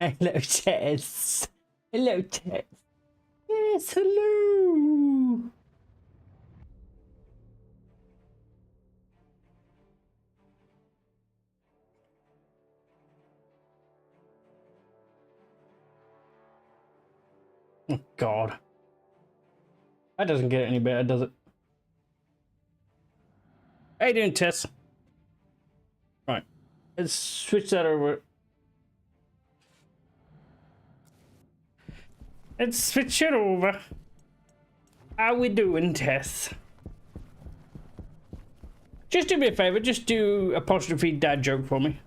Hello, Tess. Hello, Tess. Yes, hello. Oh, God. That doesn't get any better, does it? How you doing, Tess? Right. Let's switch that over. Let's switch it over. How we doing, Tess? Just do me a favor. Just do apostrophe dad joke for me.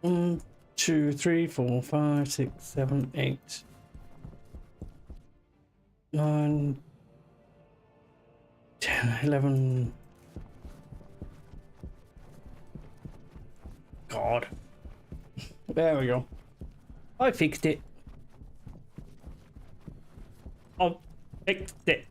One, 2, 3, 4, 5, 6, 7, 8, 9, 10, 11. God. There we go. I fixed it. I fixed it.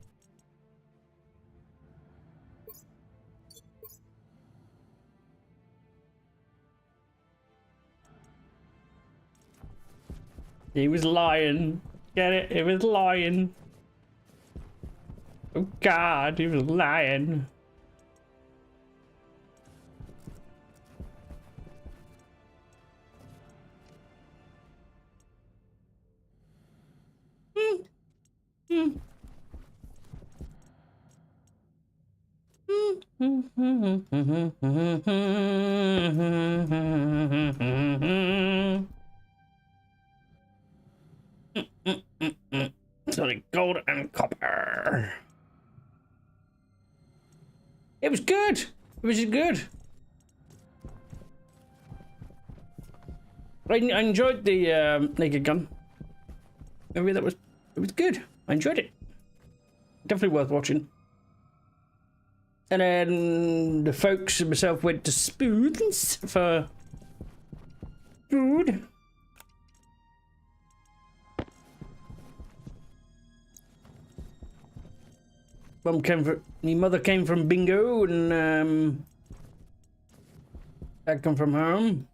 He was lying. Get it? He was lying. Oh God, he was lying. Sorry, gold and copper. It was good. It was good. I enjoyed the naked gun. Maybe it was good. I enjoyed it. Definitely worth watching. And then the folks and myself went to Spoons for food. My mother came from bingo, and Dad come from home.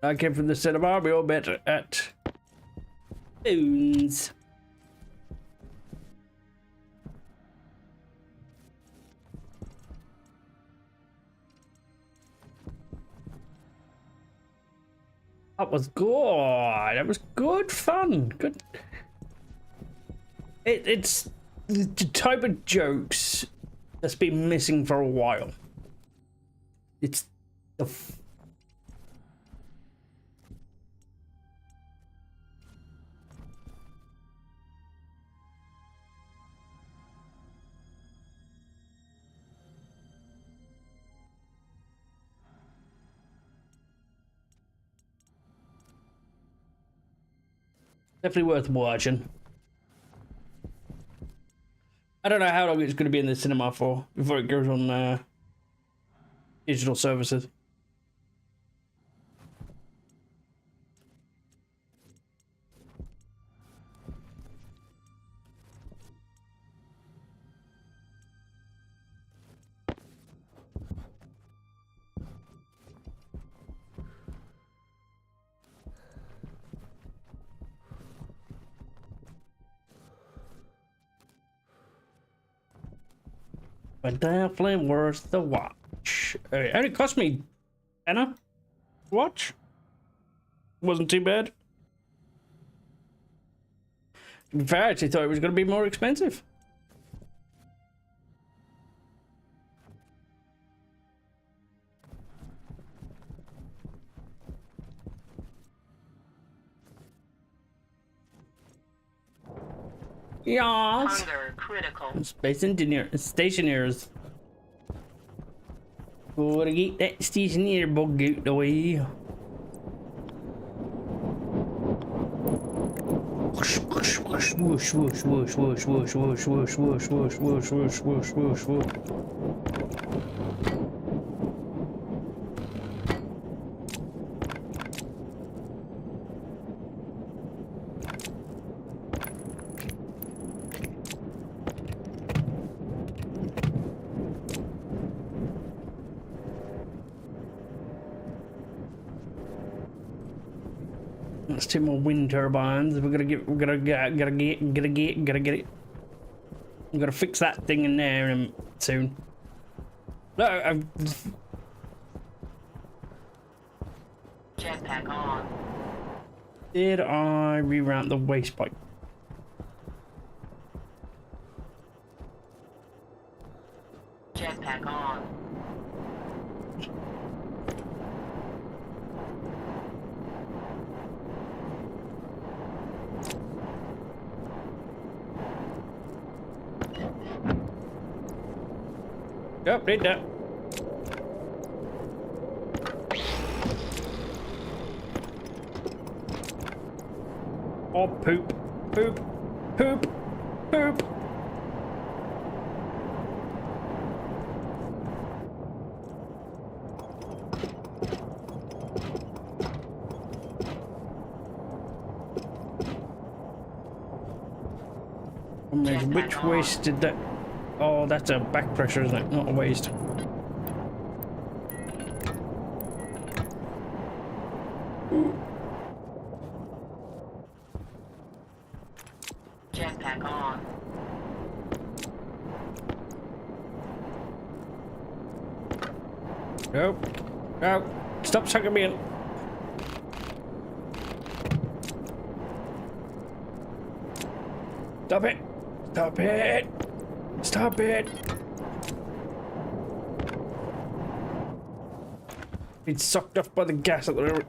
I came from the cinema. We all met at Spoons. That was good. That was good fun. Good. It's the type of jokes that's been missing for a while. It's the definitely worth watching. I don't know how long it's going to be in the cinema for before it goes on digital services. But definitely worth the watch. It only cost me $10 to watch. Wasn't too bad. In fact, I actually thought it was going to be more expensive. Yes. Hunger critical. Space engineer, stationeers. Gotta get that stationeer bug out the way. Whoosh, whoosh, whoosh, whoosh, whoosh, whoosh, whoosh, whoosh, whoosh, whoosh, whoosh, whoosh, whoosh, whoosh, whoosh, whoosh, whoosh. That's 2 more wind turbines. We're gonna get it. I'm gonna fix that thing in there soon. No, Jetpack on. did I reroute the waste pipe? Jetpack on. Yep, did that. Oh, poop, poop, poop, poop. Which waste did that? Oh, that's a back pressure, isn't it? Not a waste. Jetpack on. Go. Go. Stop sucking me in. Stop it. Stop it. Stop it. It's sucked off by the gas at the moment.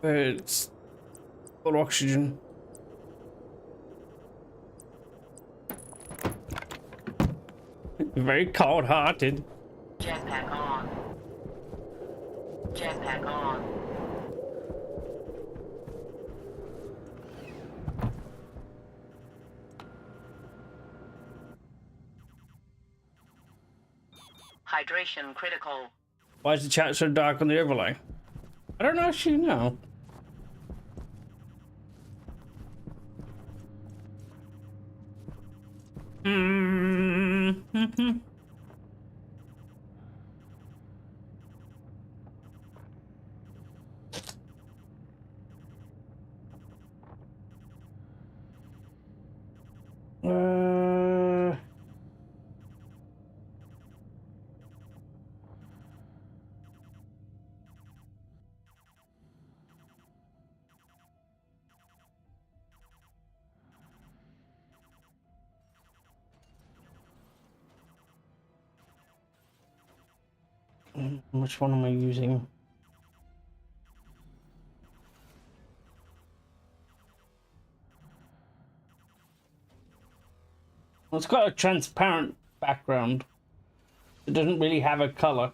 It's full oxygen. Very cold-hearted. Jetpack on. Jetpack on. Hydration critical. Why is the chat so dark on the overlay? I don't actually know. Which one am I using? Well, it's got a transparent background. It doesn't really have a color.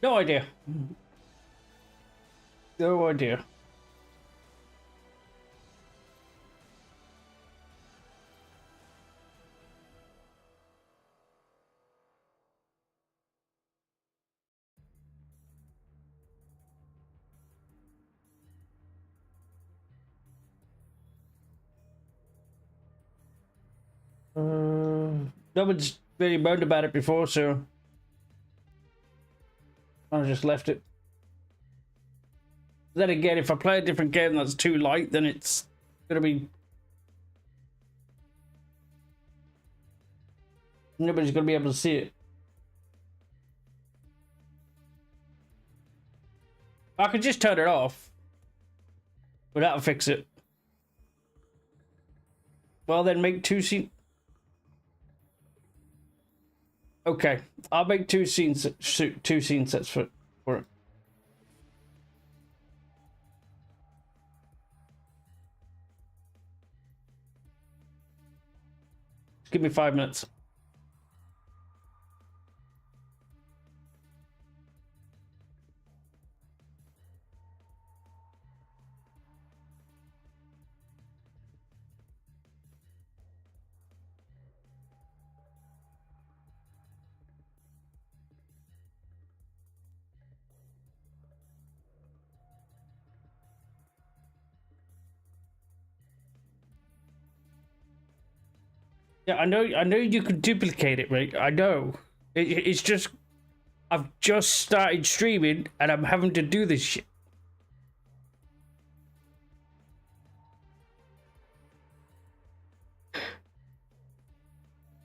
No idea. No idea. no one's really moaned about it before, so I just left it. Then again, if I play a different game that's too light, then it's gonna be... nobody's gonna be able to see it. I could just turn it off, but that'll fix it. Well, then make two scenes. Okay, I'll make two scene sets for it. Just give me 5 minutes. Yeah, I know you can duplicate it, right? I know. It's just I've just started streaming and I'm having to do this shit.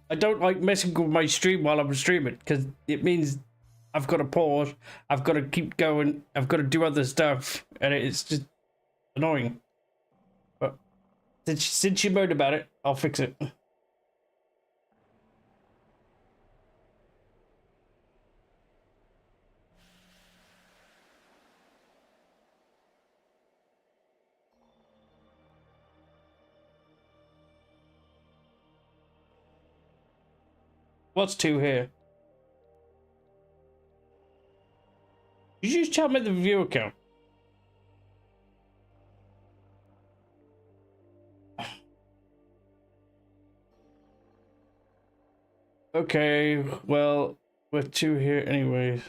I don't like messing with my stream while I'm streaming because it means I've got to pause, I've got to keep going, I've got to do other stuff, and it's just annoying. But since you moaned about it, I'll fix it. What's 2 here? You just tell me the viewer count. Okay, well, we're 2 here anyways.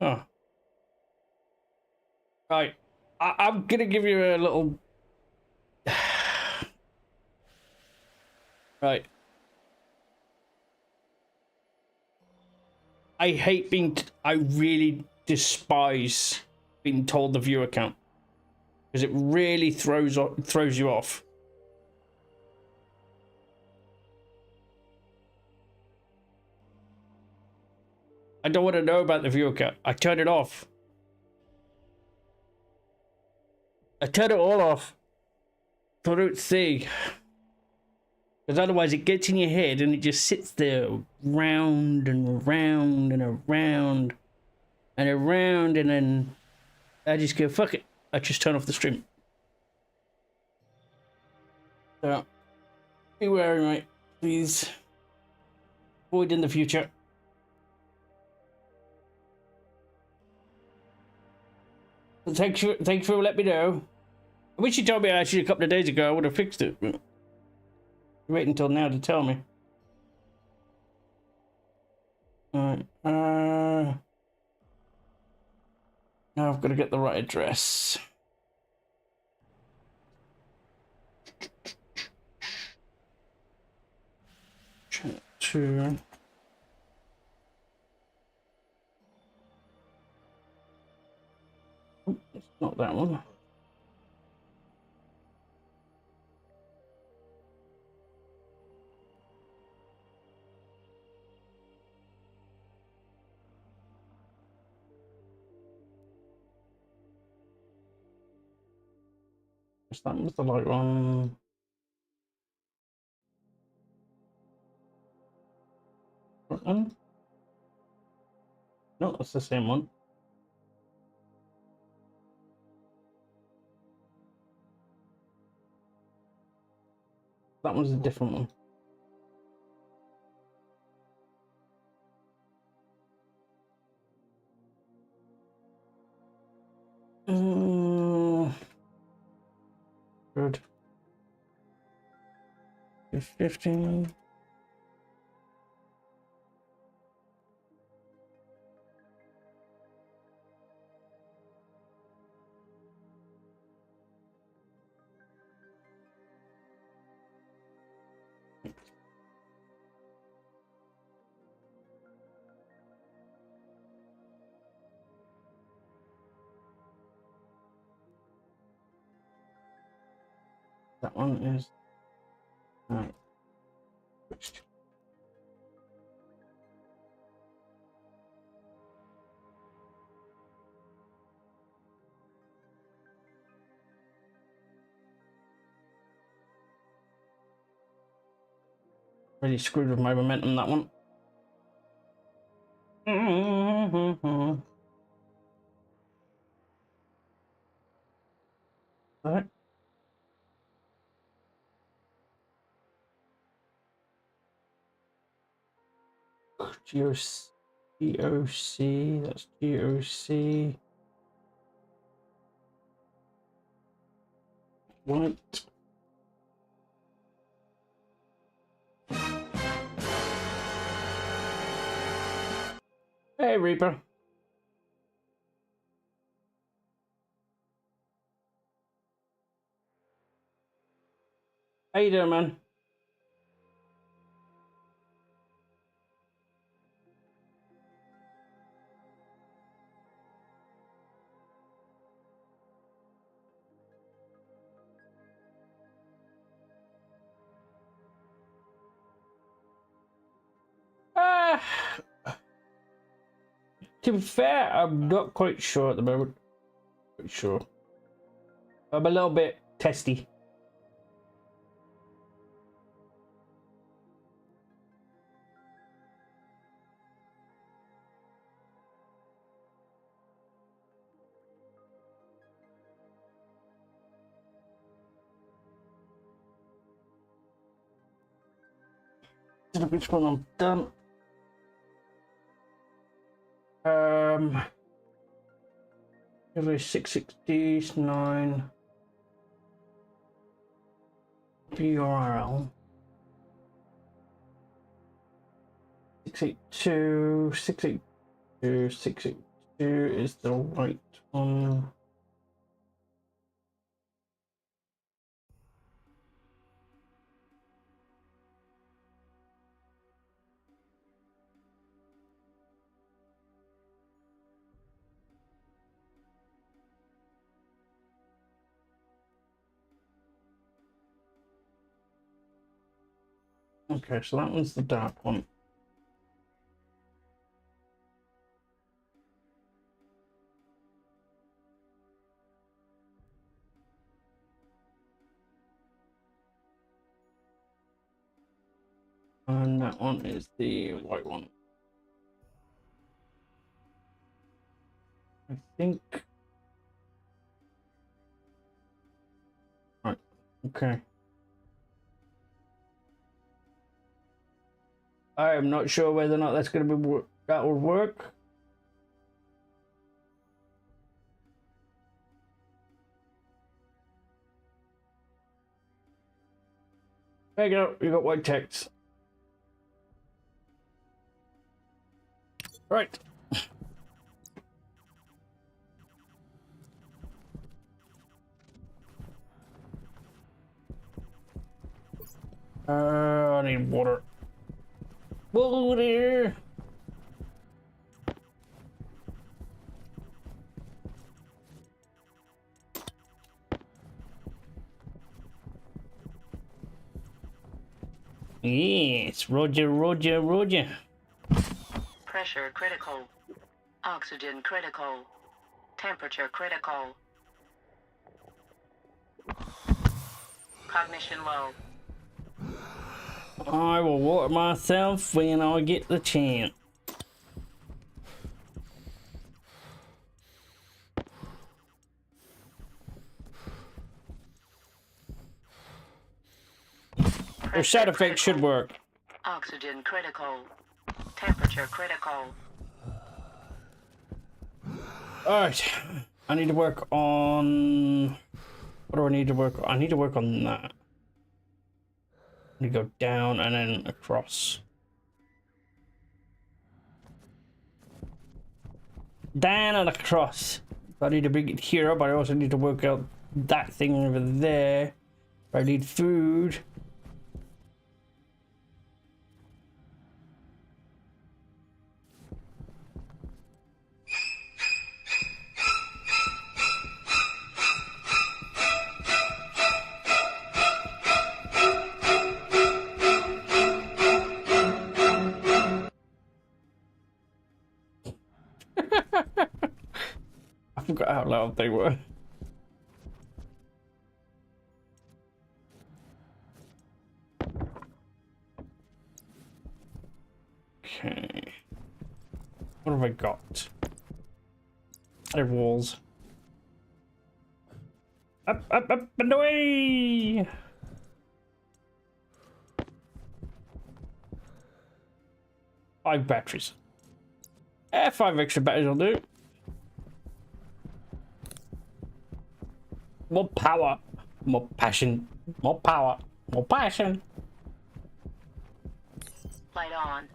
Oh. Right. I'm gonna give you a little... Right. I hate being... I really despise being told the viewer count. Because it really throws you off. I don't want to know about the viewer count. I turn it off. I turn it all off. So I don't see. Because otherwise it gets in your head and it just sits there round and around and around and around, and then I just go, fuck it. I just turn off the stream. So, be wary, mate. Please. Avoid in the future. Thanks for letting me know. I wish you told me actually a couple of days ago. I would have fixed it. But wait until now to tell me. Alright. Now I've got to get the right address. Two. Oh, it's not that one. That was the light one. That one? No, that's the same one. That one's a different one. Good. 15. That one is switched. Really screwed with my momentum, that one. Right. GOC, that's GOC. White. Hey, Reaper. How you doing, man? To be fair, I'm not quite sure at the moment. Quite sure. I'm a little bit testy. Which one I'm done? Every 669 BRL 682 682 682 is the right one. Okay, so that one's the dark one. And that one is the white one. I think. Right, okay. I am not sure whether or not that's going to be that will work. There you go. You got white text. Right. I need water. Water. Yes, Roger, Roger, Roger. Pressure critical. Oxygen critical. Temperature critical. Cognition low. I will water myself when I get the chance. Your side effects should work. Oxygen critical. Temperature critical. Alright. I need to work on... What do I need to work on? I need to work on that. I need to go down and then across. Down and across. I need to bring it here, but I also need to work out that thing over there. I need food. forgot how loud they were. Okay. What have I got? Other walls. Up, up, up, and away! Five batteries. 5 extra batteries will do. More power. More passion. More power. More passion. Light on.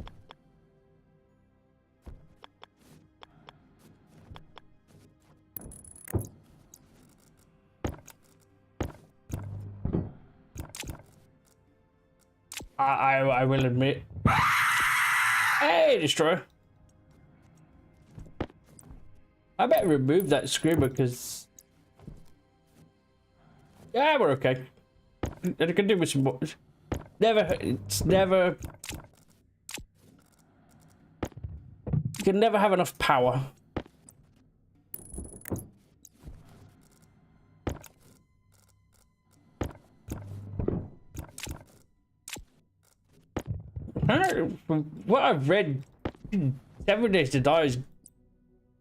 I will admit. Hey, destroyer. I better remove that screamer because yeah, we're okay. And I can do with some more. It's never. You can never have enough power. From what I've read, 7 Days to Die is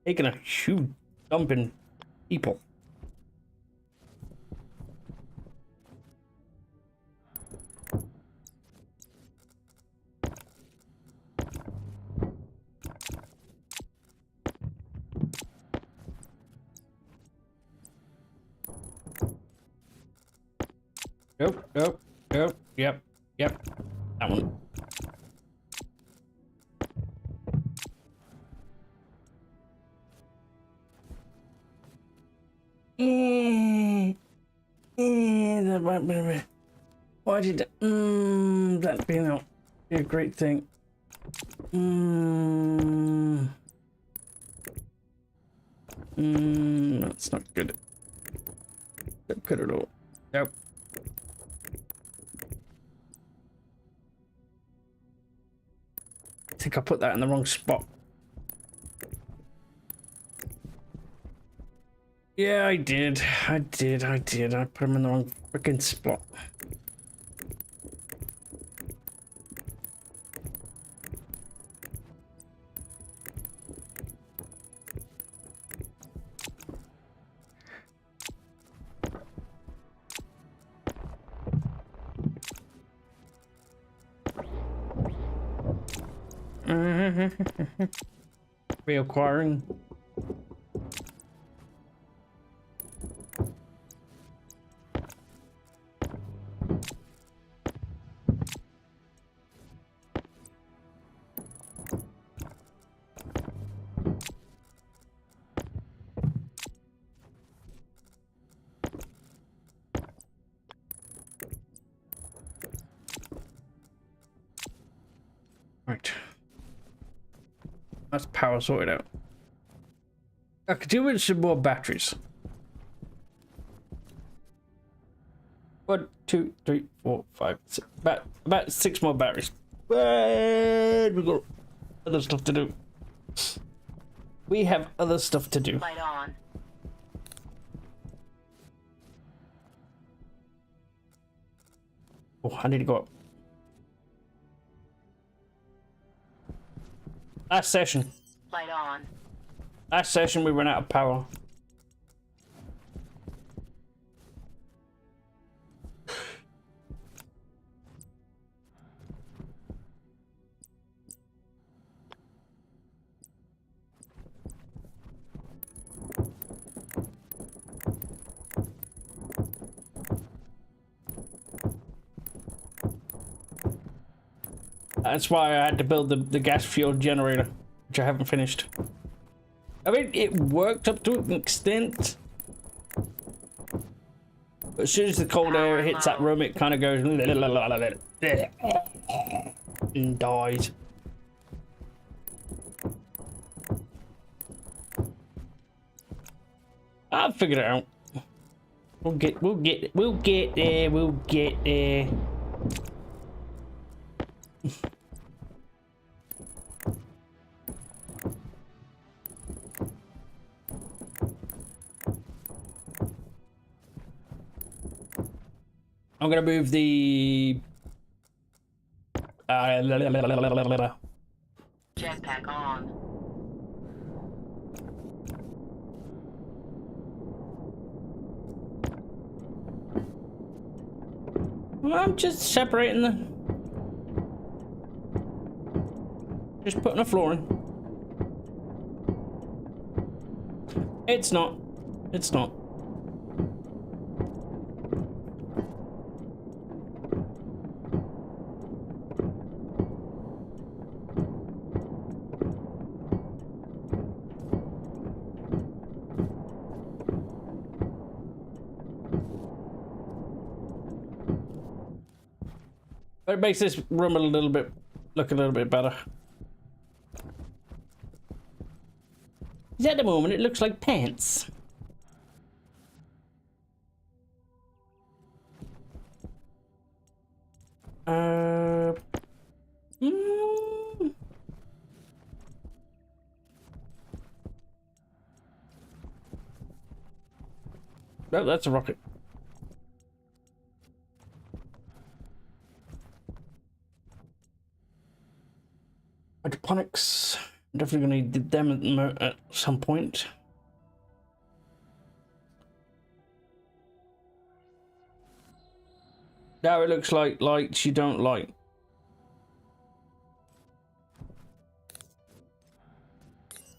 taking a huge dump in people. Nope, nope, nope, yep, that one. That might be. Why did that be not be a great thing? That's not good. Not good at all. Nope. I think I put that in the wrong spot. Yeah, I did. I put him in the wrong freaking spot. Reacquiring. Right. That's power sorted out. I could do with some more batteries. 1, 2, 3, 4, 5, 6. About 6 more batteries. But we've got other stuff to do. We have other stuff to do. Light on. Oh, I need to go up. Last session. Light on. Last session we ran out of power. That's why I had to build the gas fuel generator, which I haven't finished. I mean, it worked up to an extent. But as soon as the cold air hits that room, it kind of goes and dies. I'll figure it out. We'll get there. I'm gonna move the Jetpack on. I'm just separating the, just putting a floor in. It's not. It's not. But it makes this room a little bit, look a little bit better. At the moment, it looks like pants. Mm. Oh, that's a rocket. Hydroponics. I'm definitely gonna need them at some point. Now it looks like lights you don't like.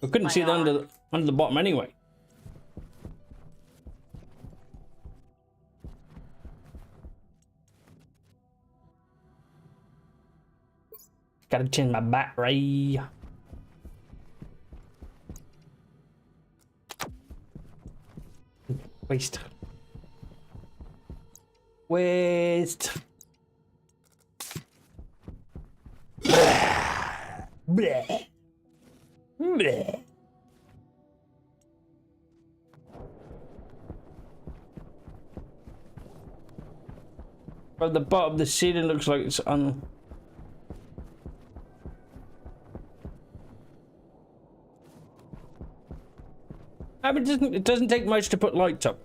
I couldn't see it under the bottom anyway. Gotta change my battery. Waste. Waste. Bleh. Bleh. Bleh. But the bottom of the ceiling looks like it's on. I mean, it doesn't take much to put lights up.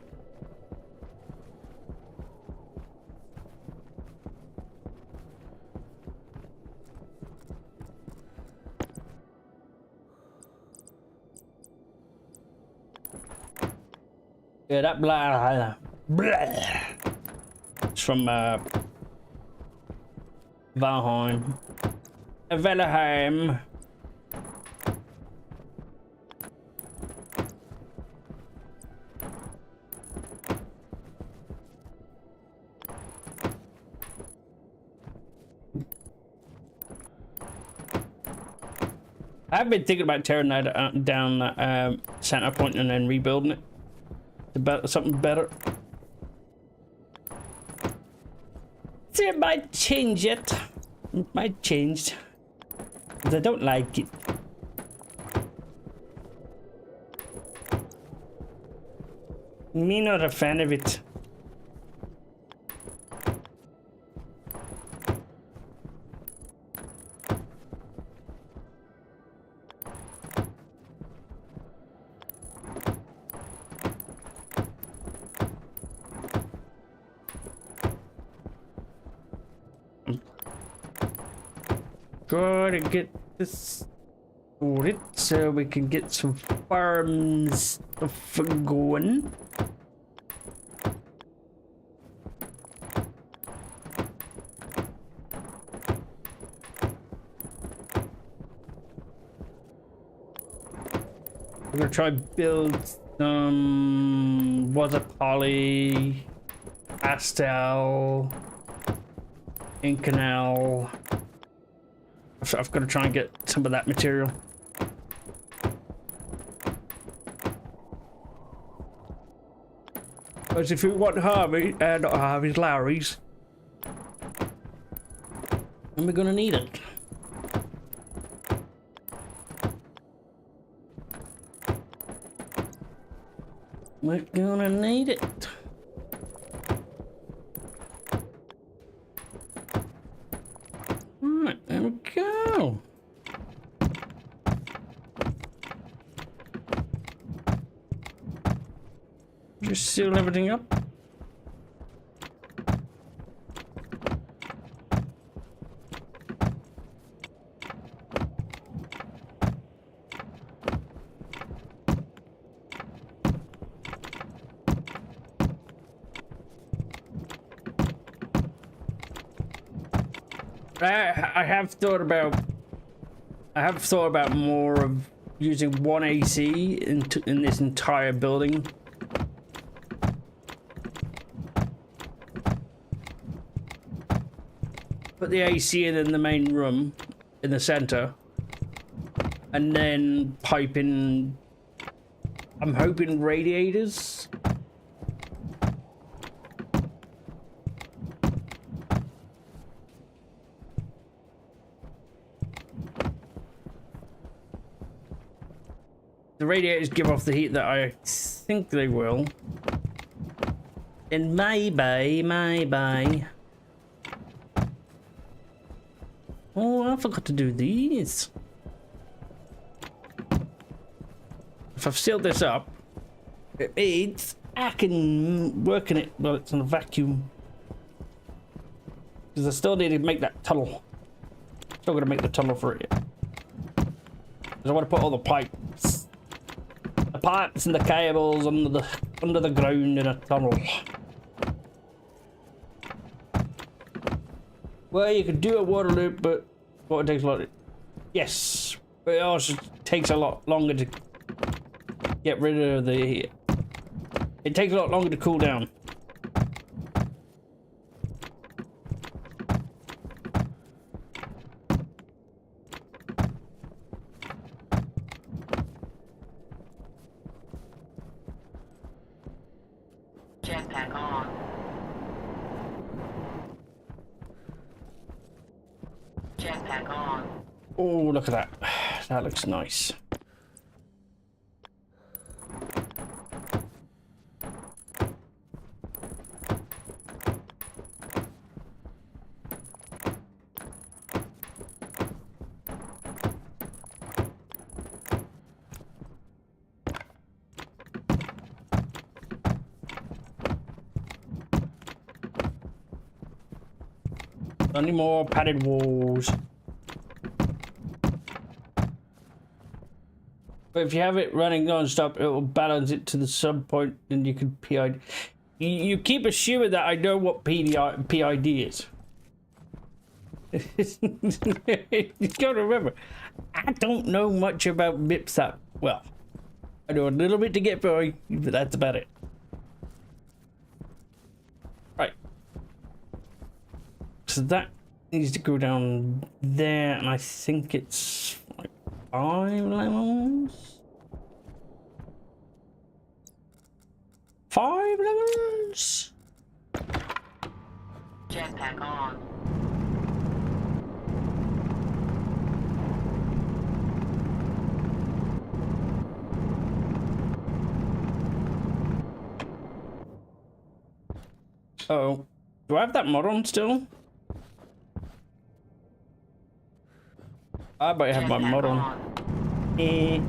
Yeah, that blah. It's from Valheim. Valheim. I've been thinking about tearing that down that center point and then rebuilding it to something better. So it might change it. It might change. Because I don't like it. Me not a fan of it. Gotta get this sorted so we can get some farm stuff going. We're gonna try build some water poly, pastel, ink canal. I've got to try and get some of that material. Because if we want Harvey, not Harvey's, Lowry's, then we're going to need it. We're going to need it. Right, there we go. Just seal everything up. I have thought about more of using one AC in this entire building. Put the AC in the main room in the center, and then pipe in. I'm hoping radiators. The radiators give off the heat that I think they will. And maybe. Oh, I forgot to do these. If I've sealed this up, it means I can work in it while it's in a vacuum. Because I still need to make that tunnel. Still gonna make the tunnel for it yet. Because I want to put all the pipes and the cables under the ground in a tunnel. Well, you could do a water loop, but it takes a lot. Yes, but it also takes a lot longer to get rid of the heat. It takes a lot longer to cool down. Jetpack on. Jetpack on. Oh, look at that. That looks nice. Only more padded walls. But if you have it running non-stop, it will balance it to the sub point, and you can PID. You keep assuming that I know what PID is. You gotta remember, I don't know much about MIPS that well. I know a little bit to get by, but that's about it. Right. So that needs to go down there, and I think it's like 5 lemons. 5 lemons. Jetpack on. Oh, do I have that mod on still? I might have my mod on. Eh.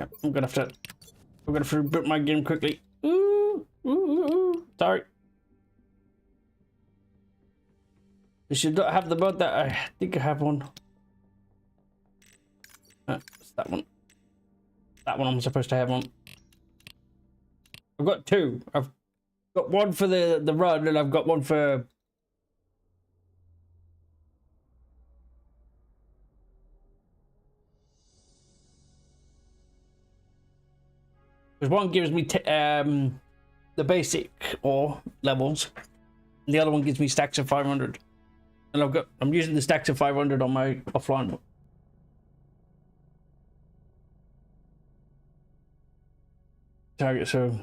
Yep, I'm gonna have to reboot my game quickly. Ooh. Sorry. I should not have the mod that I think I have one. It's that one. That one I'm supposed to have on. I've got 2. I've got one for the run, and I've got one for... Because one gives me the basic ore levels, and the other one gives me stacks of 500. And I'm using the stacks of 500 on my offline target, so...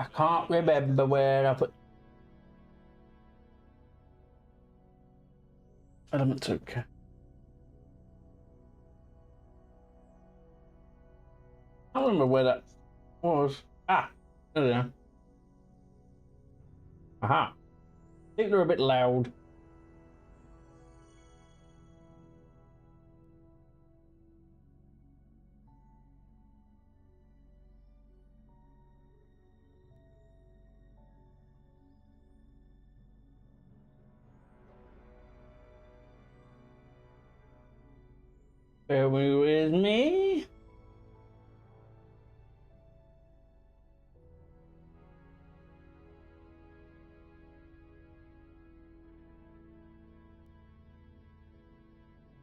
I can't remember where I put elements. Okay. I don't remember where that was. Ah, there they are. Aha. I think they're a bit loud. Bear with me.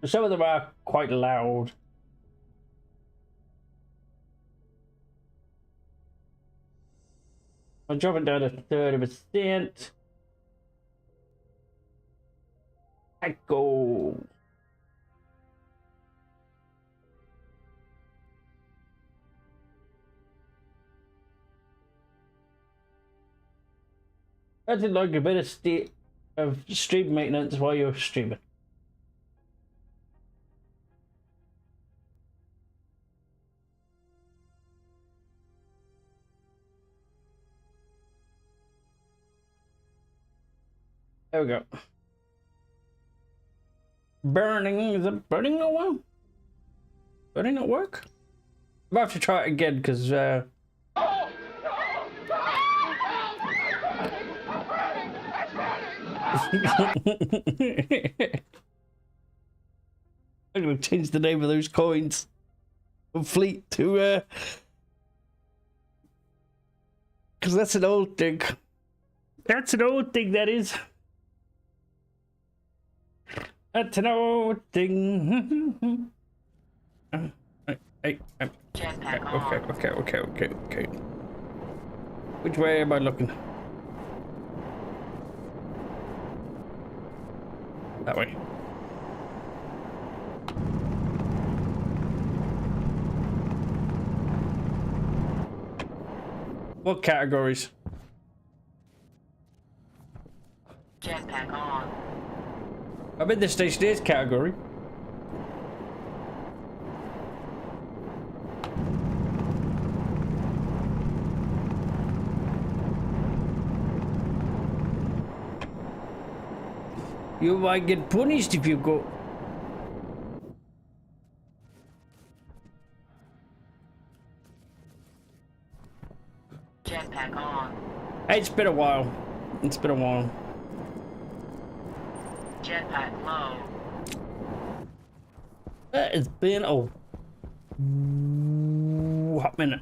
Some of them are quite loud. I'll drop it down to 30%. Echo. That's like a bit of state of stream maintenance while you're streaming. There we go. Burning, is it burning no well? Burning not work? I'm about to try it again because I'm gonna change the name of those coins from Fleet to because that's an old thing. That's an old thing, that is. That's an old thing. Okay. Which way am I looking? That way. What categories? Jetpack on. I'm in the Stationeers category. You might get punished if you go. Jetpack on. It's been a while. It's been a while. Jetpack low. It's been a hot minute.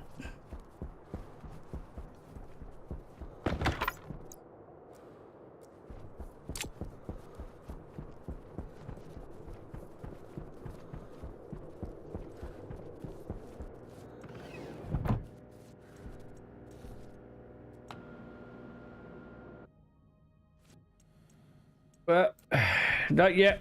But not yet.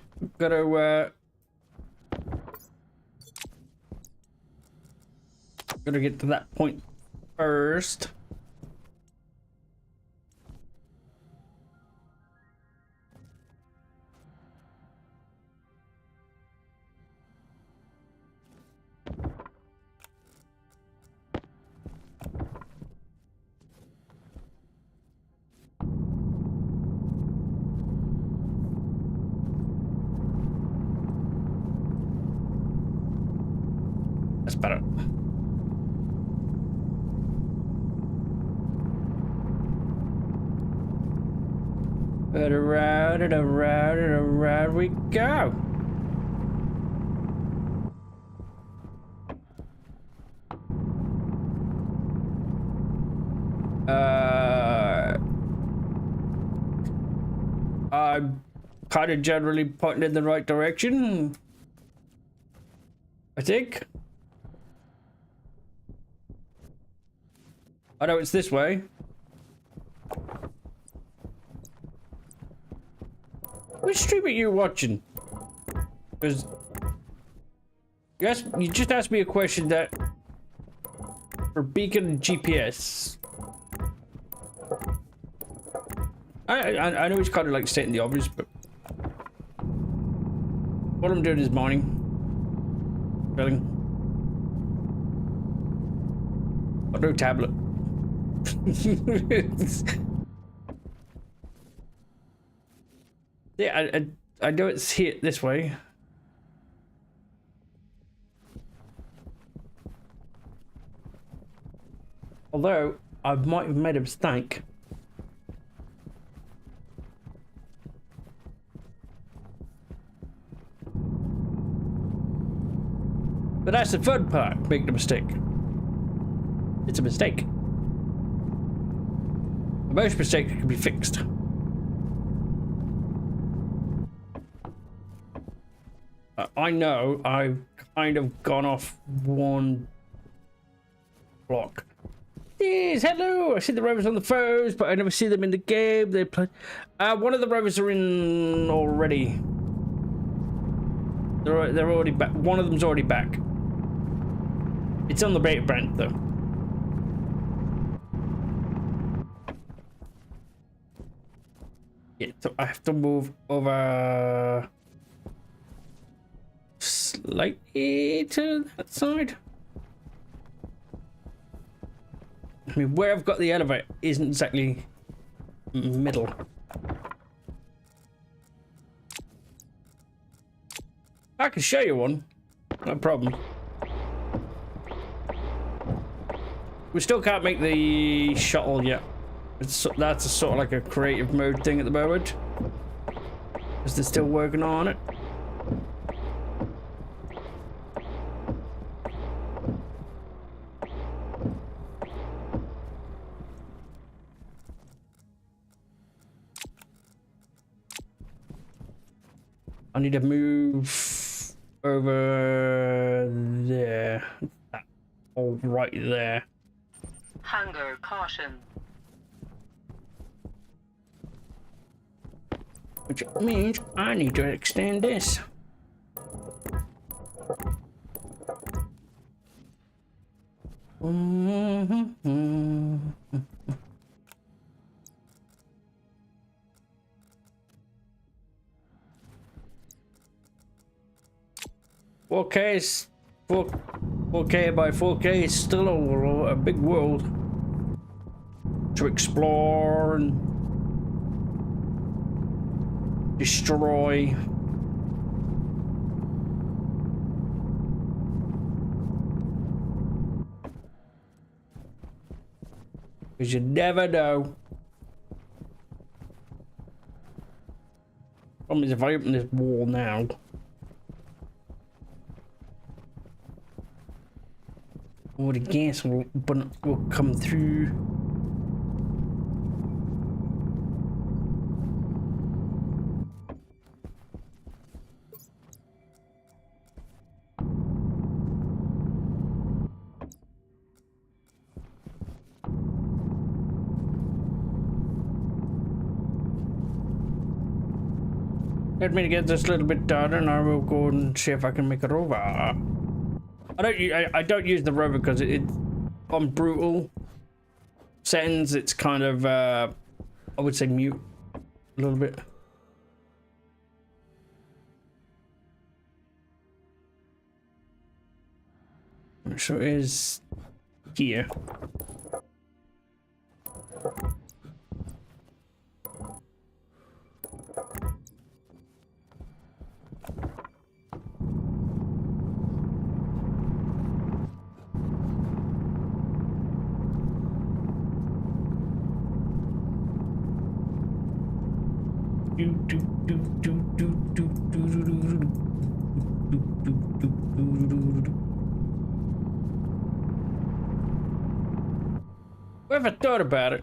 Gotta get to that point first. That's better. But around and around and around we go. I'm kind of generally pointing in the right direction, I think. I know it's this way. Which stream are you watching? Because you just asked me a question that for beacon and GPS. I know it's kind of like stating the obvious, but what I'm doing is mining, drilling. Got no tablet. Yeah, I know it's here this way. Although I might have made a mistake. But that's the fun part, making a mistake. It's a mistake. Most mistakes can be fixed. I know I've kind of gone off one block. Yes, hello! I see the rovers on the foes, but I never see them in the game. They play. One of the rovers are in already. They're already back. One of them's already back. It's on the beta brand though. Yeah, so I have to move over slightly to that side. I mean, where I've got the elevator isn't exactly middle. I can show you one, no problem. We still can't make the shuttle yet. That's a sort of like a creative mode thing at the moment, because they're still working on it. I need to move over there. All right there. Hunger caution. Which means I need to extend this. Is 4K by 4K is still a big world to explore and destroy. Because you never know. Problem is, if I open this wall now, all the gas will come through. Let me get this little bit done, and I will go and see if I can make it over. I don't use the rover because it on brutal settings. It's kind of I would say mute a little bit. So it is here. If I thought about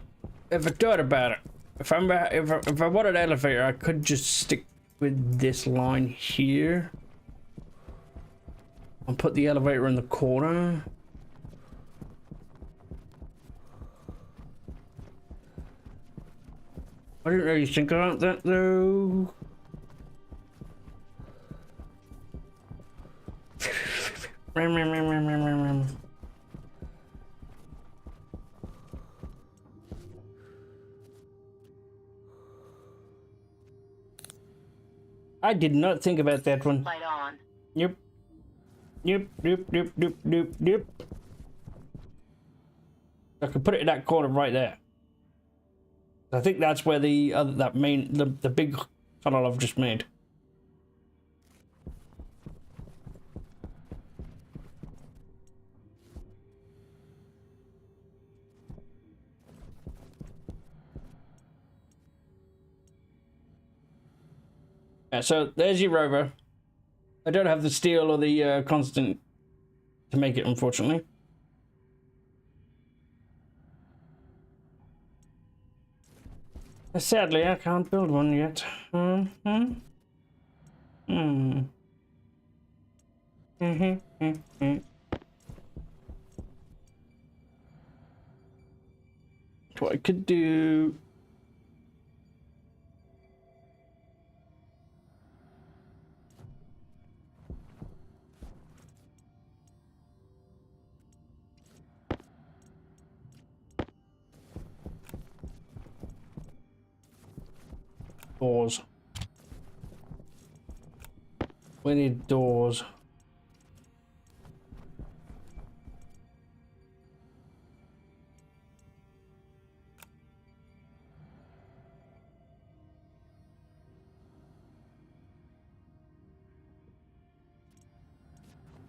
it, if I want an elevator, I could just stick with this line here and put the elevator in the corner. I didn't really think about that though. I did not think about that one. Light on. Yep. Yep, yep, yep, yep, yep, yep. I could put it in that corner right there. I think that's where the the big tunnel I've just made. Yeah, so there's your rover. I don't have the steel or the constant to make it, unfortunately. Sadly, I can't build one yet. What I could do. Doors. We need doors.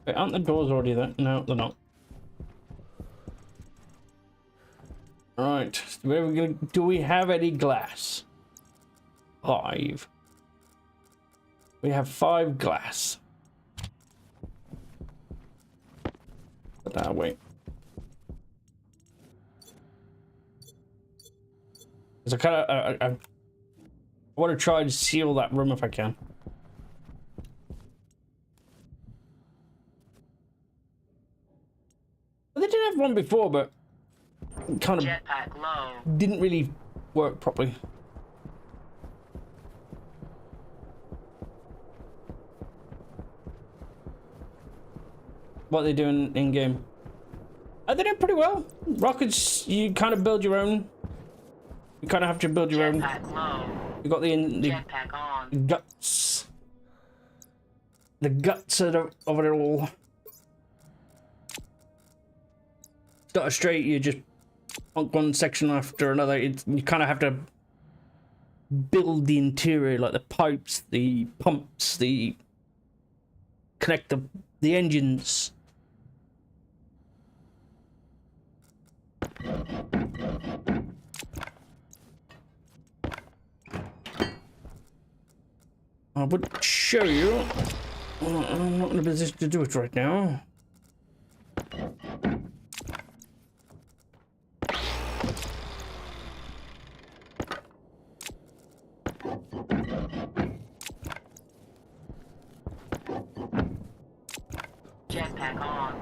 Wait, aren't the doors already there? No, they're not. Right. So where are we gonna? Do we have any glass? 5. We have 5 glass. Put that away. Because I want to try and seal that room if I can. Well, they did have one before, but it kind of Jetpack low. didn't really work properly. What they're doing in game. They're doing pretty well. Rockets, you kind of build your own. You kind of have to build your own. Jetpack low. You got the Jetpack on. guts. The guts of it all. Not a straight. You just on one section after another. You kind of have to build the interior, like the pipes, the pumps, the connect the engines. I would show you. I'm not in a position to do it right now. Jetpack on.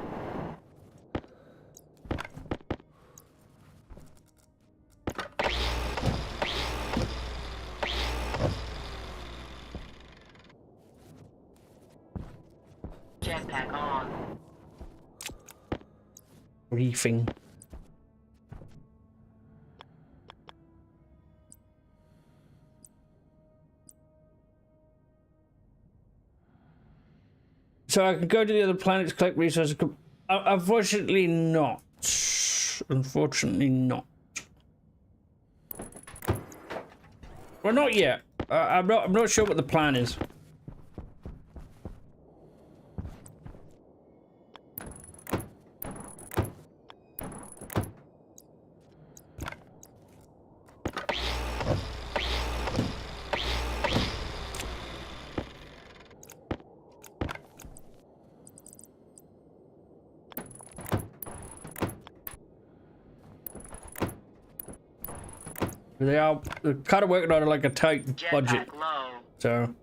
Jetpack on. Briefing. So I could go to the other planets, collect resources. Unfortunately not. Unfortunately not. Well, not yet. I'm not sure what the plan is. They're kind of working on like a tight budget, Low. so.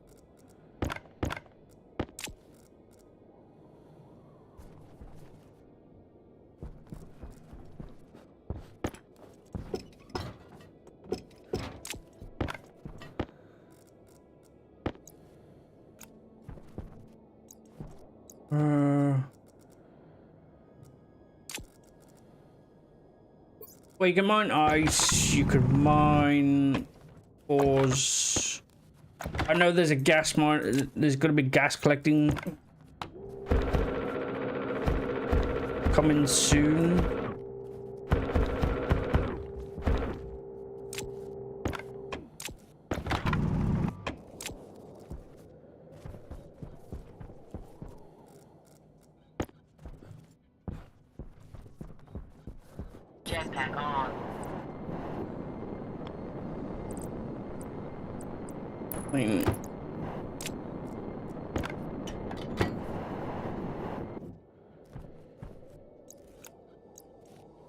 Well, you can mine ice, you could mine ores. I know there's a gas mine. There's going to be gas collecting coming soon. Jetpack on. I mean,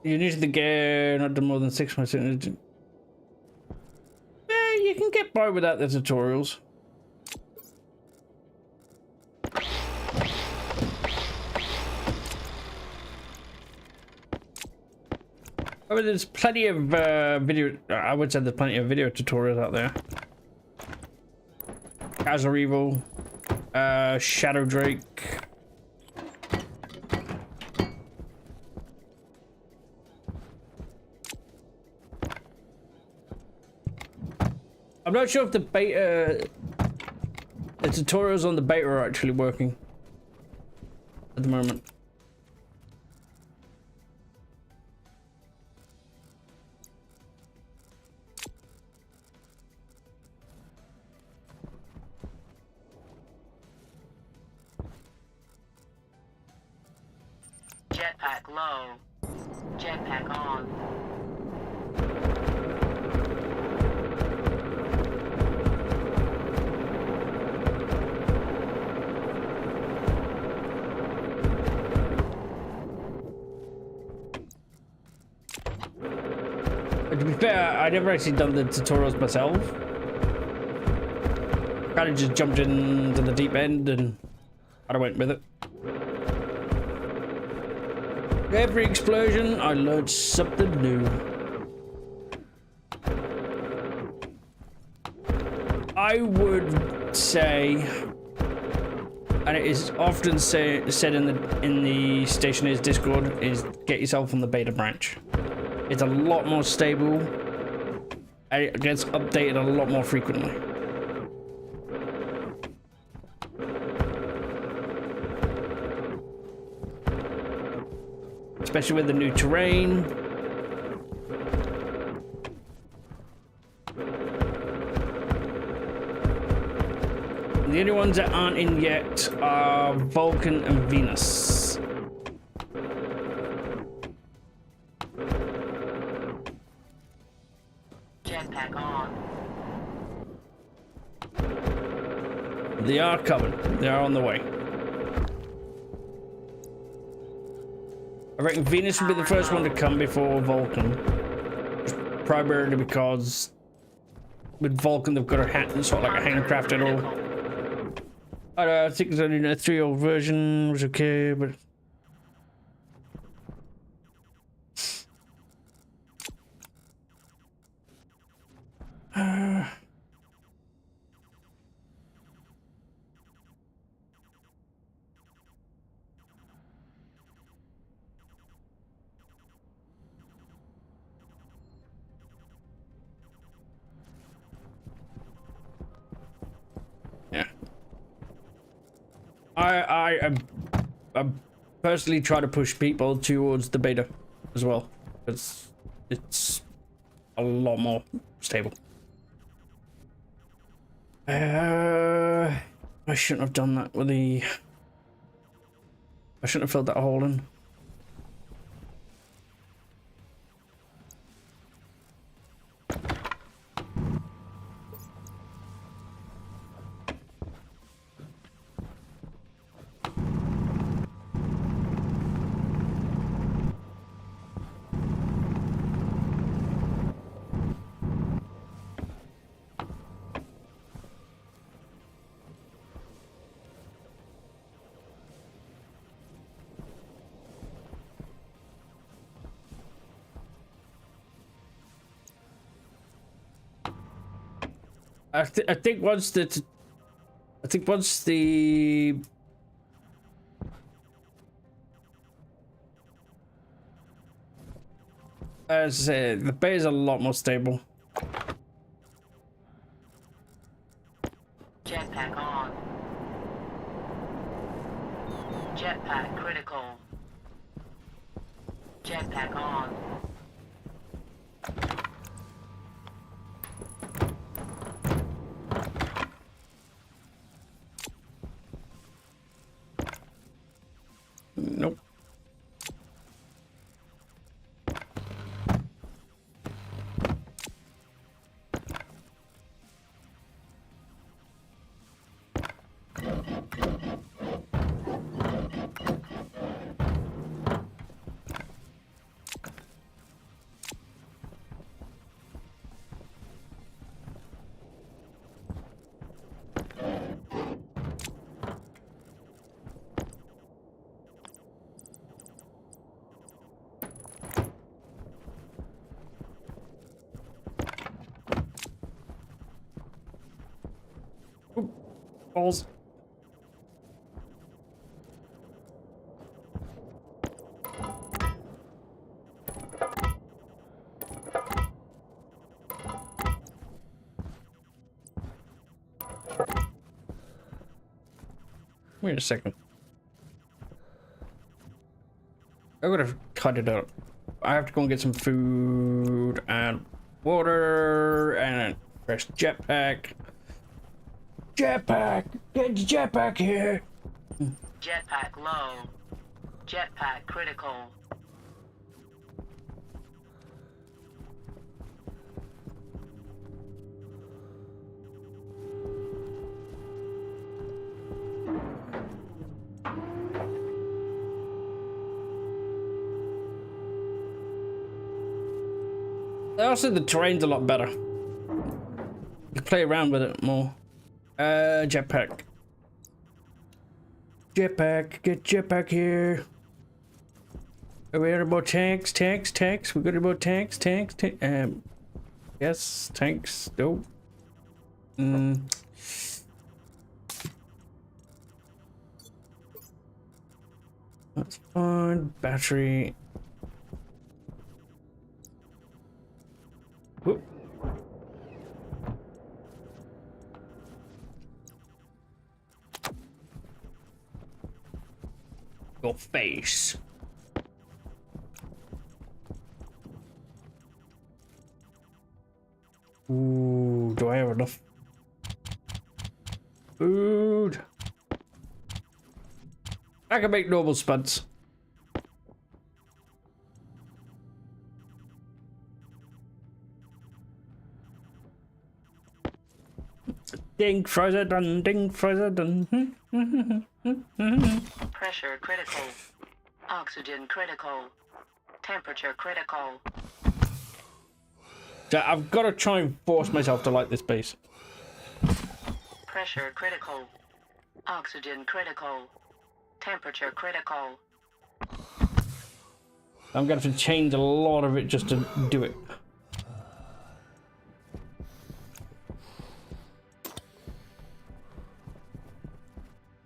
you need to get not more than 6 months. You can get by without the tutorials. I mean, there's plenty of video. I would say there's plenty of video tutorials out there. Azure Evil, Shadow Drake. I'm not sure if the tutorials on the beta are actually working at the moment. Jetpack low. Jetpack on. To be fair, I never actually done the tutorials myself. Kind of just jumped into the deep end and I went with it. Every explosion, I learned something new. I would say, and it is often said in the Stationeers Discord, is get yourself on the beta branch. It's a lot more stable, and it gets updated a lot more frequently. Especially with the new terrain. The only ones that aren't in yet are Vulcan and Venus. Jetpack on. They are coming. They are on the way. I reckon Venus will be the first one to come before Vulcan. Primarily because with Vulcan they've got a hat and sort of like a handcrafted all. I think there's only a 3-year-old version, was okay, but yeah. I personally try to push people towards the beta as well, because it's a lot more stable. I shouldn't have done that with the... I shouldn't have filled that hole in. I think once the as I said, the bay is a lot more stable. Balls. Wait a second. I'm gonna cut it up. I have to go and get some food and water and a fresh jetpack. Jetpack! Get the jetpack here! Jetpack low. Jetpack critical. Also, the terrain's a lot better. You can play around with it more. Jetpack. Jetpack, get jetpack here. Are we about tanks? We got about tanks. Yes, tanks. Nope. That's fine. Battery. Whoop. Your face. Ooh, do I have enough food? I can make normal spuds. Ding, frozen done. Ding, frozen done. Pressure critical. Oxygen critical. Temperature critical. So I've got to try and force myself to like this base. Pressure critical. Oxygen critical. Temperature critical. I'm going to have to change a lot of it just to do it.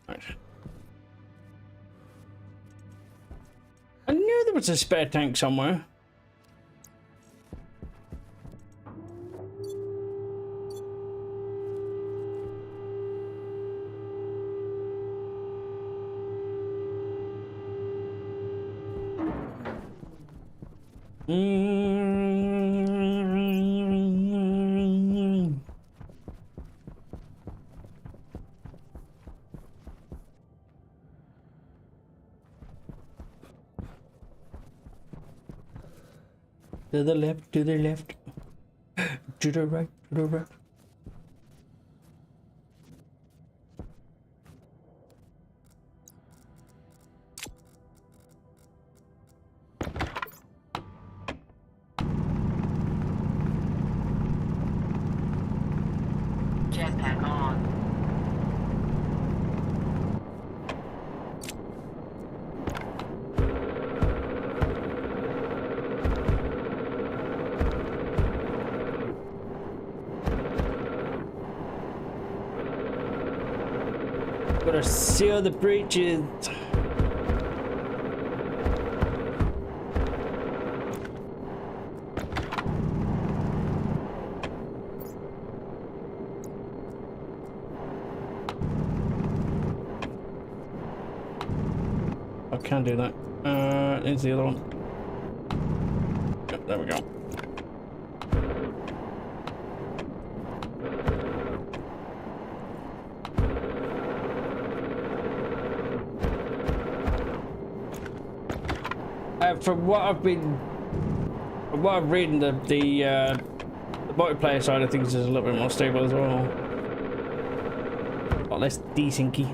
Right. I knew there was a spare tank somewhere. To the left, to the left, to the right, to the right. Jetpack on. Gotta seal the breaches. I can't do that. Here's the other one. Yep, there we go. From what I've read, the multiplayer side of things is a little bit more stable as well. A lot less desyncy.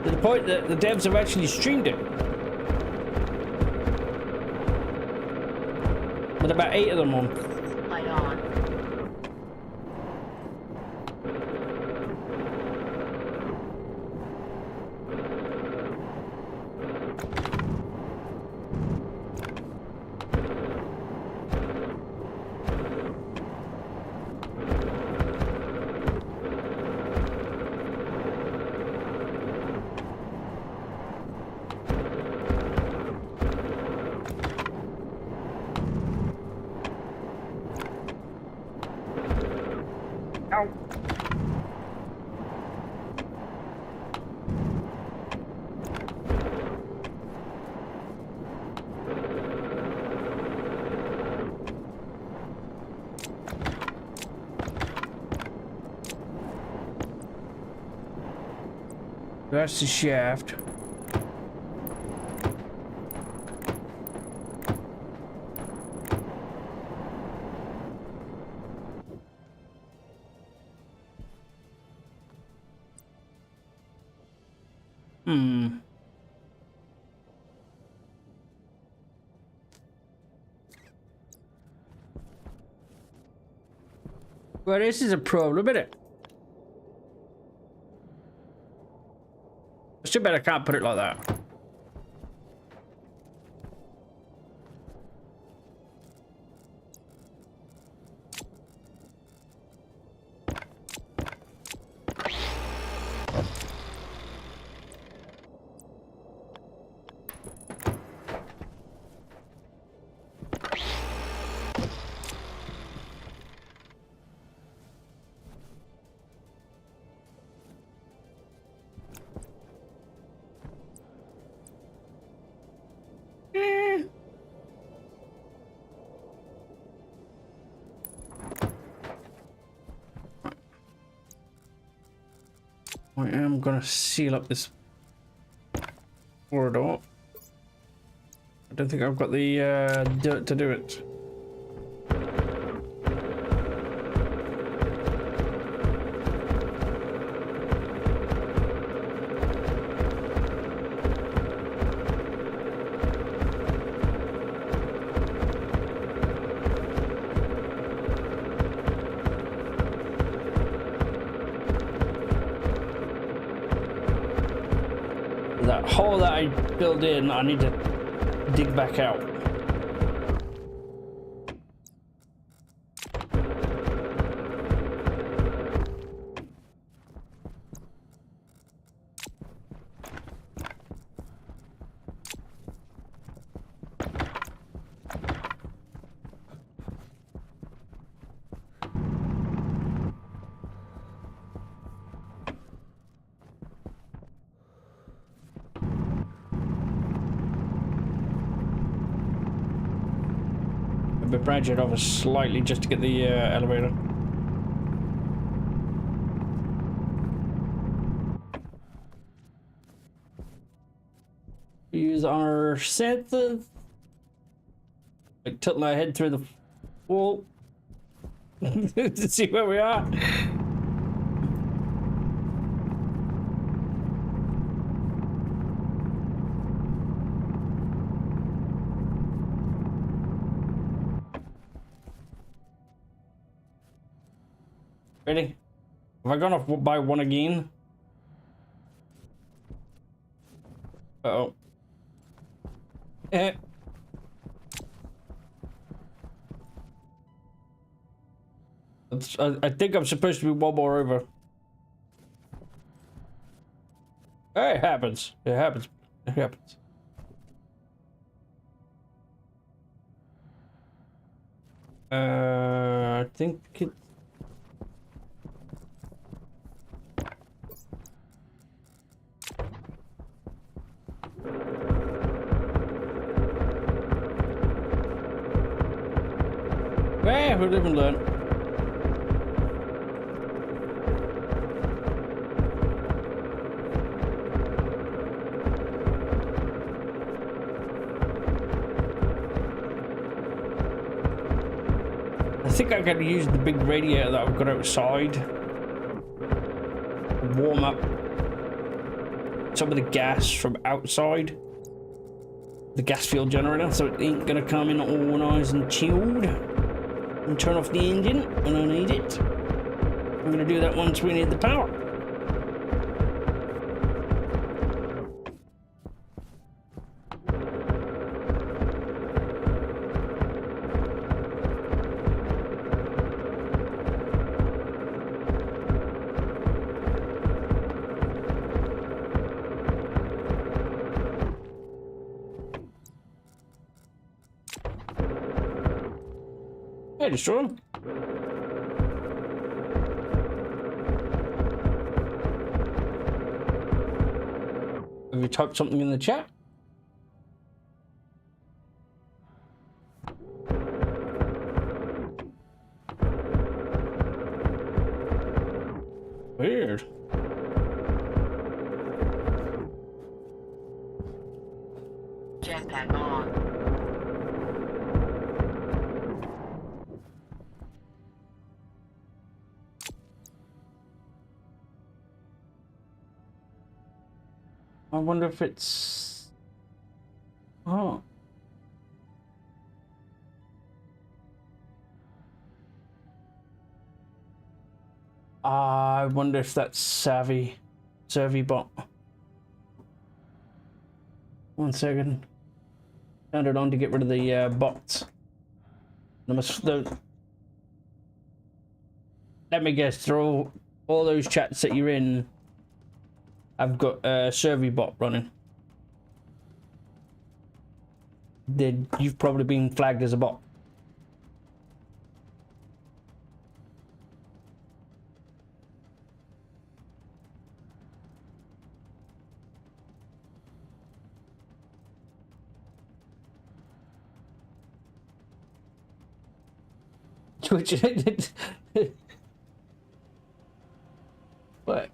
To the point that the devs have actually streamed it. With about 8 of them on. Light on. past the shaft. Well, this is a problem, isn't it? It's too bad I can't put it like that. I am gonna seal up this corridor. I don't think I've got the dirt to do it. That hole that I filled in, I need to dig back out. Branch it over slightly just to get the elevator. Use our senses. Like tilt my head through the wall to see where we are. Ready? Have I gone off by one again? Uh-oh. I think I'm supposed to be one more over. It happens. It happens. It happens. I think it... Well, we'll live and learn. I think I can use the big radiator that I've got outside to warm up some of the gas from outside the gas fuel generator, so it ain't gonna come in all nice and chilled. And turn off the engine when I need it. I'm gonna do that once we need the power. Hey, destroy him. Have you typed something in the chat? Weird. Jetpack on. I wonder if it's... Oh. I wonder if that's Savvy bot. 1 second. Turned it on to get rid of the bots. Let me guess, through all those chats that you're in, I've got a survey bot running. You've probably been flagged as a bot. Which what?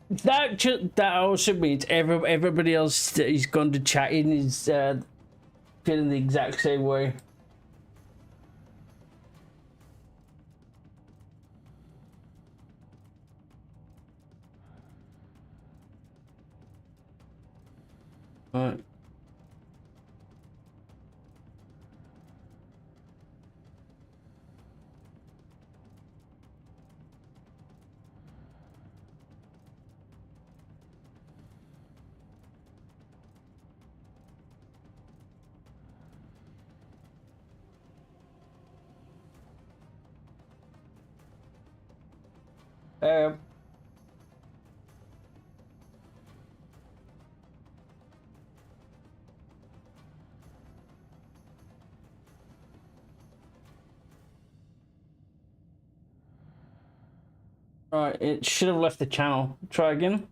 That also means everybody else that he's gone to chatting is feeling the exact same way. Right. Um, right, it should have left the channel. Try again.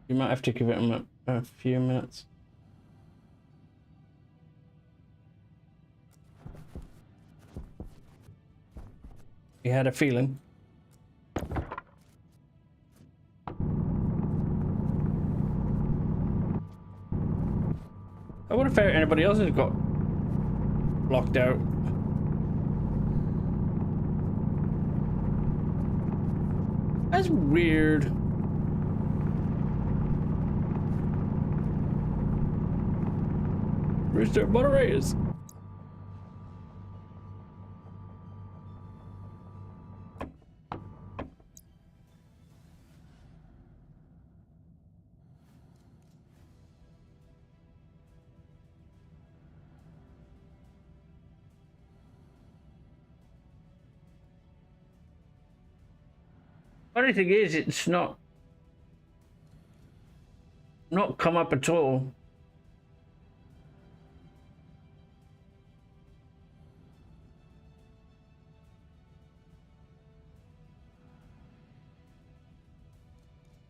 You might have to give it a few minutes. You had a feeling. I wonder if anybody else has got locked out. That's weird. Restart moderators. Funny thing is, it's not come up at all.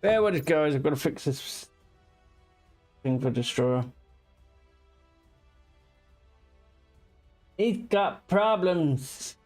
Bear with it, guys. I've got to fix this thing for Destroyer. He's got problems.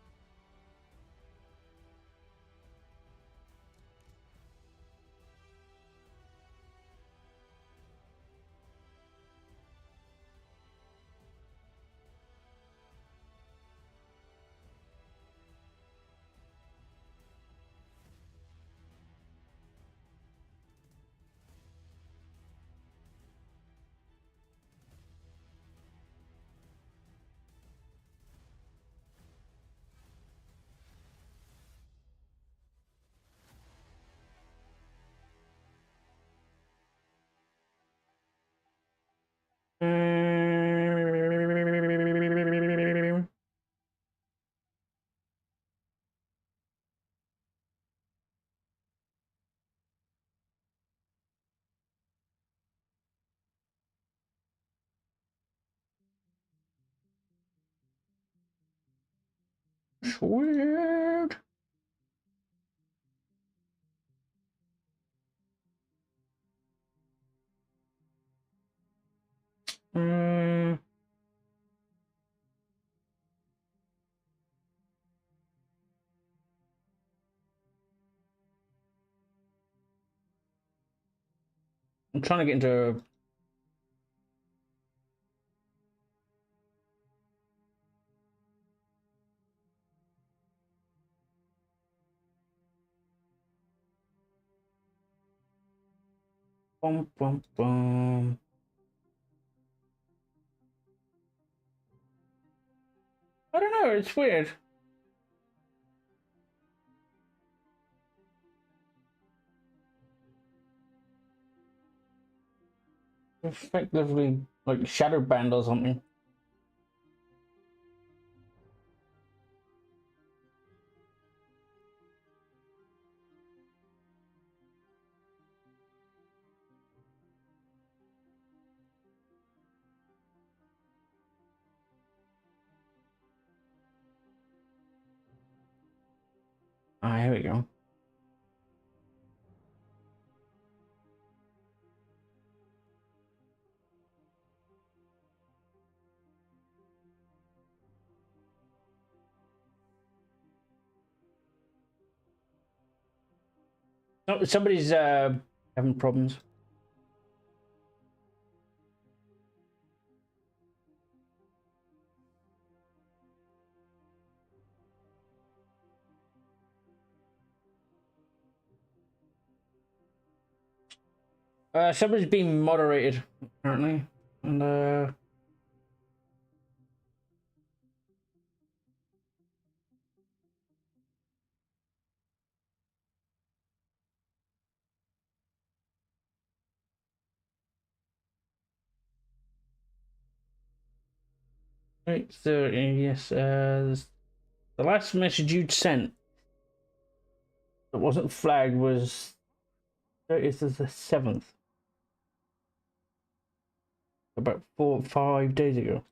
It's weird. I'm trying to get into. Bum, bum, bum. I don't know. It's weird. Effectively, like shadow band or something. Ah, here we go. Oh, somebody's having problems. Somebody's being moderated apparently, and right. So yes, the last message you'd sent that wasn't flagged was 30th of the 7th, about 4 or 5 days ago.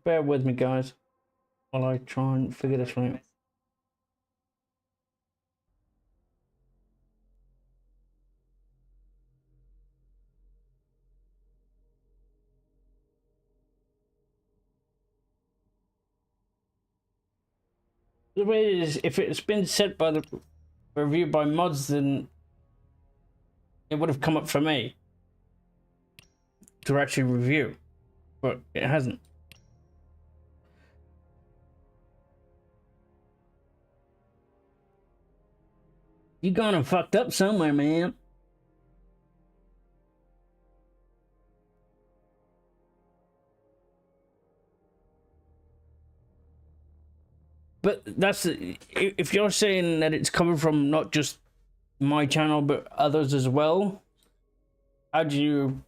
Bear with me, guys, while I try and figure this out. The way it is, if it's been set by the review by mods, then it would have come up for me to actually review, but it hasn't. You gone and fucked up somewhere, man. But that's if you're saying that it's coming from not just my channel but others as well. How do you?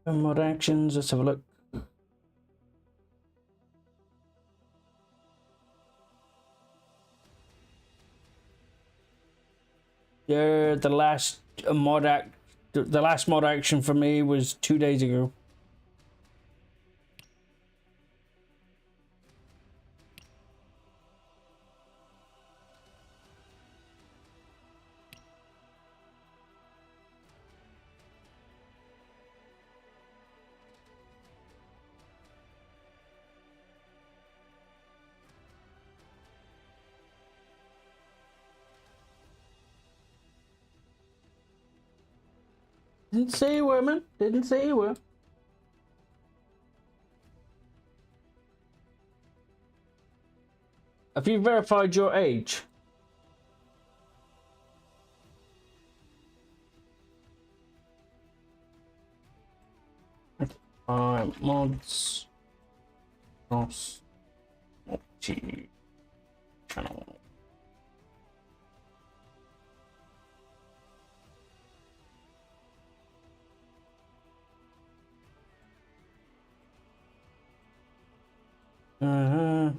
More actions. Let's have a look. Yeah, the last the last mod action for me was 2 days ago. Didn't say you were, man. Didn't say you were. Have you verified your age? Mods. Gee. Channel. Uh-huh.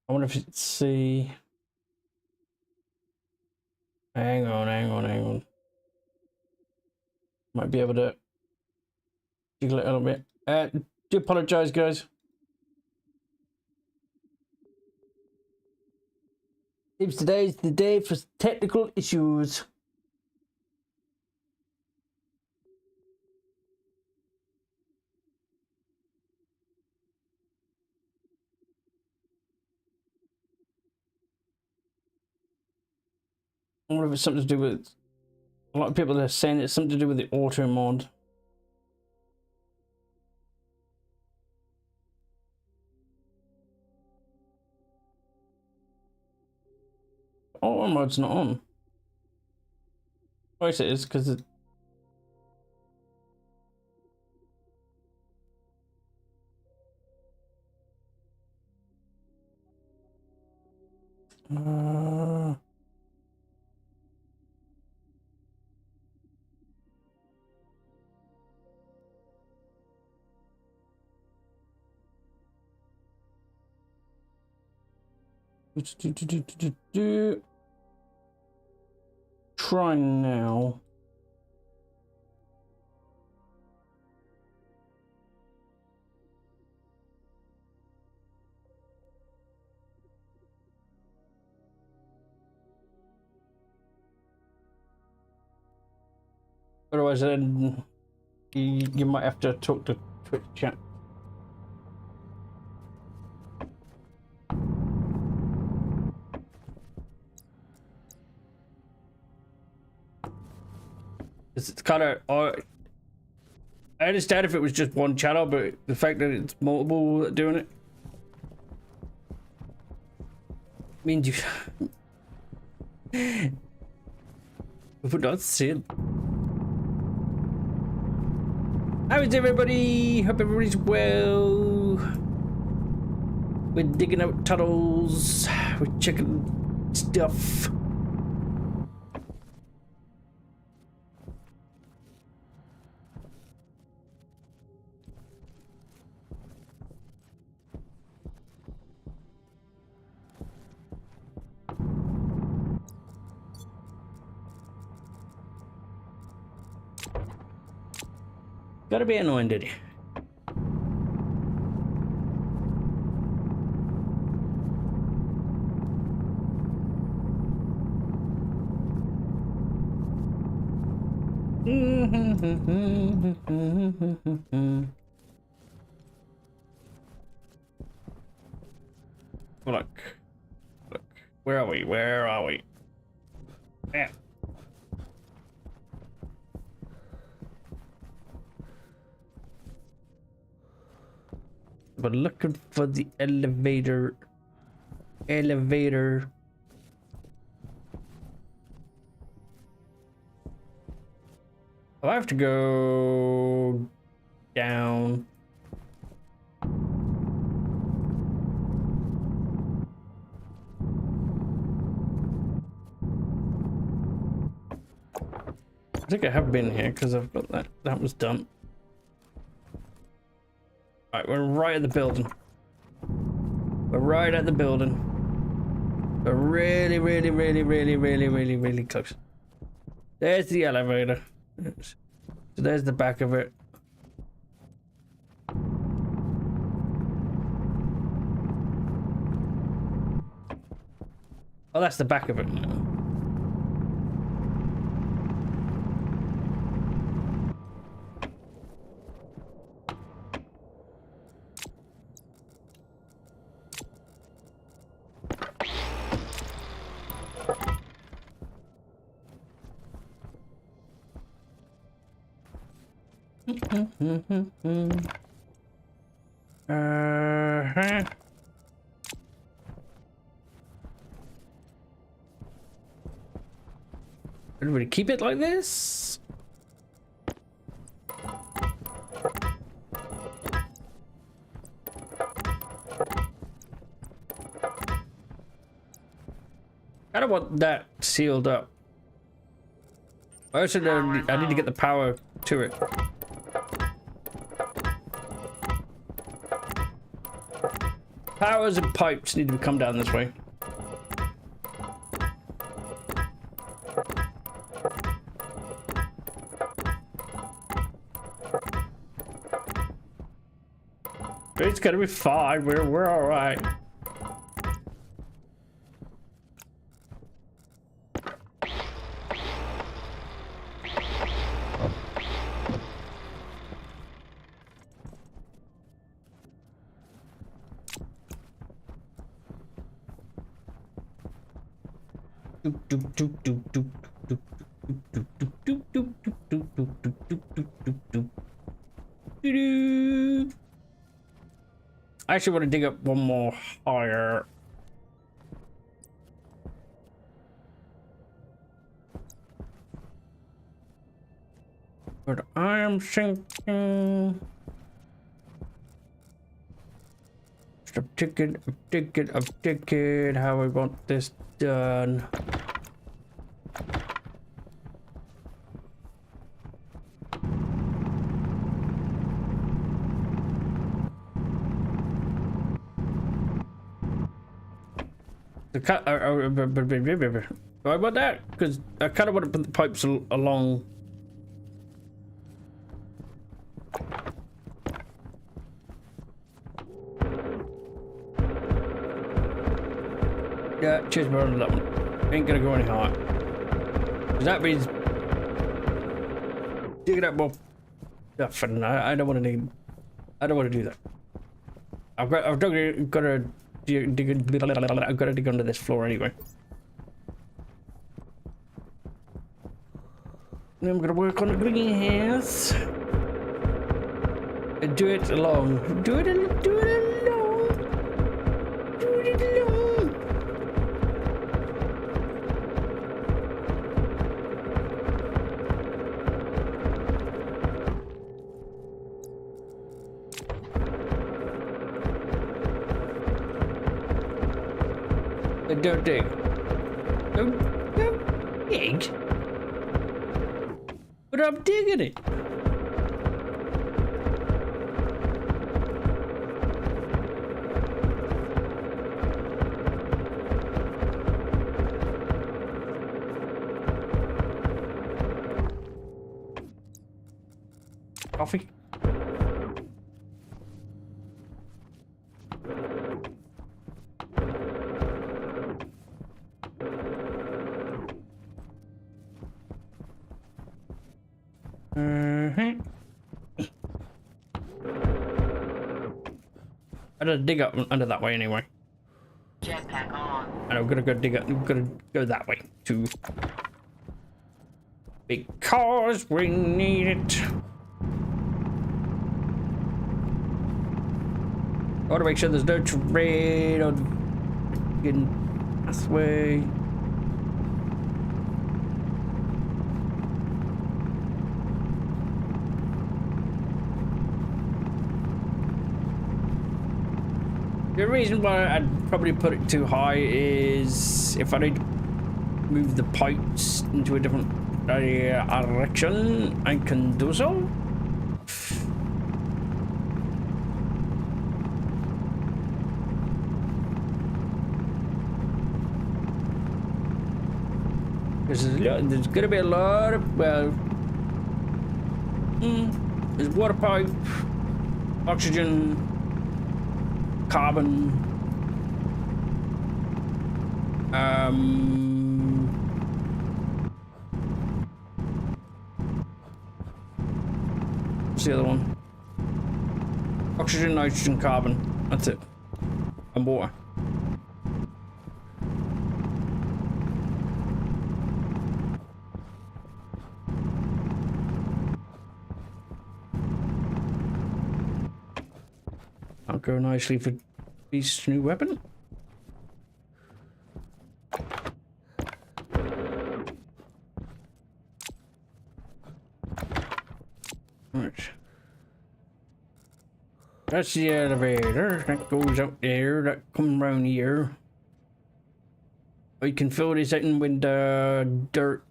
I wonder if it's see. Hang on. Might be able to jiggle it a little bit. Do apologize, guys. Seems today's the day for technical issues. I wonder if it's something to do with. A lot of people are saying it's something to do with the auto mod. Auto mod's not on. Oh, yes, it is because it. Try now. Otherwise, then you might have to talk to Twitch chat. It's kind of. I understand if it was just one channel, but the fact that it's multiple doing it means you. We would not see it. How is everybody? Hope everybody's well. We're digging out tunnels. We're checking stuff. Gotta be annoying, did he? Look. Where are we? Yeah. But looking for the elevator. Oh, I have to go down. I think I have been here because I've got that. That was done. Right, we're right at the building. We're right at the building. We're really close. There's the elevator. So there's the back of it. Oh, that's the back of it. Uh-huh. Everybody keep it like this? I don't want that sealed up. I also I need to get the power to it. Powers and pipes need to come down this way. It's gonna be fine. We're all right. I actually want to dig up one more higher. But I am thinking. I'm thinking how I want this done. The cut. Why about that? Because I kind of want to put the pipes along. Yeah, cheers, bro. That one ain't gonna go any higher. Cause that means digging up more stuff, and I don't want to need. I don't want to do that. I've got to dig. I've got to dig under this floor anyway. Then I'm gonna work on the greenhouse and do it along. Do it along. Do it along. Don't dig. Don't dig. But I'm digging it. Coffee. I gotta dig up under that way anyway. Jetpack on. And I'm gonna go dig up. I'm gonna go that way too. Because we need it. I want to make sure there's no terrain on getting pathway. The reason why I'd probably put it too high is if I need to move the pipes into a different direction, I can do so. There's gonna be a lot of, well, there's water pipe, oxygen, carbon. What's the other one? Oxygen, nitrogen, carbon. That's it. And water. That'll go nicely for Beast's new weapon. Right. That's the elevator that goes out there, that comes around here. I can fill this in with dirt.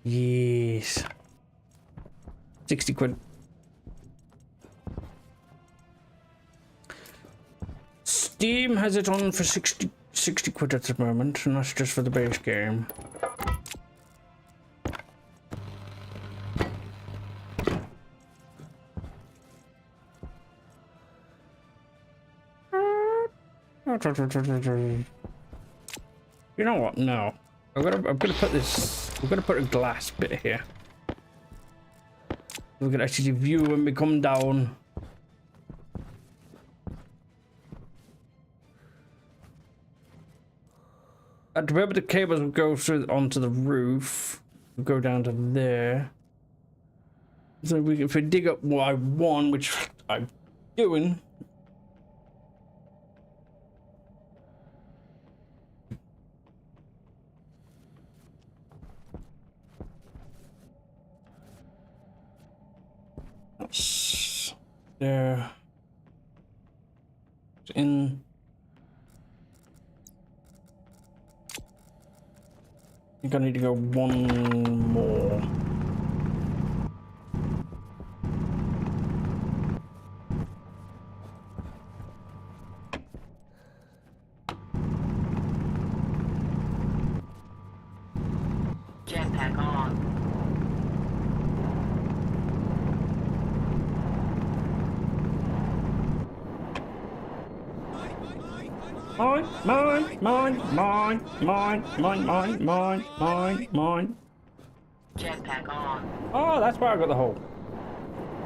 Yes. 60 quid. Steam has it on for 60 quid at the moment, and that's just for the base game. You know what? No. I'm gonna put this. We're gonna put a glass bit here. We can actually view when we come down. And remember the cables will go through onto the roof. We'll go down to there. So if we dig up what I want, which I'm doing. There. In. I think I need to go one more. Jetpack on. Mine. Jetpack on. Oh, that's where I got the hole.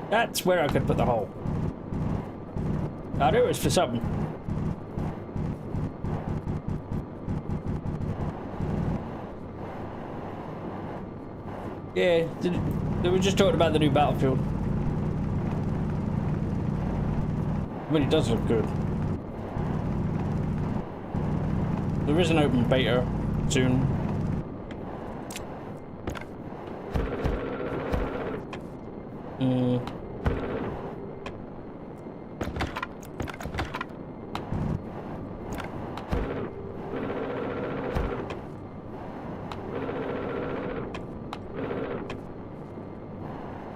That's where I could put the hole. I knew it was for something. Yeah, they were just talking about the new battlefield. I mean, it does look good. There is an open beta soon.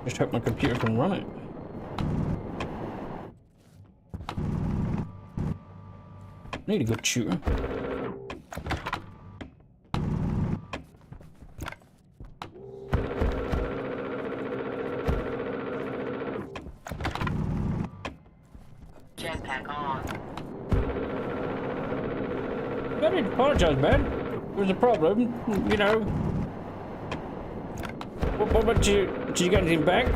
Just hope my computer can run it. Need a good shooter. Jetpack on. I need to apologize, man. There was a problem, you know. What about you? Did you get anything back?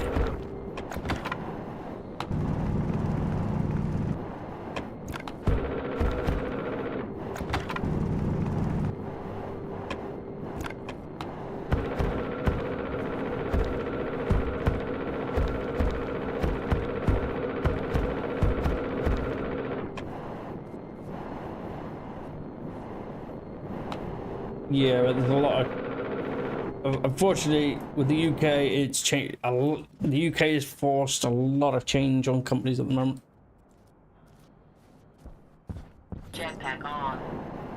Yeah, but there's a lot of. Unfortunately, with the UK, it's changed. The UK has forced a lot of change on companies at the moment. Jetpack on.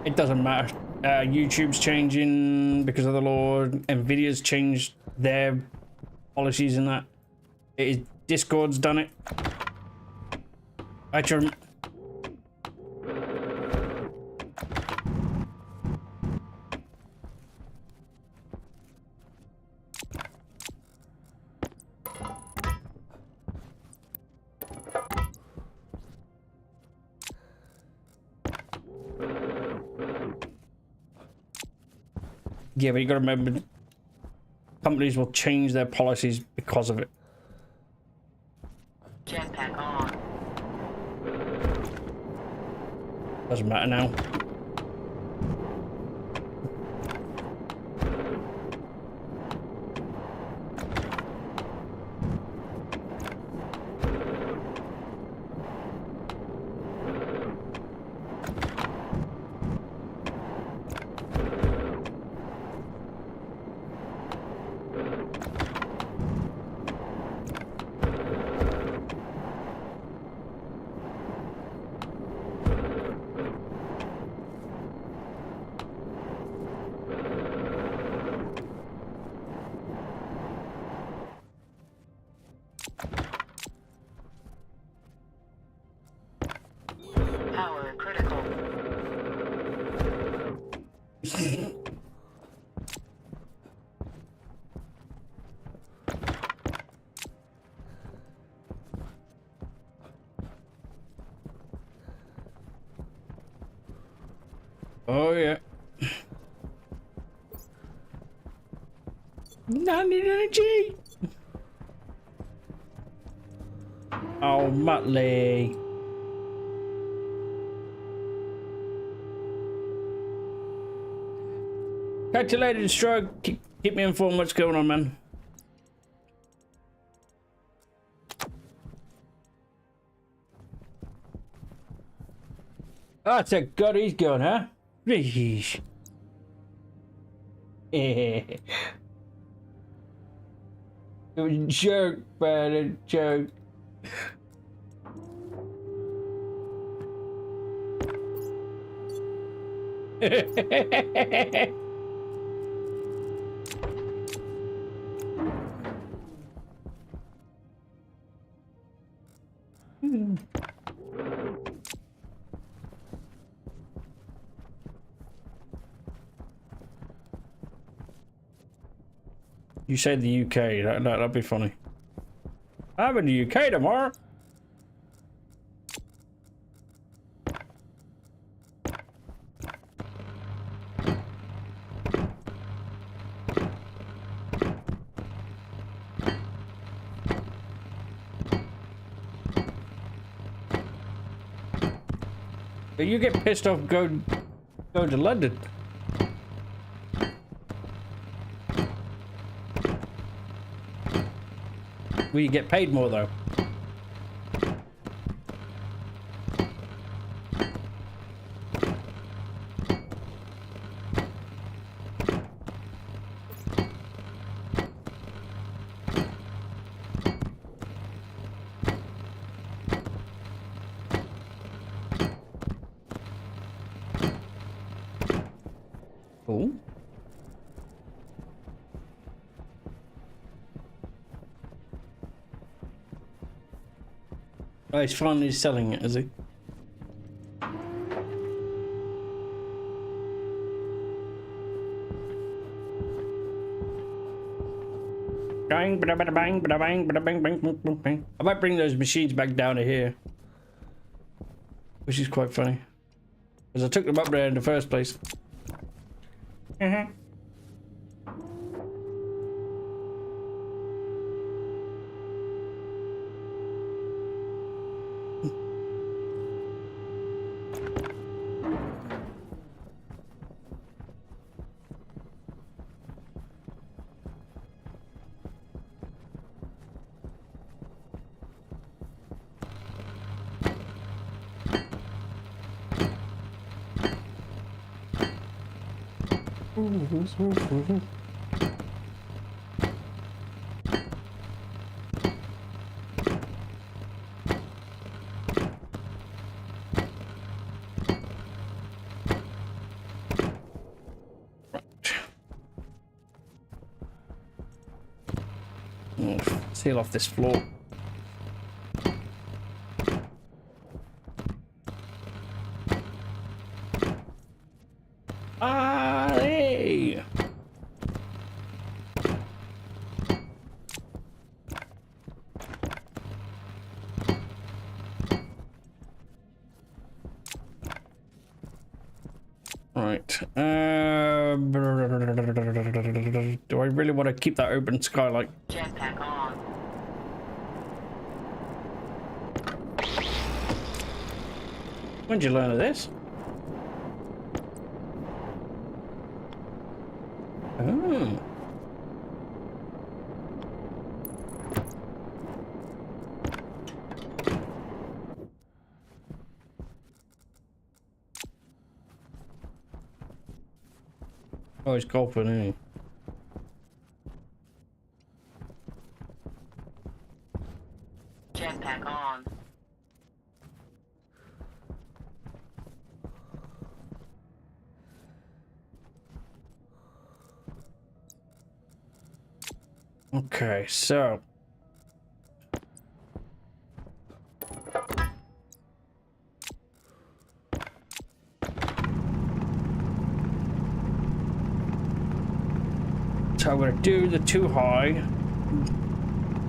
It doesn't matter. YouTube's changing because of the law. Nvidia's changed their policies in that. Discord's done it. Actually, Yeah, but you got to remember, companies will change their policies because of it. Jetpack on. Doesn't matter now. Power critical. Oh yeah. Not energy. Oh, Muttley. Catch you later, Stroke. Keep me informed what's going on, man. Oh, that's a god he's going, huh? Yeesh. It was a joke, man, a joke. You said the UK, that'd be funny. I'm in the UK tomorrow. But you get pissed off, go to London. Will you get paid more though? Cool. Oh, he's finally selling it, is he? Bang, bada, bada, bang, bada, bang, bada, bang, bang, bang, bang, bang. I might bring those machines back down to here, which is quite funny, because I took them up there in the first place. Seal off this floor. Hey! All Right. Do I really want to keep that open skylight? Jetpack on. When did you learn of this? Oh. Oh, he's golfing, isn't he? Jetpack on. Okay, so I'm gonna do the too high,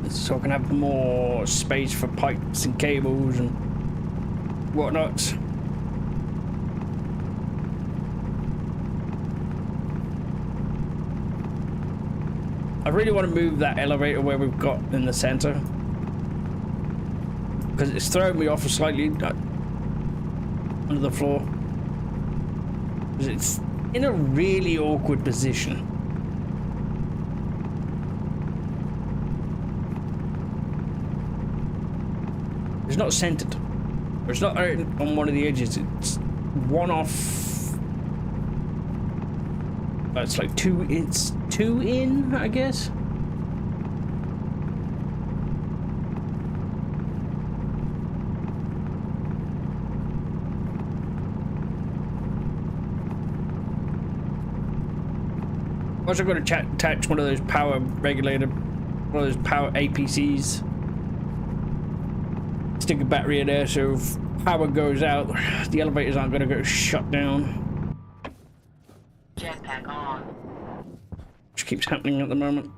so I can have more space for pipes and cables and whatnot. I really want to move that elevator where we've got in the center, because it's throwing me off slightly under the floor. 'Cause it's in a really awkward position. It's not centered. It's not on one of the edges. It's one off. It's like two. It's two in, I guess. Also, going to attach one of those power regulator, one of those power APCs. Stick a battery in there, so if power goes out, the elevators aren't going to go shut down. Jetpack on. Which keeps happening at the moment.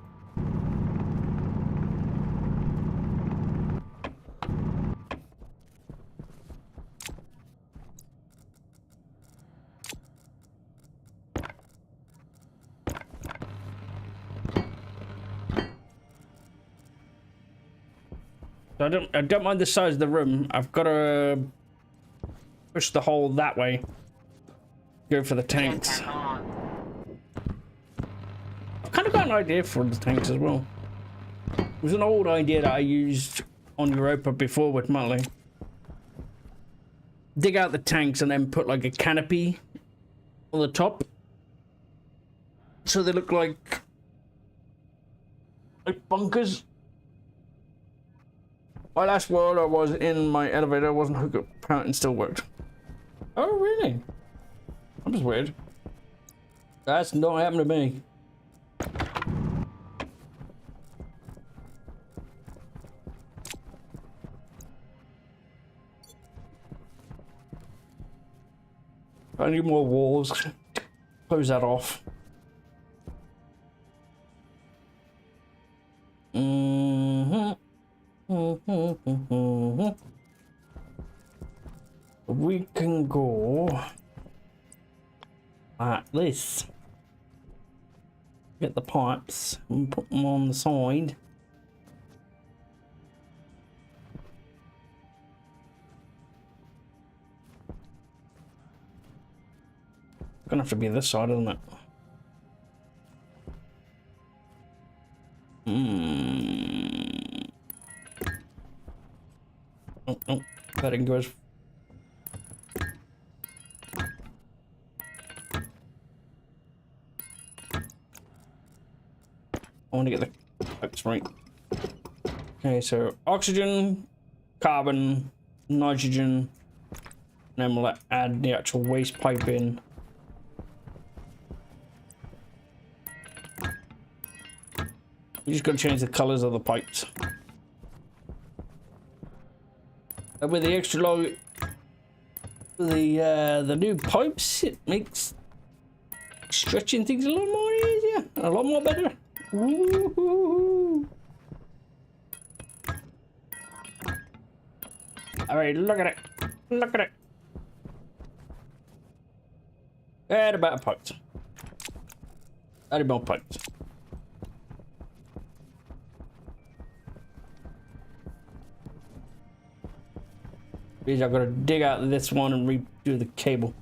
So I don't mind the size of the room. I've got to push the hole that way. Go for the tanks. Jetpack on. I've kind of got an idea for the tanks as well. It was an old idea that I used on Europa before with Motley. Dig out the tanks and then put like a canopy on the top, so they look like bunkers. My last world I was in, my elevator wasn't hooked up apparently and still worked. Oh really? That was weird. That's not happened to me. I need more walls. Close that off. We can go like this. Get the pipes and put them on the side. Gonna have to be this side, isn't it? Oh, that didn't go as. I want to get the pipes right. Okay, so oxygen, carbon, nitrogen, and then we'll add the actual waste pipe in. You just got to change the colors of the pipes. And with the extra long, the new pipes, it makes stretching things a lot more easier, and a lot more better. Woo-hoo-hoo. All right, look at it. Look at it. Add about a pint. Add about a pint. Means I've got to dig out this one and redo the cable.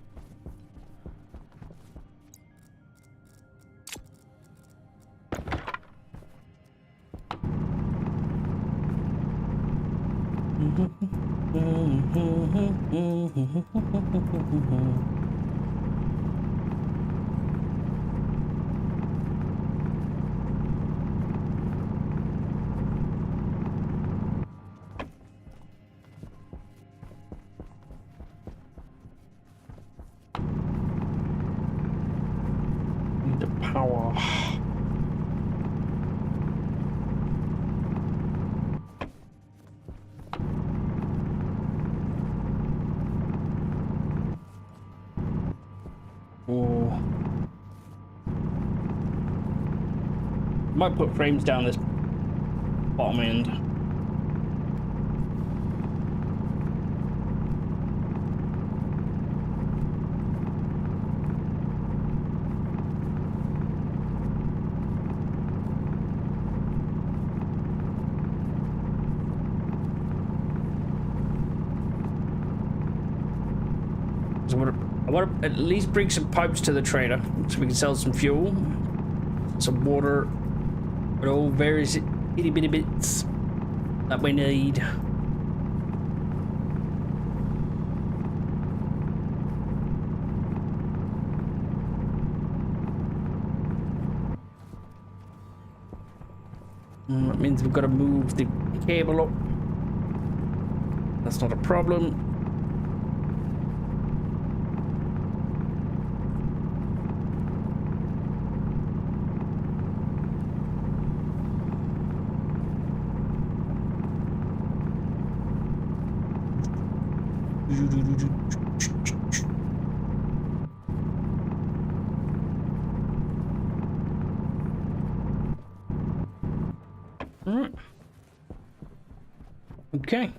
Need the power. Oh. Might put frames down this bottom end. So I want to at least bring some pipes to the trailer so we can sell some fuel, some water, and all various itty bitty bits that we need. That means we've got to move the cable up. That's not a problem. Alright. Okay.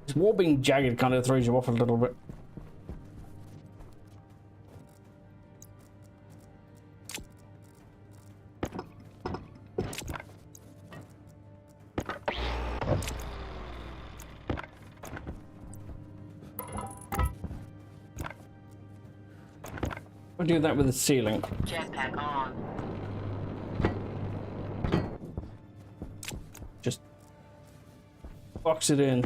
This wall being jagged kind of throws you off a little bit. I'll do that with the ceiling. Jetpack on. Just box it in.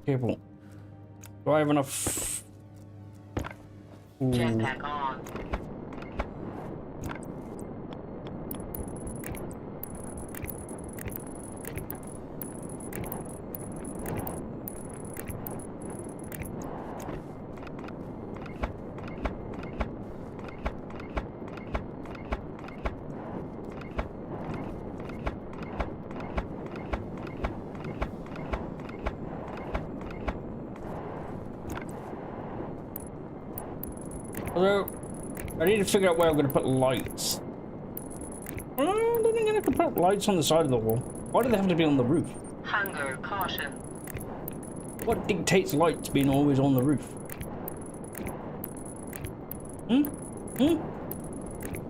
Cable. Do I have enough? Ooh. Jetpack on. Although, I need to figure out where I'm going to put lights. I don't think I'm going to put lights on the side of the wall. Why do they have to be on the roof? Hunger caution. What dictates lights being always on the roof? I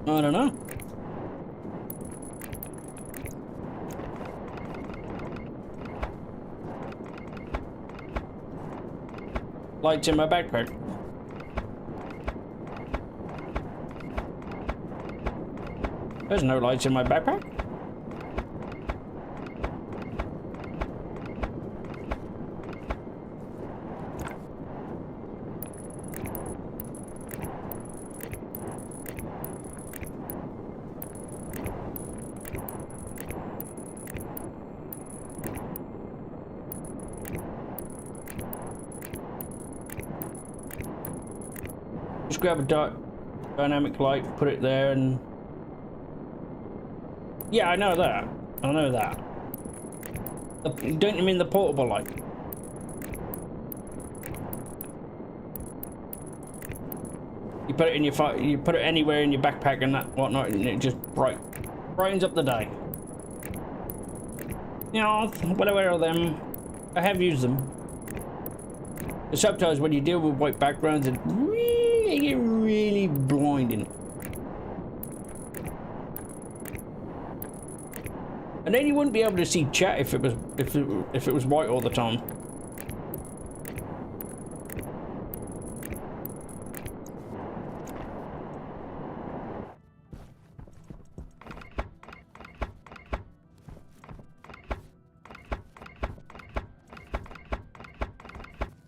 don't know. Lights in my backpack. There's no lights in my backpack. just grab a dynamic light, put it there, and yeah, I know that. I know that. Don't you mean the portable light? You put it in you put it anywhere in your backpack and that whatnot, and it just brightens up the day. You know, whatever of them, I have used them. But sometimes when you deal with white backgrounds, it really get really blinding. And then you wouldn't be able to see chat if it was white all the time.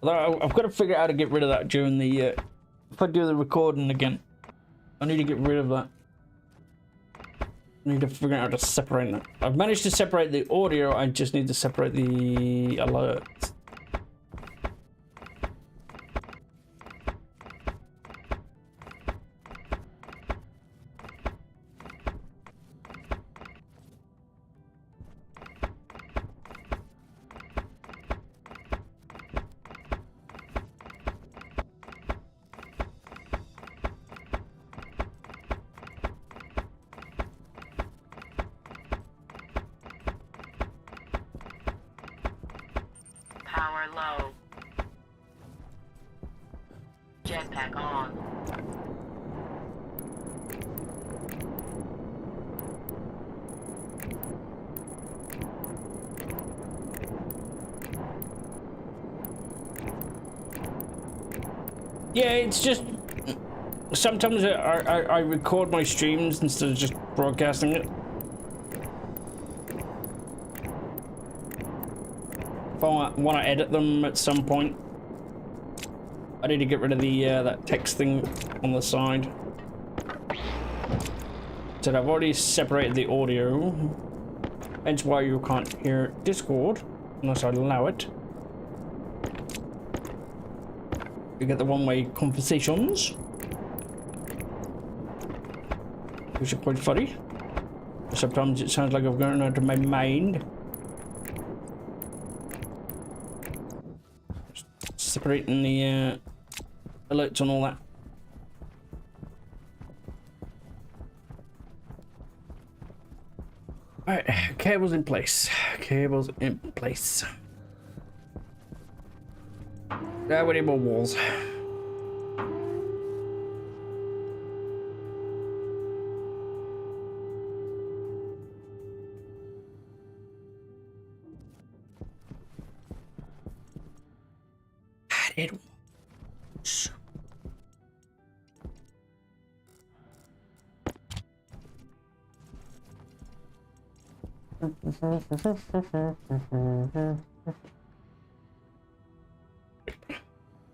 Although I've got to figure out how to get rid of that during the if I do the recording again. I need to get rid of that. I need to figure out how to separate that. I've managed to separate the audio, I just need to separate the alerts. Power low. Jetpack on. Yeah, it's just sometimes I record my streams instead of just broadcasting it. If I want to edit them at some point, I need to get rid of the that text thing on the side. So I've already separated the audio, hence why you can't hear Discord unless I allow it. You get the one-way conversations, which are quite funny. Sometimes it sounds like I've gone out of my mind. Separating the alerts and all that. Alright, cables in place. Cables in place. Now we need more walls. Added walls.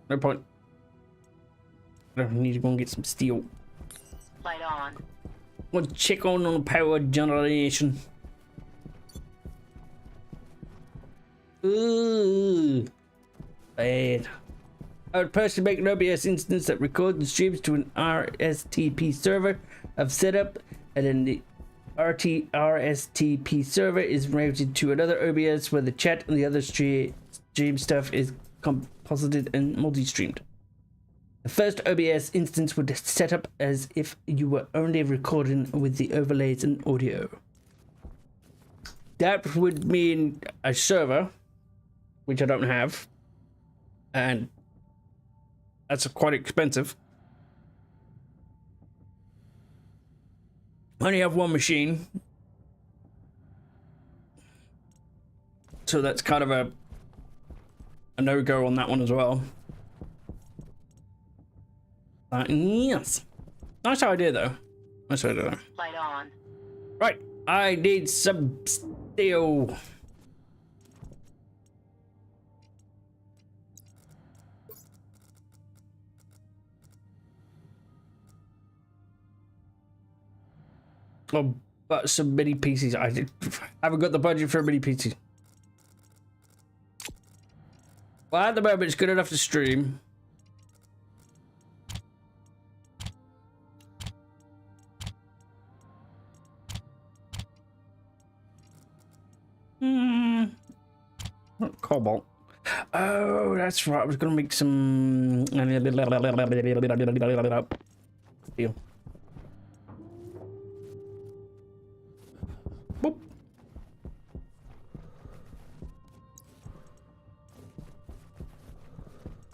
No point. I need to go and get some steel. Light on. We'll check on the power generation. Ooh, bad. I would personally make an OBS instance that records and streams to an RSTP server I've set up, and then the RSTP server is routed to another OBS where the chat and the other stream stuff is composited and multi-streamed. The first OBS instance would set up as if you were only recording with the overlays and audio. That would mean a server, which I don't have, and that's quite expensive. I only have one machine, so that's kind of a no-go on that one as well. Yes, nice idea though. Nice idea though. Light on. Right, I need some steel. Oh, but some mini PCs. I haven't got the budget for a mini PC. Well, at the moment, it's good enough to stream. Hmm. Cobalt. Oh, that's right. I was gonna make some. Deal. Boop.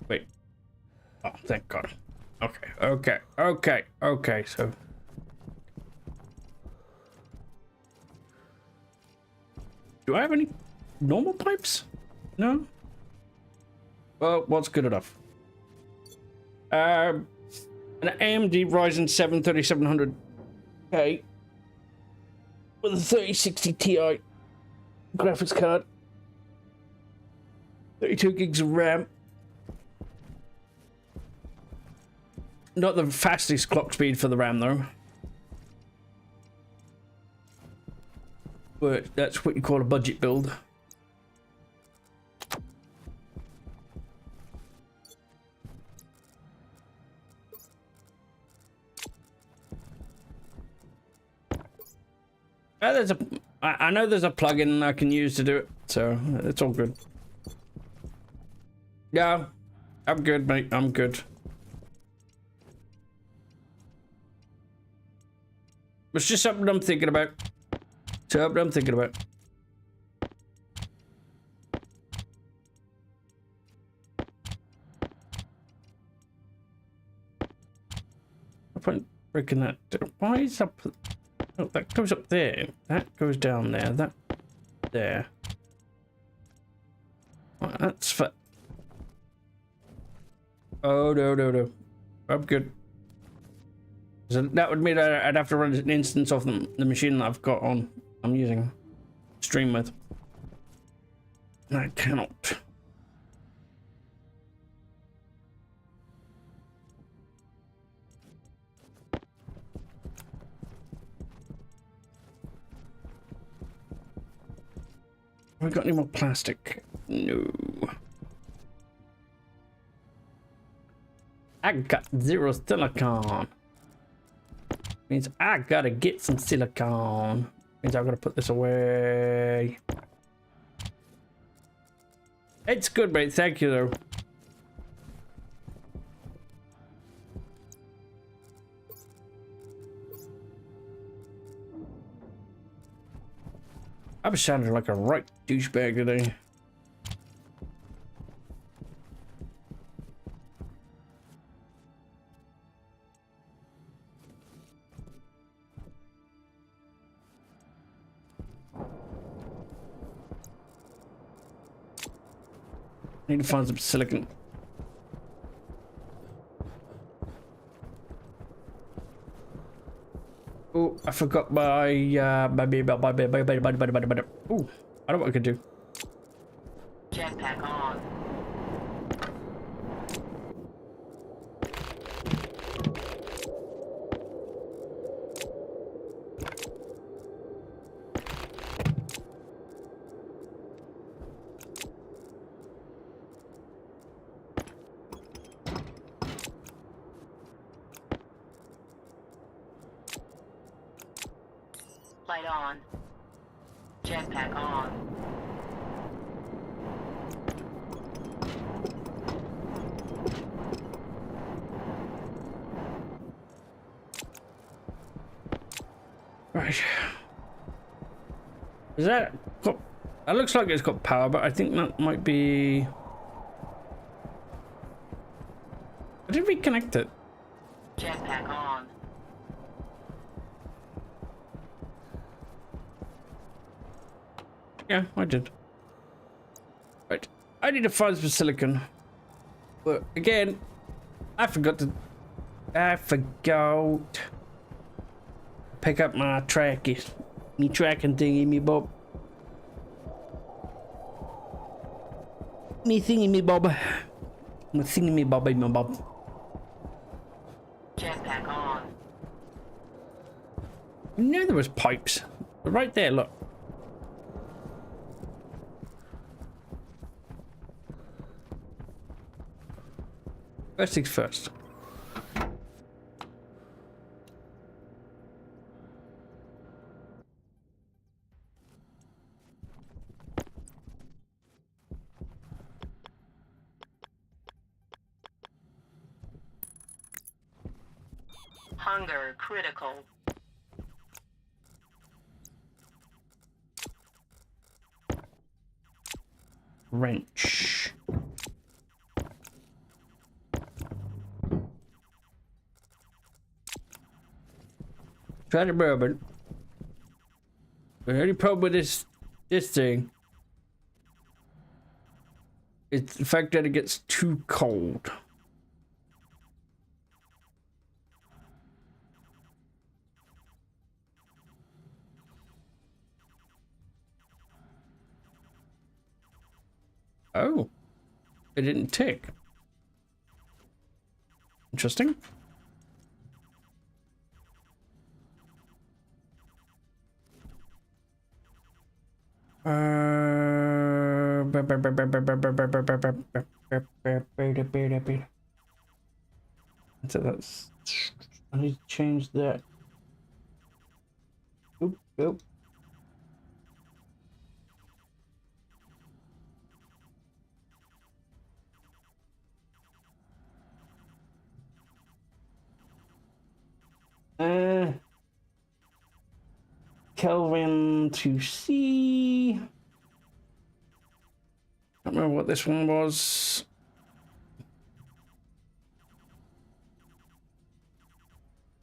Wait. Oh, thank God. Okay. So. Do I have any normal pipes? No? Well, what's good enough? An AMD Ryzen 7 3700K with a 3060 Ti graphics card, 32 gigs of RAM. Not the fastest clock speed for the RAM though. But that's what you call a budget build. I know there's a plugin I can use to do it, so it's all good. Yeah, I'm good, mate. I'm good. It's just something I'm thinking about. Something I'm thinking about. I'm breaking that. Why is up? Oh, that goes up there. That goes down there. That there. Well, that's for. Oh no. I'm good. So that would mean I'd have to run an instance of the machine that I've got on. I'm using stream with. I cannot. Have we got any more plastic? No. I got 0 silicon. Means I gotta get some silicon. Means I've gotta put this away. It's good, mate. Thank you, though. I'm sounding like a right douchebag today. Need to find some silicon. Oh, I forgot my oh, I know what I could do. Jetpack on. Light on. Jetpack on. Right. Is that got? That looks like it's got power, but I think that might be. How did we connect it? Jetpack on. Yeah, I did. Right. I need to find some silicon. But again, I forgot to. I forgot. Pick up my trackies. Me tracking thingy, me bob. Me thingy, me bob. Me thingy, me bob, me bob. Jetpack on. I knew there was pipes. They're right there, look. First things first. Hunger critical. Wrench. Try to bourbon. The only problem with this thing is the fact that it gets too cold. Oh, it didn't tick. Interesting. So that's. I need to change that. Oop, oop. Kelvin to C. I don't remember what this one was.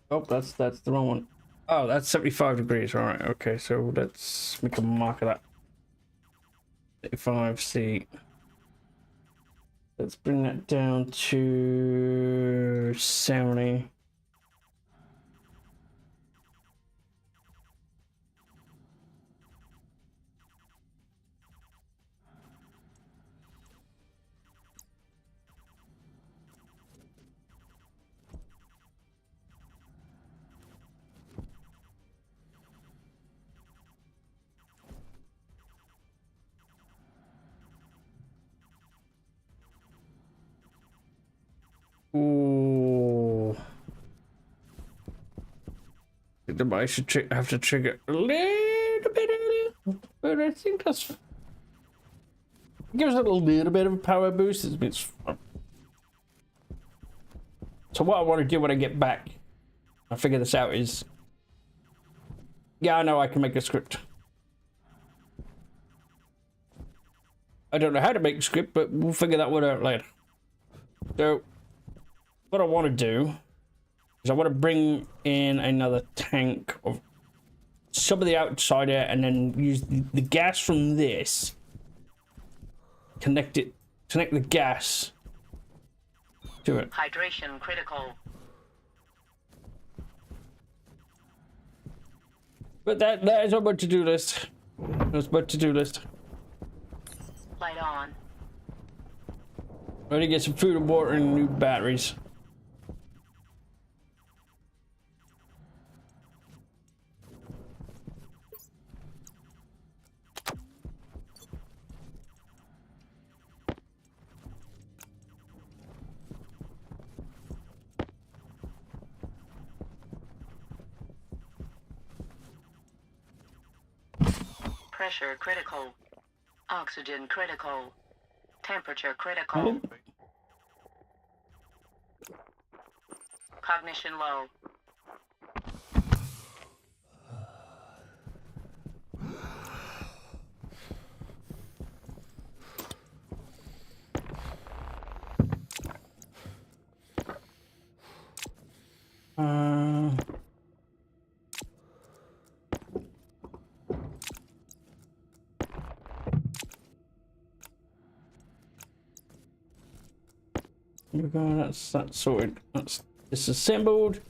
Oh, that's the wrong one. Oh, that's 75 degrees. All right. Okay, so let's make a mark of that. 35C. Let's bring that down to 70. Ooh. I think I should have to trigger a little bit earlier, but I think that's gives it a little bit of a power boost. It's fun. So what I want to do when I get back, I figure this out is, yeah, I know I can make a script. I don't know how to make a script, but we'll figure that one out later. So what I want to do is I want to bring in another tank of some of the outsider and then use the gas from this, connect the gas to it. Hydration critical. But that is on my to-do list. That's my to-do list. Light on. Ready to get some food and water and new batteries. Pressure critical. Oxygen critical. Temperature critical. Cognition low. That's that sorted. That's disassembled.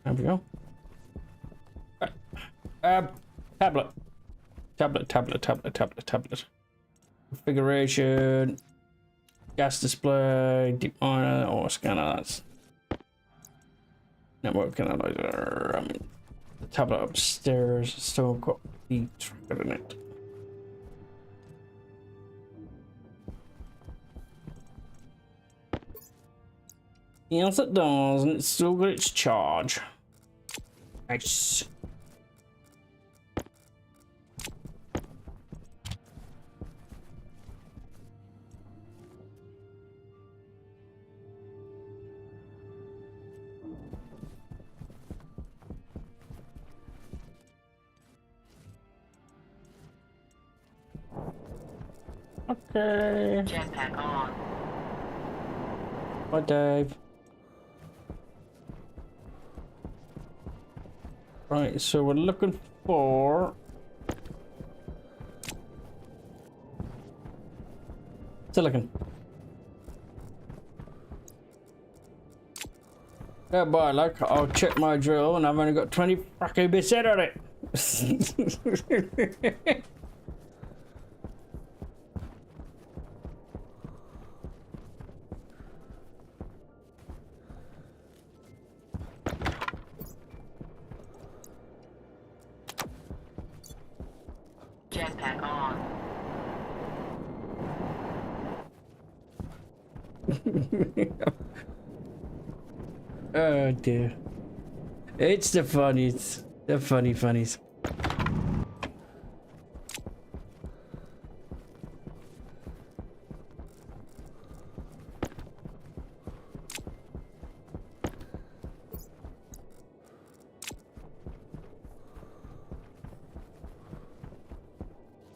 There we go. Right. Tablet. Configuration. Gas display. Deep monitor or scanner. That's network analyzer. The tablet upstairs still got the tracker in it. Yes, it does, and it's still got its charge. Nice. Okay. Jetpack on. Bye, Dave. Right, so we're looking for silicon. Yeah, boy, like, I'll check my drill and I've only got 20 fucking percent on it. Jetpack on. Oh dear. It's the funnies. The funnies.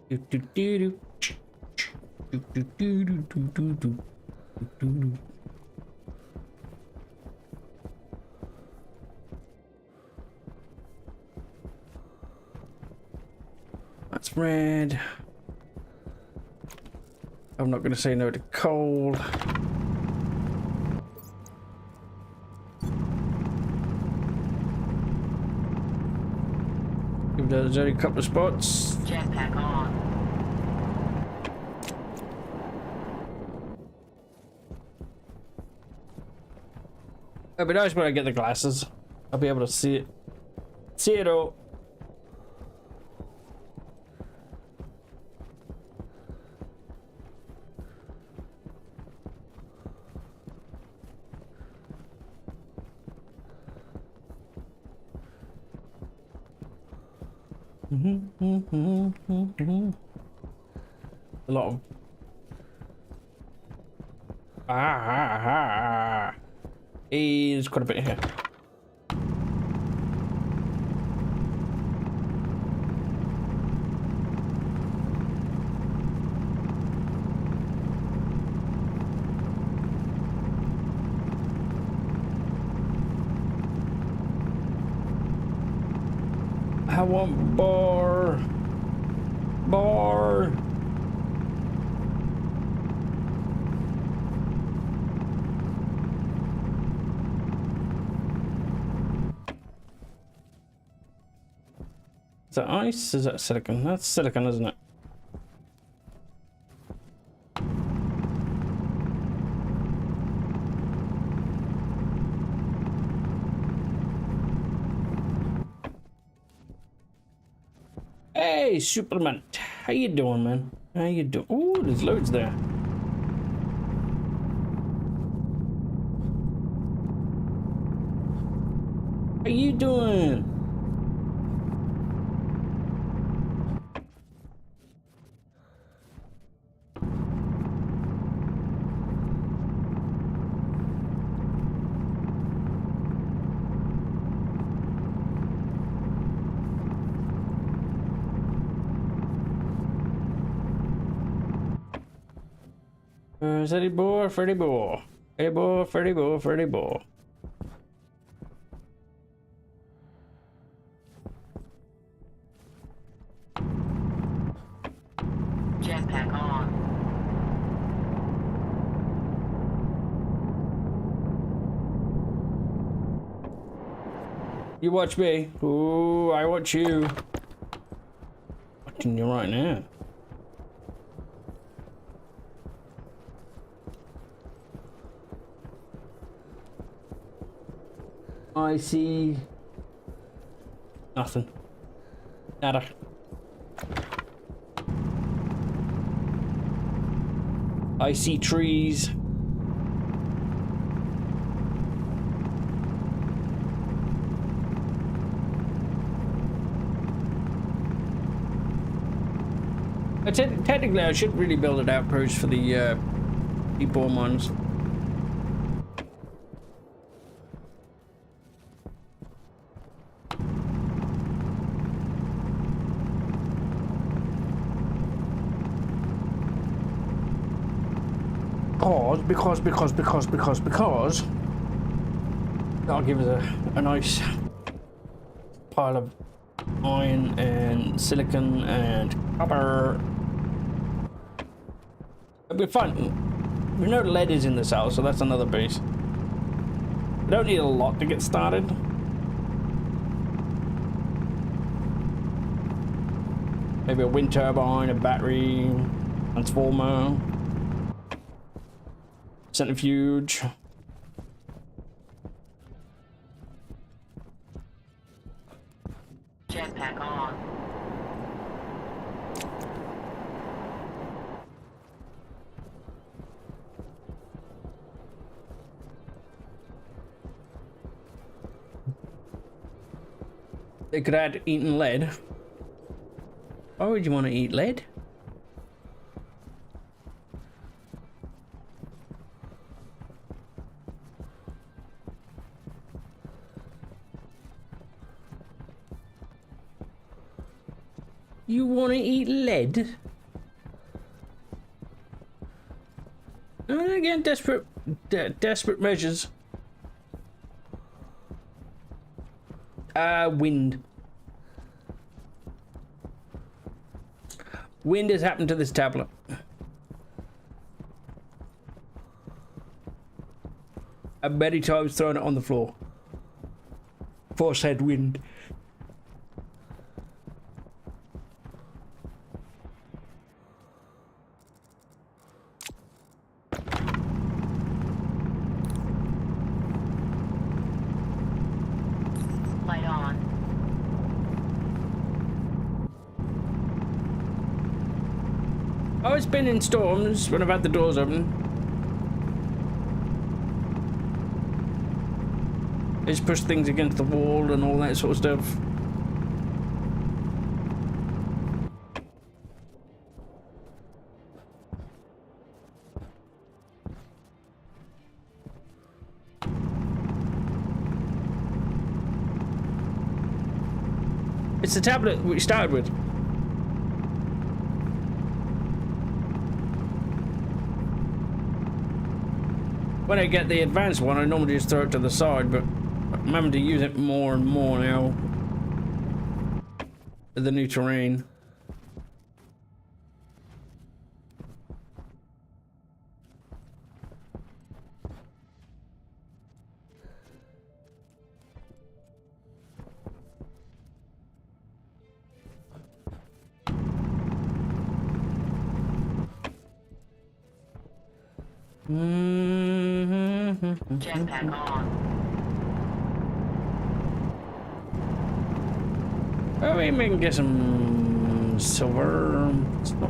Do do do do. Do do do do do do do do. That's red. I'm not going to say no to coal. There's only a couple of spots. Jetpack on. It'll be nice when I get the glasses. I'll be able to see it. See it all. A lot of Hey, there's quite a bit here. I want bar. Is that ice? Is that silicon? That's silicon, isn't it? Hey, Superman. How you doing, man? How you doing? Oh, there's loads there. How you doing? Freddy boy, Freddy boy. Freddy boy, Freddy boy, Freddy boy. Jetpack on. You watch me. Ooh, I watch you. Watching you right now. I see nothing. Nada. I see trees. Technically, I should really build an outpost for the deep-ore mines. Because that'll give us a nice pile of iron and silicon and copper. It'll be fun. We know lead is in the cell, so that's another base. We don't need a lot to get started. Maybe a wind turbine, a battery, transformer, centrifuge. Jetpack on. They could add eaten lead. Why would you want to eat lead? You want to eat lead? And again, desperate measures. Wind. Wind has happened to this tablet. Many times thrown it on the floor. For said wind. Light on. Oh, it's been in storms when I've had the doors open. It's pushed things against the wall and all that sort of stuff. It's the tablet we started with. When I get the advanced one, I normally just throw it to the side, but I'm having to use it more and more now with the new terrain. Jetpack on. Oh, we can get some silver. Stuff.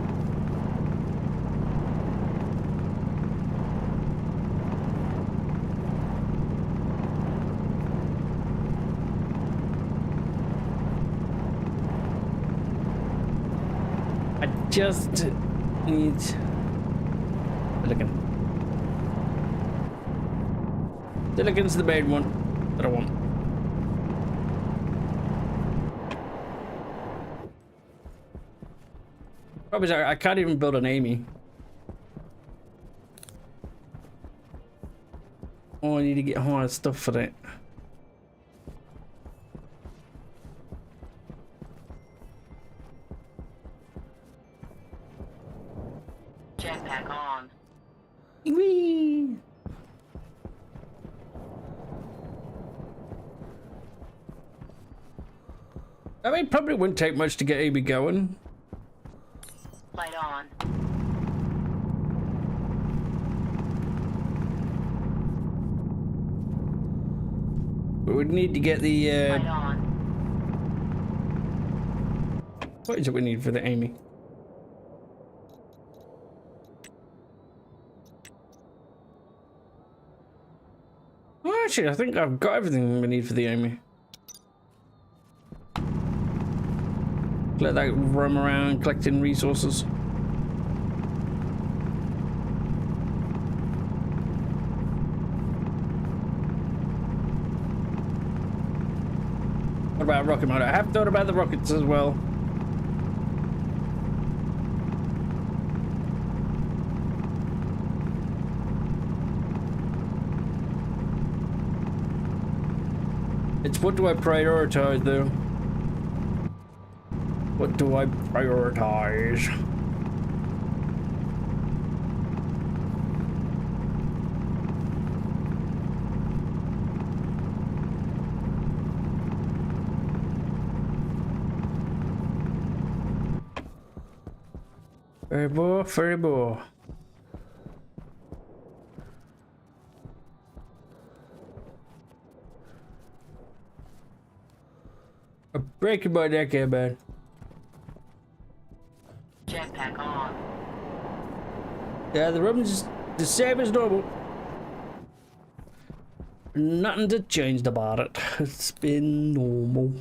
I just need silicon. Silicon's the main one that I want. Probably I can't even build an Amy. Oh, I need to get hard stuff for that. Jetpack on. Whee! I mean, probably wouldn't take much to get Amy going. Light on. But we'd need to get the Light on. what is it we need for the Amy? Oh, actually, I think I've got everything we need for the Amy. Let that roam around collecting resources. about rocket mode. I have thought about the rockets as well. It's what do I prioritize though? What do I prioritize? Very boy, very boy. I'm breaking my neck here, man. Jetpack on. Yeah, the room's the same as normal. Nothing to change about it. It's been normal.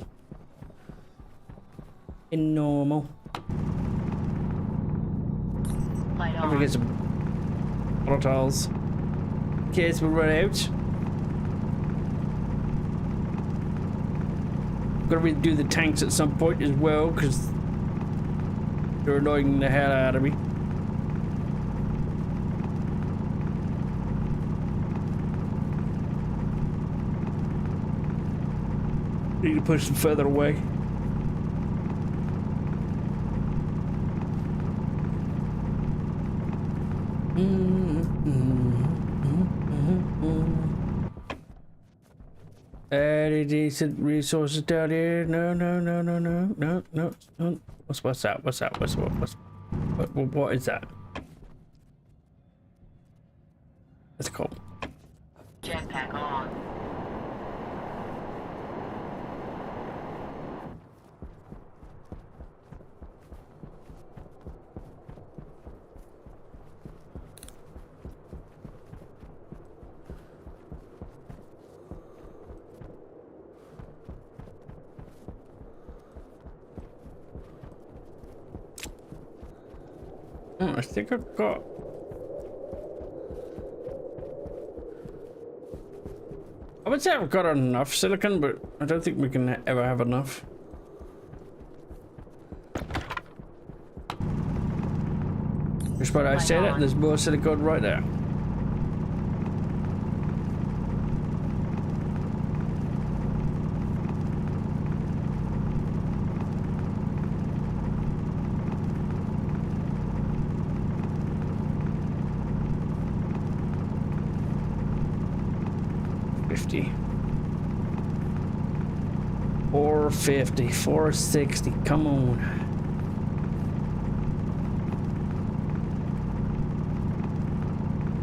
In normal. Light I'm gonna get on. some volatiles. In case we run out. Gotta redo the tanks at some point as well, because they're annoying the hell out of me. Need to push them further away. Any decent resources down here? No. What's that? What is that? That's cool. Jetpack on. I think I've got. I would say I've got enough silicon, but I don't think we can ever have enough. Just what I said it, there's more silicon right there. $450, $460, come on.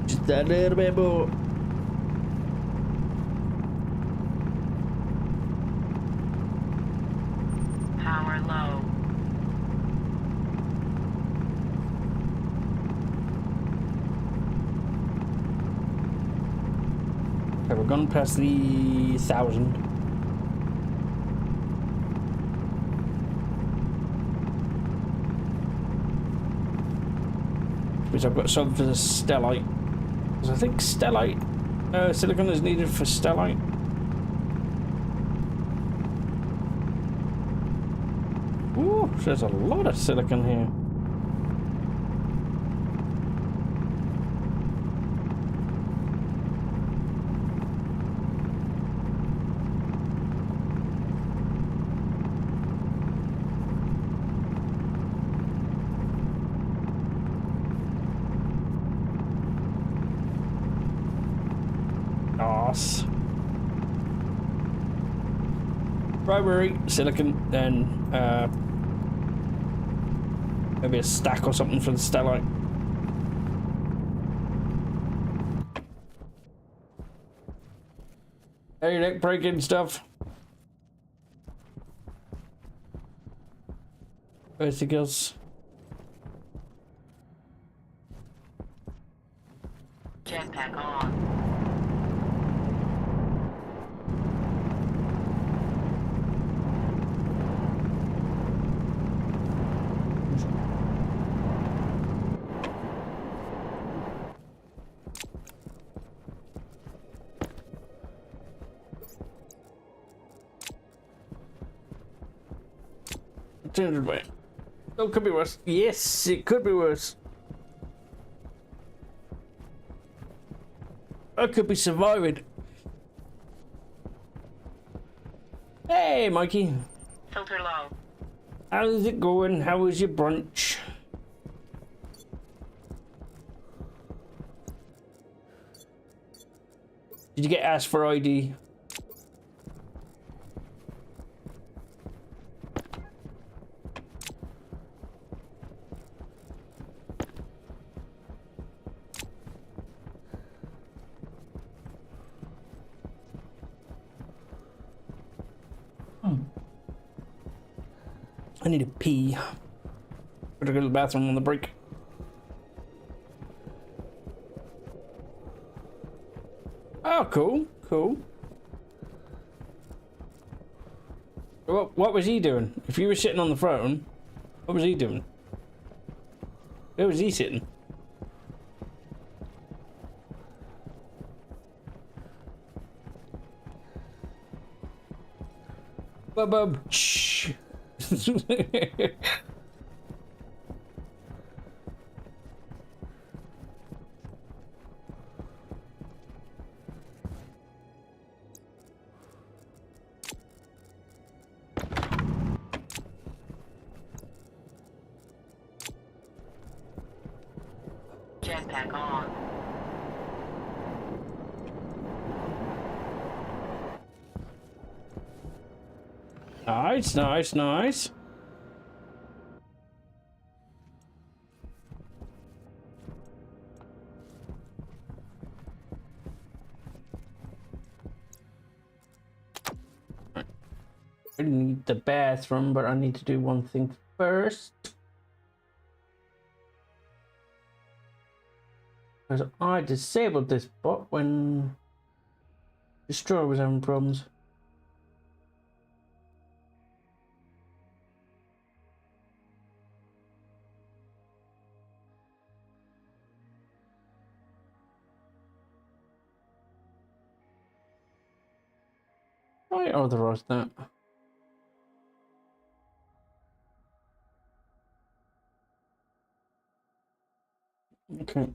Just that little bit more. Power low. Okay, we're going past the 1,000. Which I've got some for the stellite. Because I think stellite, silicon is needed for stellite. Ooh, there's a lot of silicon here. Primary silicon, then maybe a stack or something for the stellite. Hey, neck breaking stuff. Bicycles. Jetpack on. 200 weight. Oh, it could be worse. Yes, it could be worse. I could be surviving. Hey, Mikey. Filter low. How's it going? How was your brunch? Did you get asked for ID? I need a pee. Better go to the bathroom on the break. Oh, cool, cool. What was he doing? If you were sitting on the throne, what was he doing? Where was he sitting? Bub. Shh. Jetpack on. Nice, nice, nice. I need the bathroom, but I need to do one thing first. Because I disabled this bot when Destroyer was having problems. I authorized that. Okay.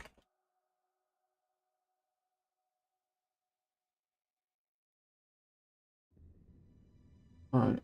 Alright.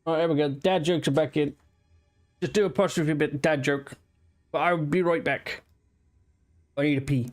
Alright, there we go. Dad jokes are back in. Just do a apostrophe bit dad joke. But I'll be right back. I need a pee.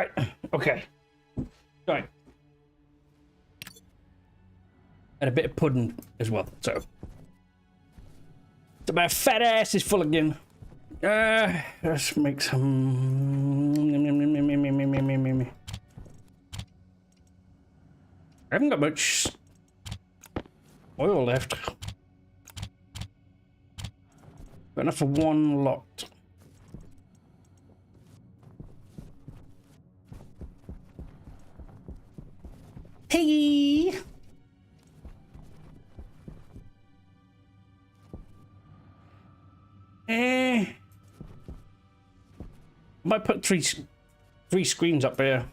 Right. Okay. Right. And a bit of pudding as well. So my fat ass is full again. Let's make some. I haven't got much oil left. Got enough for one lot. Hey! Might put three screens up here.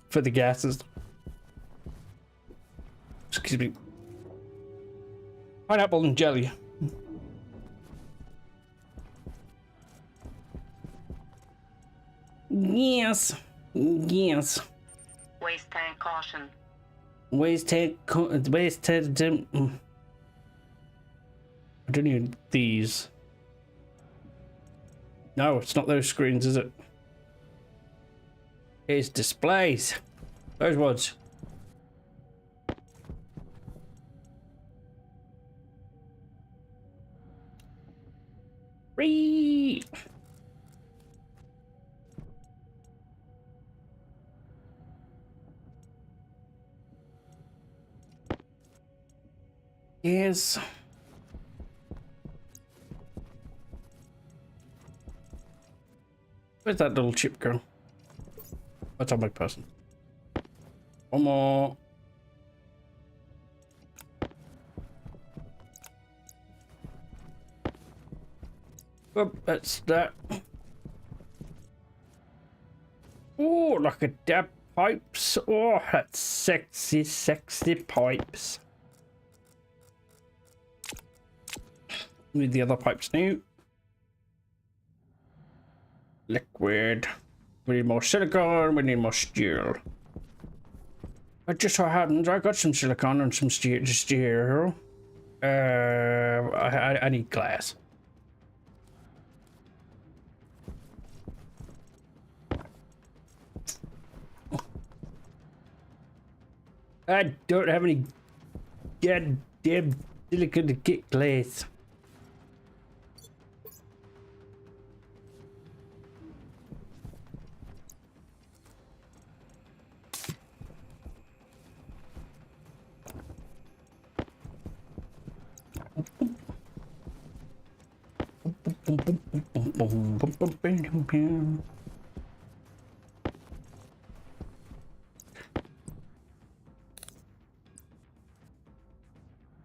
For the gases. Excuse me. Pineapple and jelly. Yes. Yes. Waste tank caution. Waste tank. I don't need these. No, it's not those screens, is it? It's displays. Those ones. Free. Yes. Where's that little chip girl? That's on my person. One more. Oh, that's that. Oh, look at that pipes. Oh, that's sexy, sexy pipes. Need the other pipes now. Liquid. We need more silicone, we need more steel. It just so happens I got some silicone and some steel. I need glass. I don't have any goddamn silicone to get glass.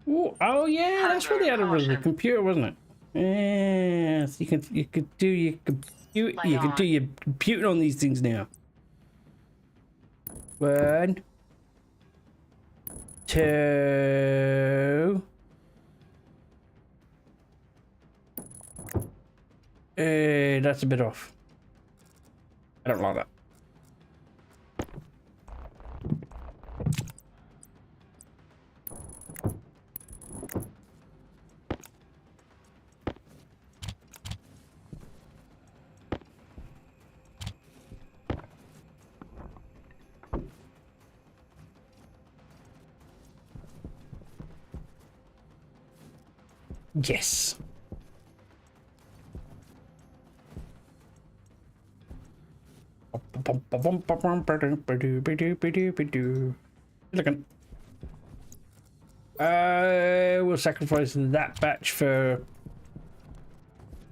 Ooh, oh yeah, that's what they had over the computer, wasn't it? Yes, you can do your computing on these things now. 1, 2. That's a bit off. I don't like that. Yes. Silicon. We'll sacrifice that batch for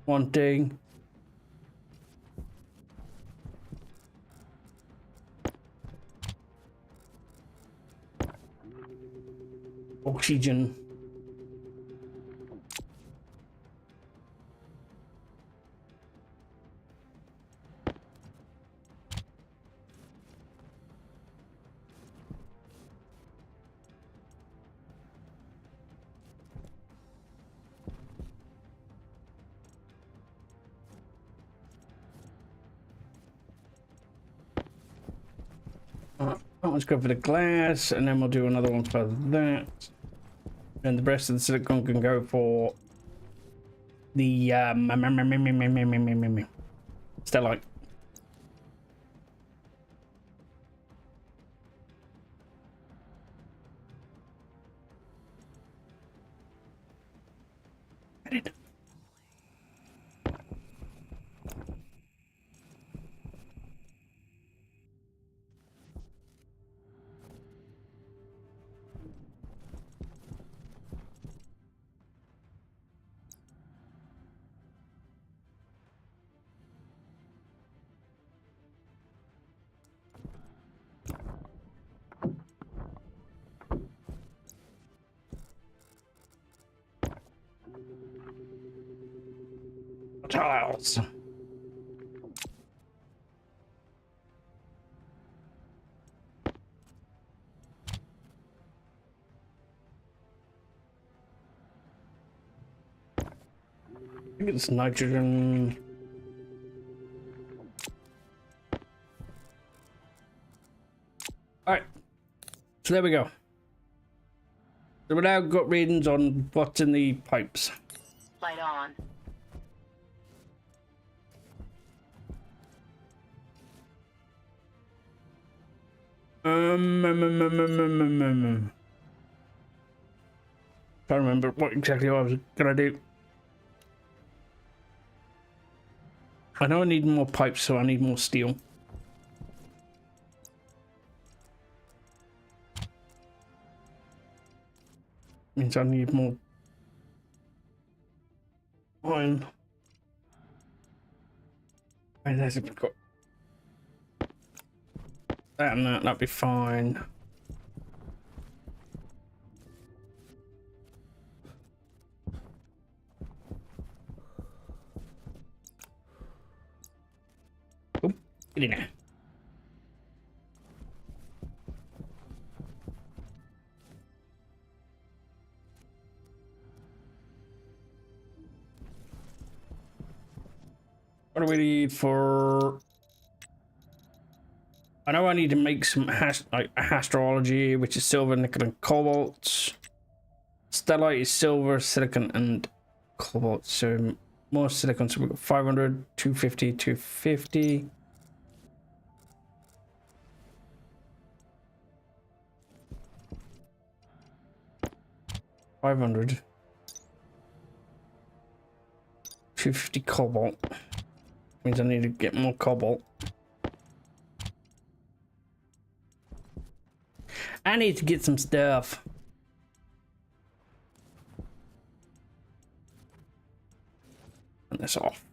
one thing. Oxygen. Let's go for the glass, and then we'll do another one for that. And the rest of the silicone can go for the Stellite. Edit. Tiles. I think it's nitrogen. All right, so there we go. So we now got readings on what's in the pipes. Light on. Can't remember what exactly I was gonna do. I know I need more pipes, so I need more steel. Means I need more iron. And there's got that and that. That'd be fine. Oh, get in there. What do we need for? I know I need to make some astrology, which is silver, nickel, and cobalt. Stellite is silver, silicon, and cobalt. So more silicon. So we've got 500, 250, 250. $500. 250 cobalt. Means I need to get more cobalt. I need to get some stuff. Turn this off.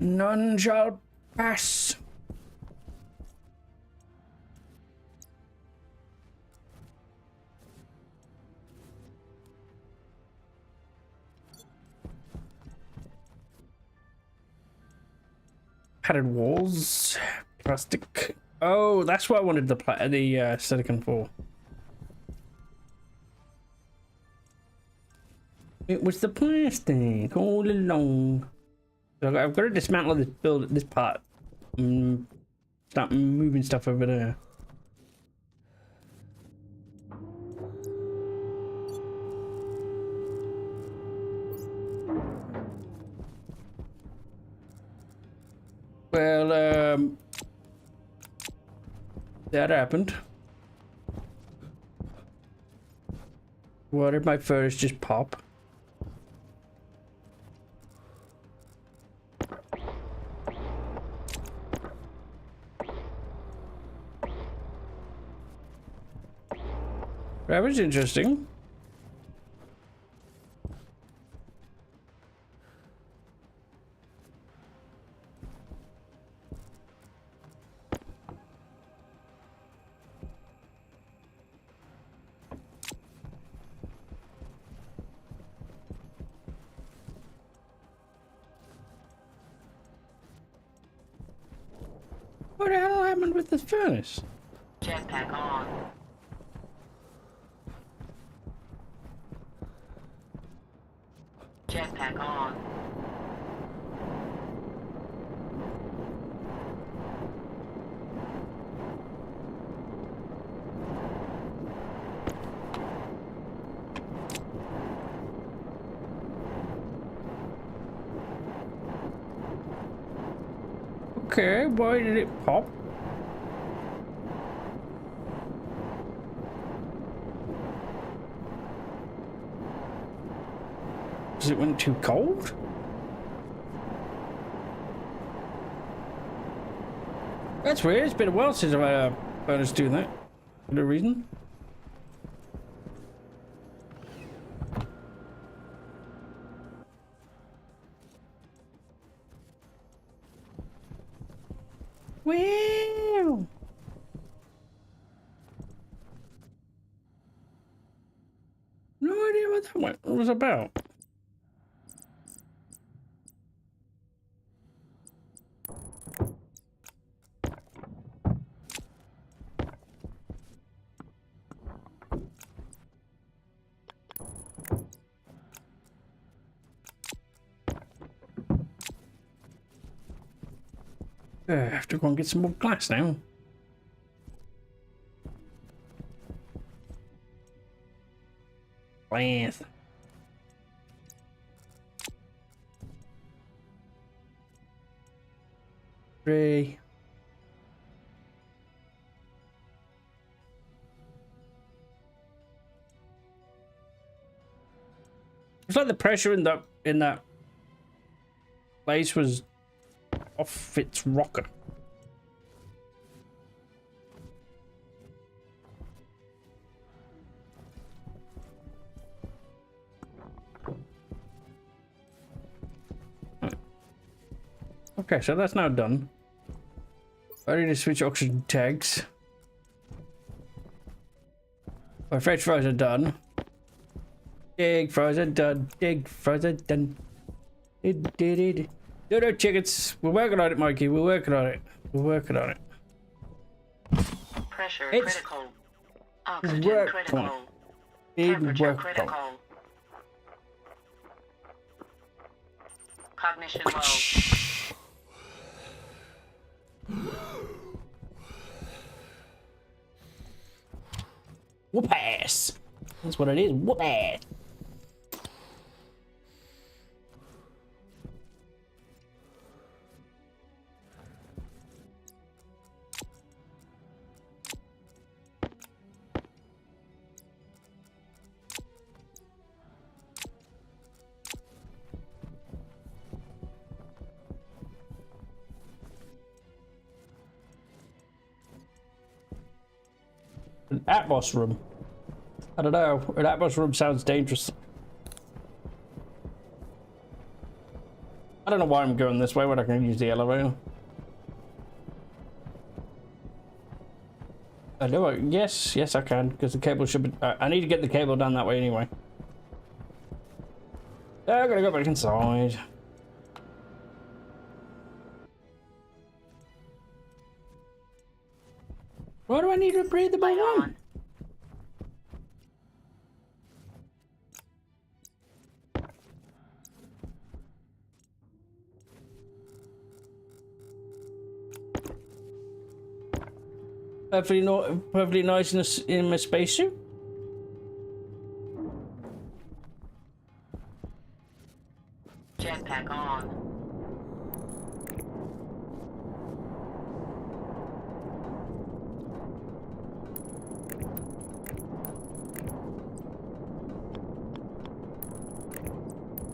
None shall pass. Padded walls, plastic. Oh, that's what I wanted the silicon for. It was the plastic all along. So I've got to dismantle this part. Start moving stuff over there. Well, that happened. Why did my furnace just pop? That was interesting. What the hell happened with this furnace? Jetpack on. Jetpack on. Okay, why did it pop? Because it went too cold? That's weird. It's been a while since I've had a bonus doing that. For no reason. Wow. No idea what that one was about. I have to go and get some more glass now. Glass. Three. It's like the pressure in that place was off its rocker. Okay, so that's now done. I need to switch oxygen tags. My French fries are done. Egg fries are done. Egg fries are done. No chickens. We're working on it, Mikey. We're working on it. We're working on it. Pressure It's critical. Oxygen work critical. on. Big Temperature work critical. on. Cognition low. Whoop ass. That's what it is. Whoop ass. An Atmos room. I don't know. An Atmos room sounds dangerous. I don't know why I'm going this way when I can use the elevator. I know. Yes, I can, because the cable should be. I need to get the cable down that way anyway. I'm gonna go back inside. Why do I need to breathe the Light balloon? on. Perfectly nice in my spacesuit. Jetpack on.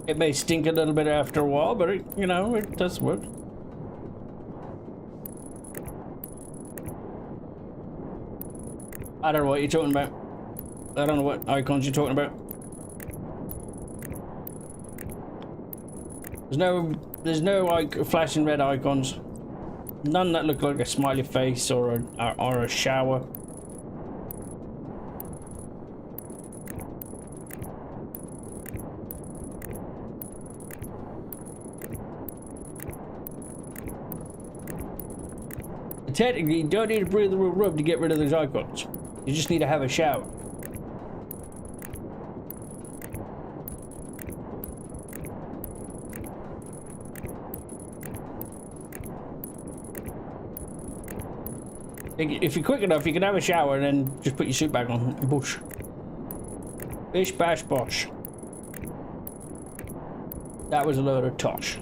It may stink a little bit after a while, but it, you know, it does work. I don't know what you're talking about. I don't know what icons you're talking about. There's no like flashing red icons. None that look like a smiley face or a shower. Technically, you don't need to breathe the rub to get rid of those icons. You just need to have a shower. If you're quick enough, you can have a shower and then just put your suit back on and push. Bish bash bosh. That was a load of tosh.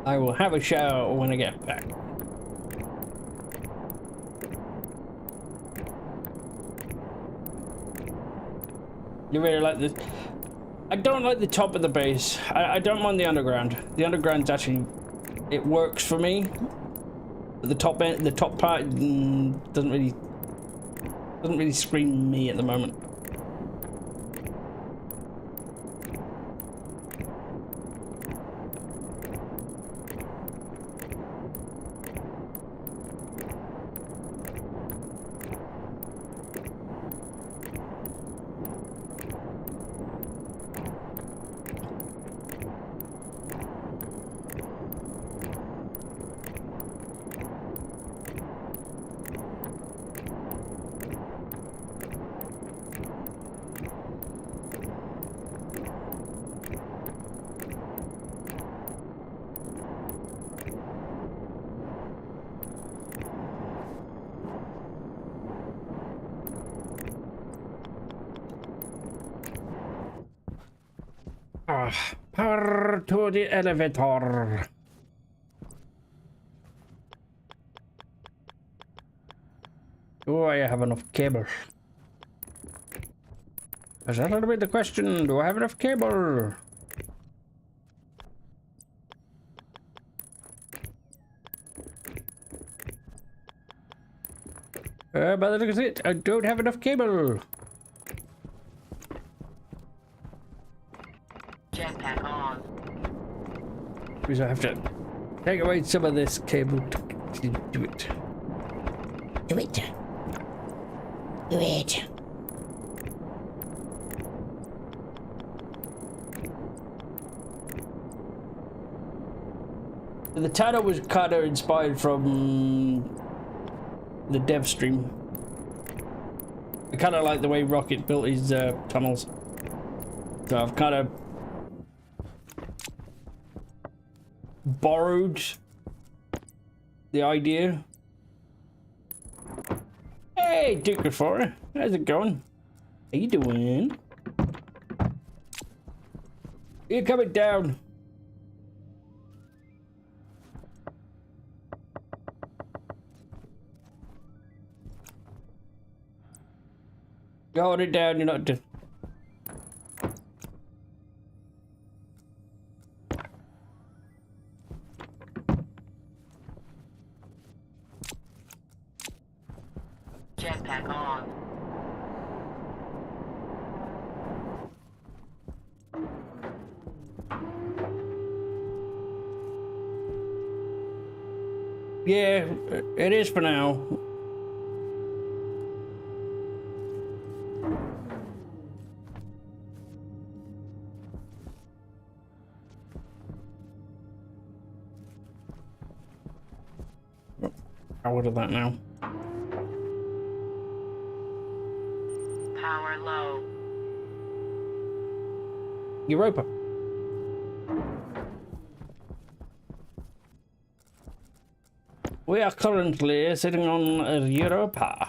I will have a shower when I get back. You really like this? I don't like the top of the base. I don't mind the underground. The underground's actually, it works for me. But the top end, the top part doesn't really scream me at the moment. Power to the elevator. Do I have enough cables? Is that a little bit the question? Do I have enough cable? By the look of it, I don't have enough cable. Jetpack on. Because I have to take away some of this cable to do it. Do it. Do it. The title was kind of inspired from the dev stream. I kind of like the way Rocket built his tunnels. So I've kind of borrowed the idea. Hey, Duke of Four, how's it going? How you doing? You're coming down. Hold it down, you're not just... Jetpack on. Yeah, it is for now. I'll order that now. Power low. Europa. We are currently sitting on Europa.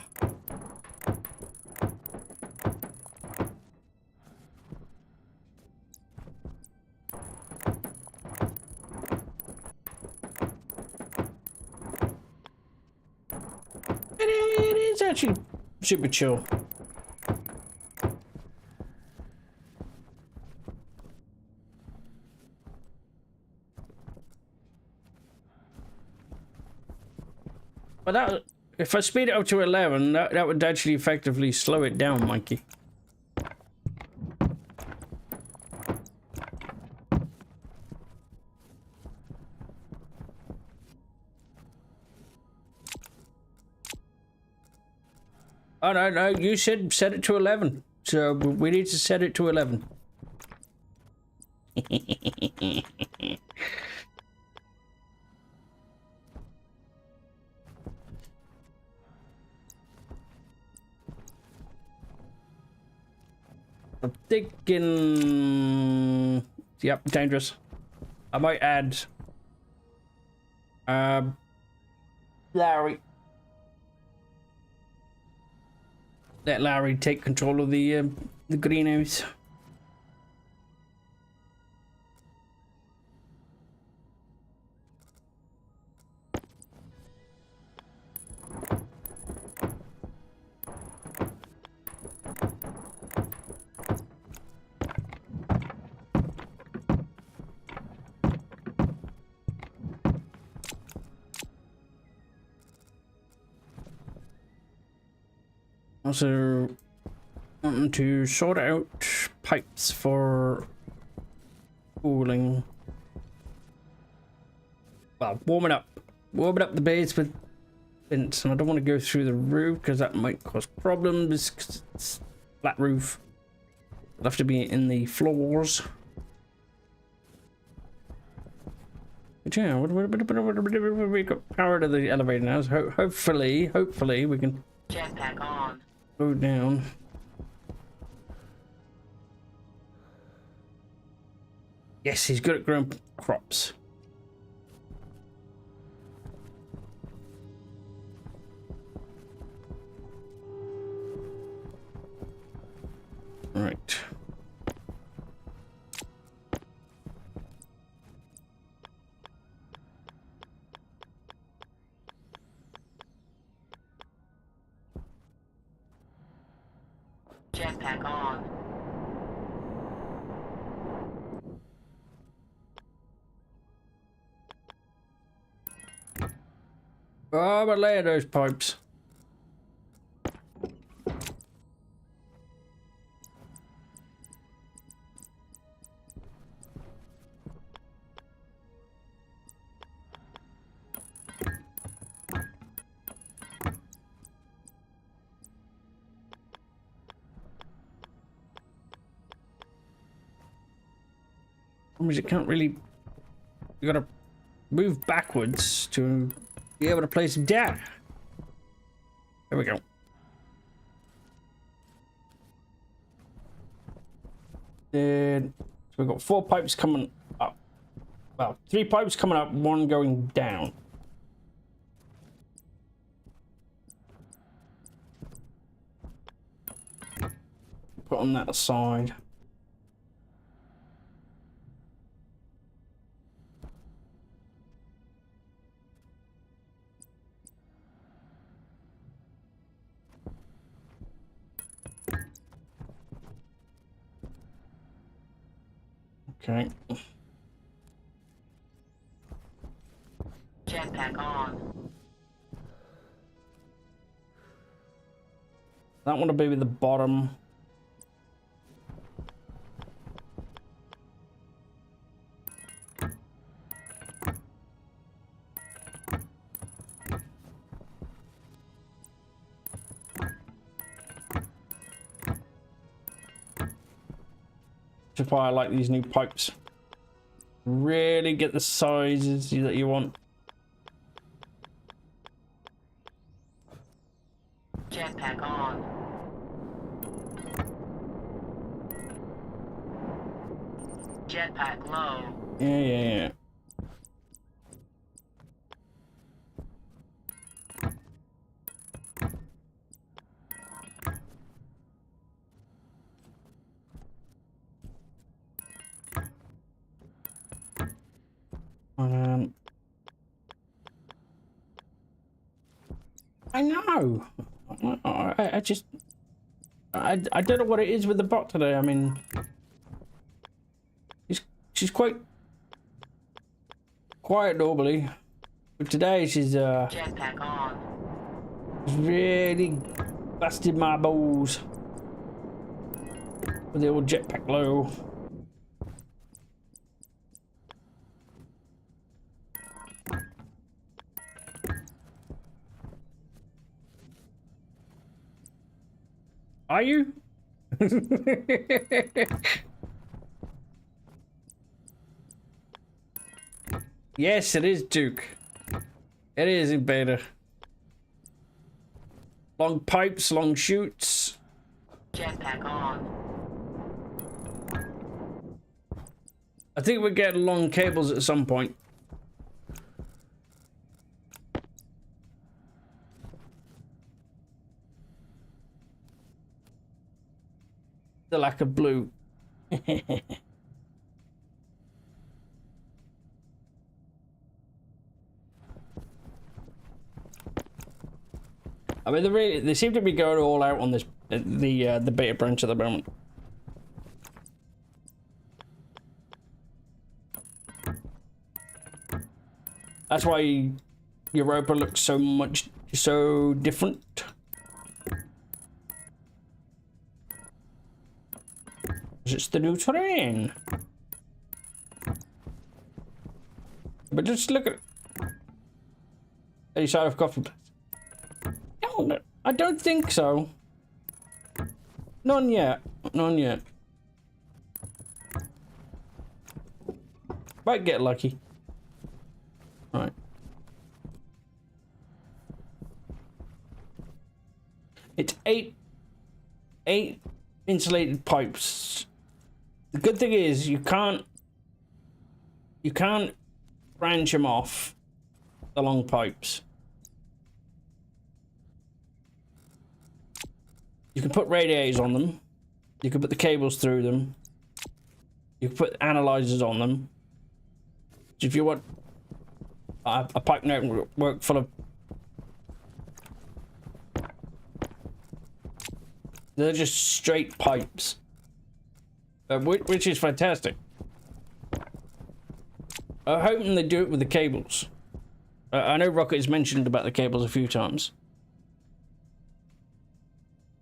It is actually super chill. But that, if I speed it up to 11, that would actually effectively slow it down, Mikey. Oh, no, you said set it to 11. So we need to set it to 11. I'm thinking... Yep, dangerous. I might add... Larry. Let Larry take control of the greenhouse. Also, wanting to sort out pipes for cooling. Well, warming up the base with vents, and I don't want to go through the roof because that might cause problems. 'Cause it's flat roof. It'll have to be in the floors. But yeah, we got power to the elevator now. So hopefully we can Jetpack on. go down. Yes, he's good at growing crops. Right. Jetpack on. Oh, but layer those pipes. Because it can't really. You gotta move backwards to be able to place them down. There we go. Then so we've got 4 pipes coming up. Well, 3 pipes coming up, 1 going down. Put on that aside. Okay. Jetpack on. That one will be with the bottom. Which is why I like these new pipes. Really get the sizes that you want. Jetpack on. Jetpack low. Yeah. I know. I just I don't know what it is with the bot today. I mean, she's quite quiet normally, but today she's Jetpack on. really busted my balls with the old jetpack low. Are you? Yes, it is, Duke. It is in beta. Long pipes, long chutes. Jetpack on. I think we're getting long cables at some point. The lack of blue. I mean, they seem to be going all out on this the beta branch at the moment. That's why Europa looks so different. It's the new terrain. But just look at any side of coffee. No, I don't think so. None yet. None yet. Might get lucky. Right. It's eight insulated pipes. The good thing is you can't branch them off the long pipes. You can put radiators on them. You can put the cables through them. You can put analyzers on them. So if you want a pipe network full of... They're just straight pipes. Which is fantastic. I'm hoping they do it with the cables. I know Rocket has mentioned about the cables a few times.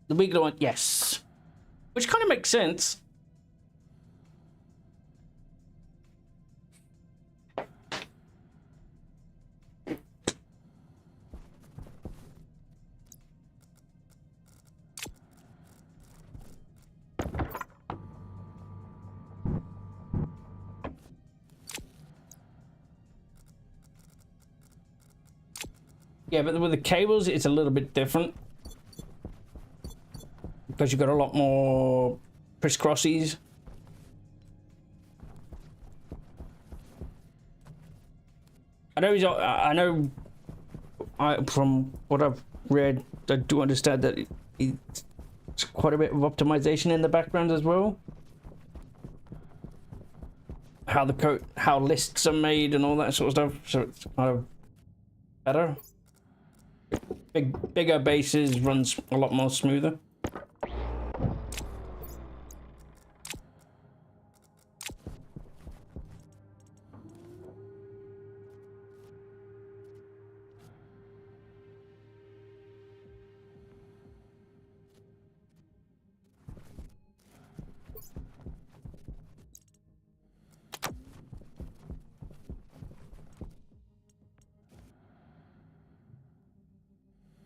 The Wiggler one, yes. Which kind of makes sense. Yeah, but with the cables, it's a little bit different. Because you've got a lot more crisscrossies. From what I've read, I do understand that it's quite a bit of optimization in the background as well. How lists are made and all that sort of stuff, so it's kind of better. Bigger bases runs a lot more smoother.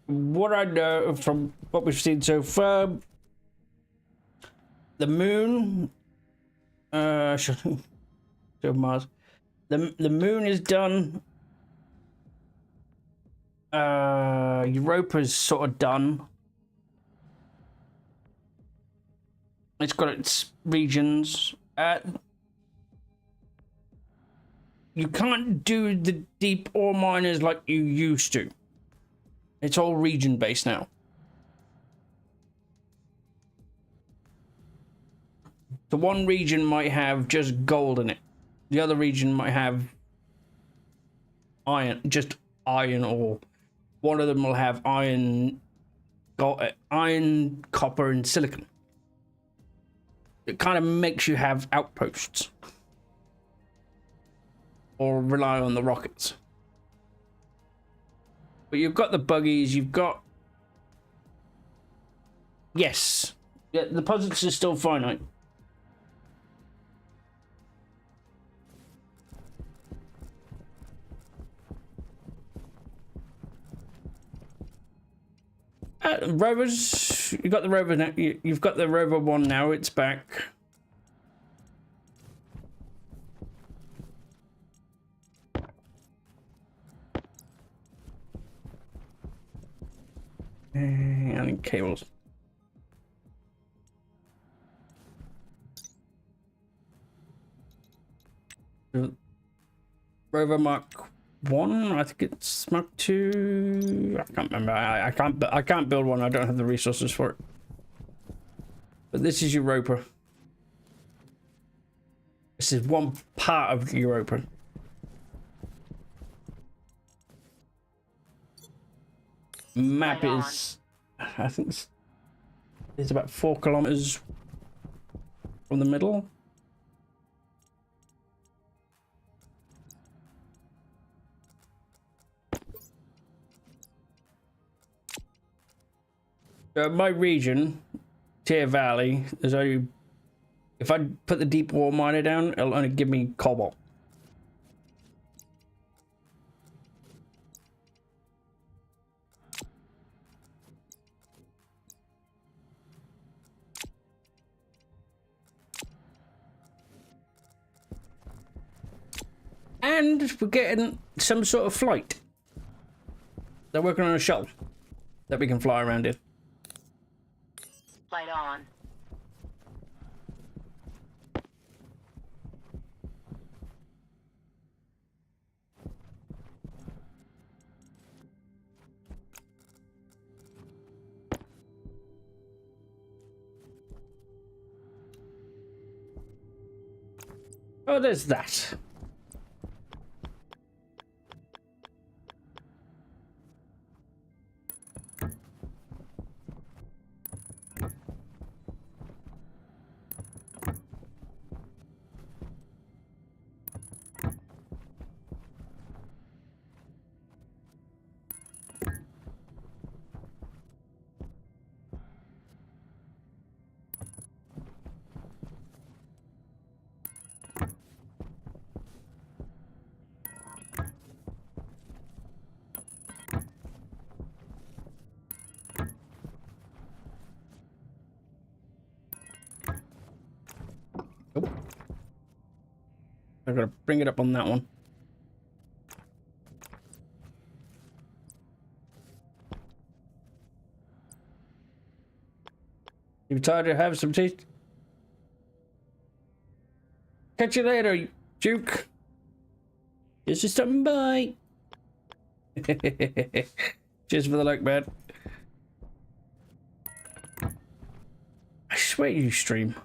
What I know from what we've seen so far, the moon, show Mars. The moon is done. Europa's sort of done. It's got its regions. You can't do the deep ore miners like you used to. It's all region based now. The one region might have just gold in it. The other region might have iron, just iron ore. One of them will have iron, copper, and silicon. It kind of makes you have outposts. Or rely on the rockets. But you've got the buggies, you've got... Yes. Yeah, the deposits are still finite. Rovers, you've got the rover now. You've got the rover one now, it's back. And cables. Rover Mark 1, I think it's Mark 2. I can't remember. I can't build one. I don't have the resources for it. But this is Europa. This is one part of Europa. Map is, I think it's about 4 kilometers from the middle. My region, Tier Valley, there's only If I put the deep water miner down, it'll only give me cobalt. And we're getting some sort of flight. They're working on a shuttle that we can fly around in. Light on. Oh, there's that. Oh. I've got to bring it up on that one. You tired to have some tea? Catch you later, Duke. Just a stopping by. Cheers for the like, man. I swear you stream.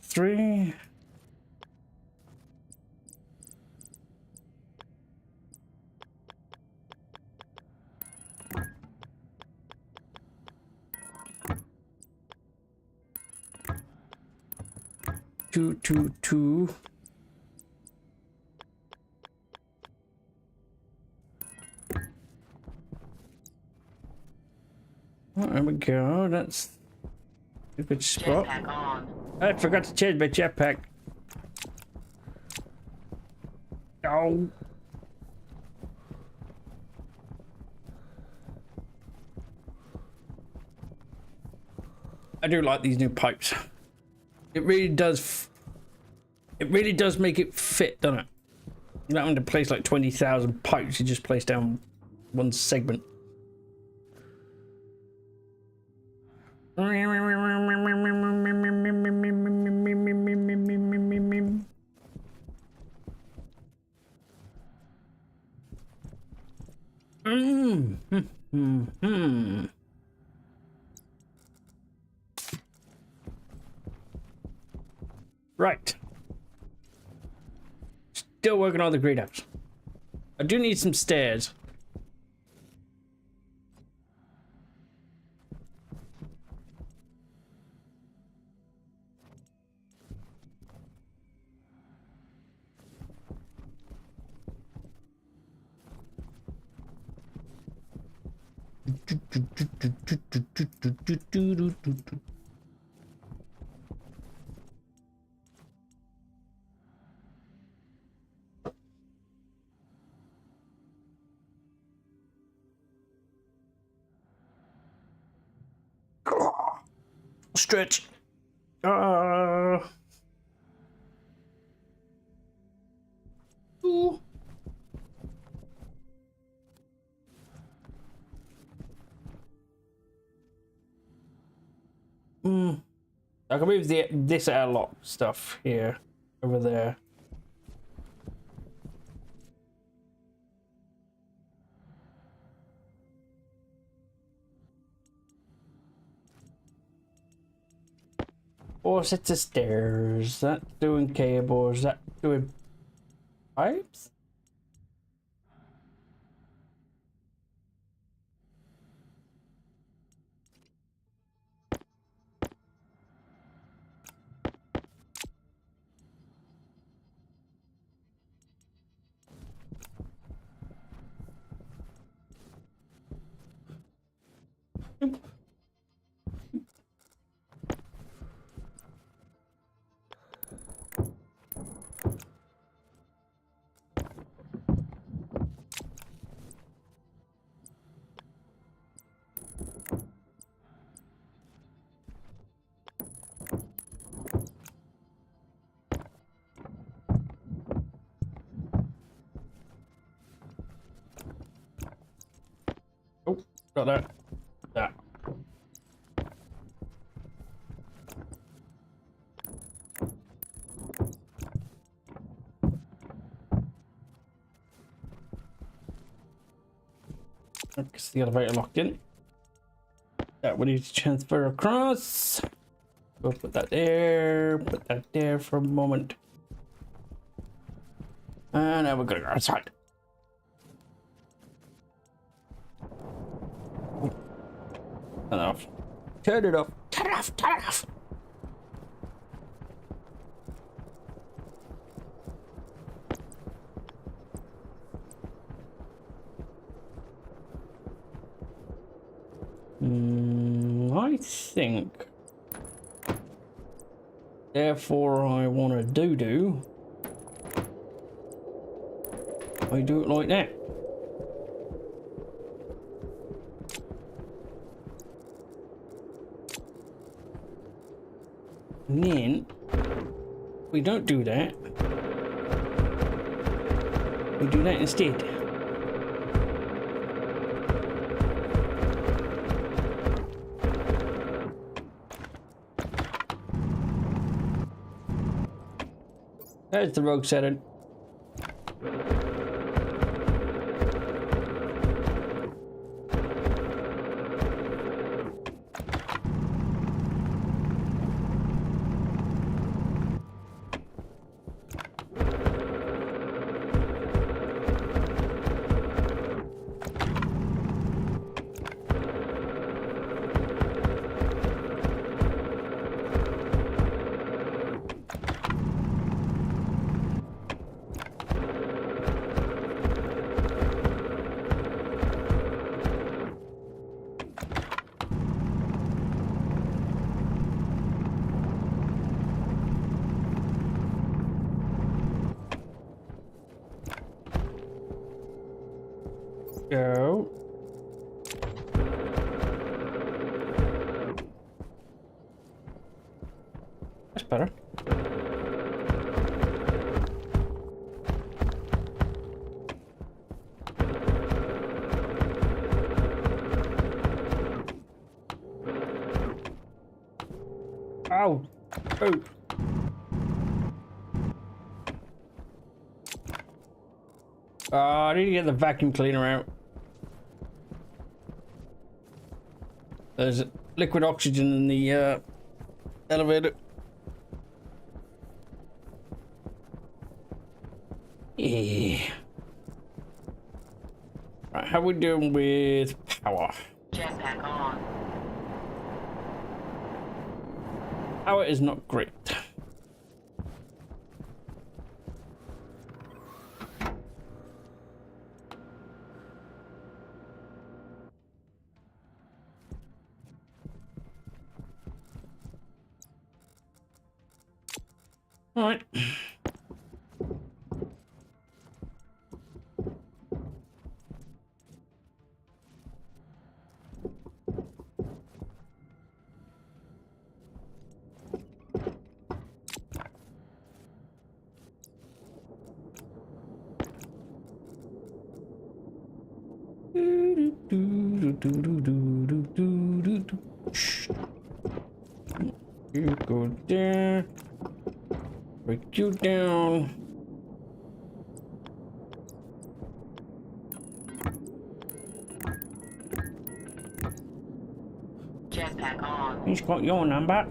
Three. Two. Oh, there we go. That's a good spot. Jetpack on. I forgot to change my jetpack. Oh. I do like these new pipes. It really does. It really does make it fit, doesn't it? You don't have to place like 20,000 pipes. You just place down one segment. Right. Still working on the greenhouse. I do need some stairs. Stretch. Ooh. I can move this airlock stuff here, over there. Four sets of stairs. That's doing cables. That's doing pipes. Oh, got that. That. It's the elevator locked in. That we need to transfer across. We'll put that there for a moment. And now we're gonna go outside. Turn it off. Turn it off. Turn it off. Turn it off. I think. Therefore, I want to do. I do it like that. And then we don't do that. We do that instead. There's the rogue setting. Go. That's better. Ow. Oh. I need to get the vacuum cleaner out. There's liquid oxygen in the elevator. Yeah. Right, how we doing with power? Jetpack on. Power is not great. All right. You go there. Break you down. Jetpack on. He's got your number.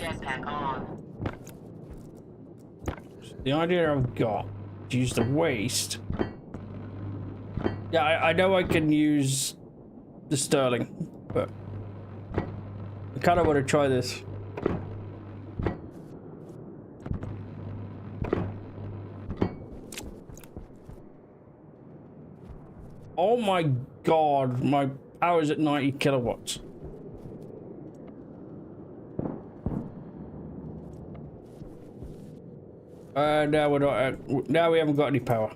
Jetpack on. The idea I've got to use the waste. Yeah, I know I can use the sterling, but I kind of want to try this. Oh my god, my power's at 90 kilowatts. Now we're not. Now we haven't got any power.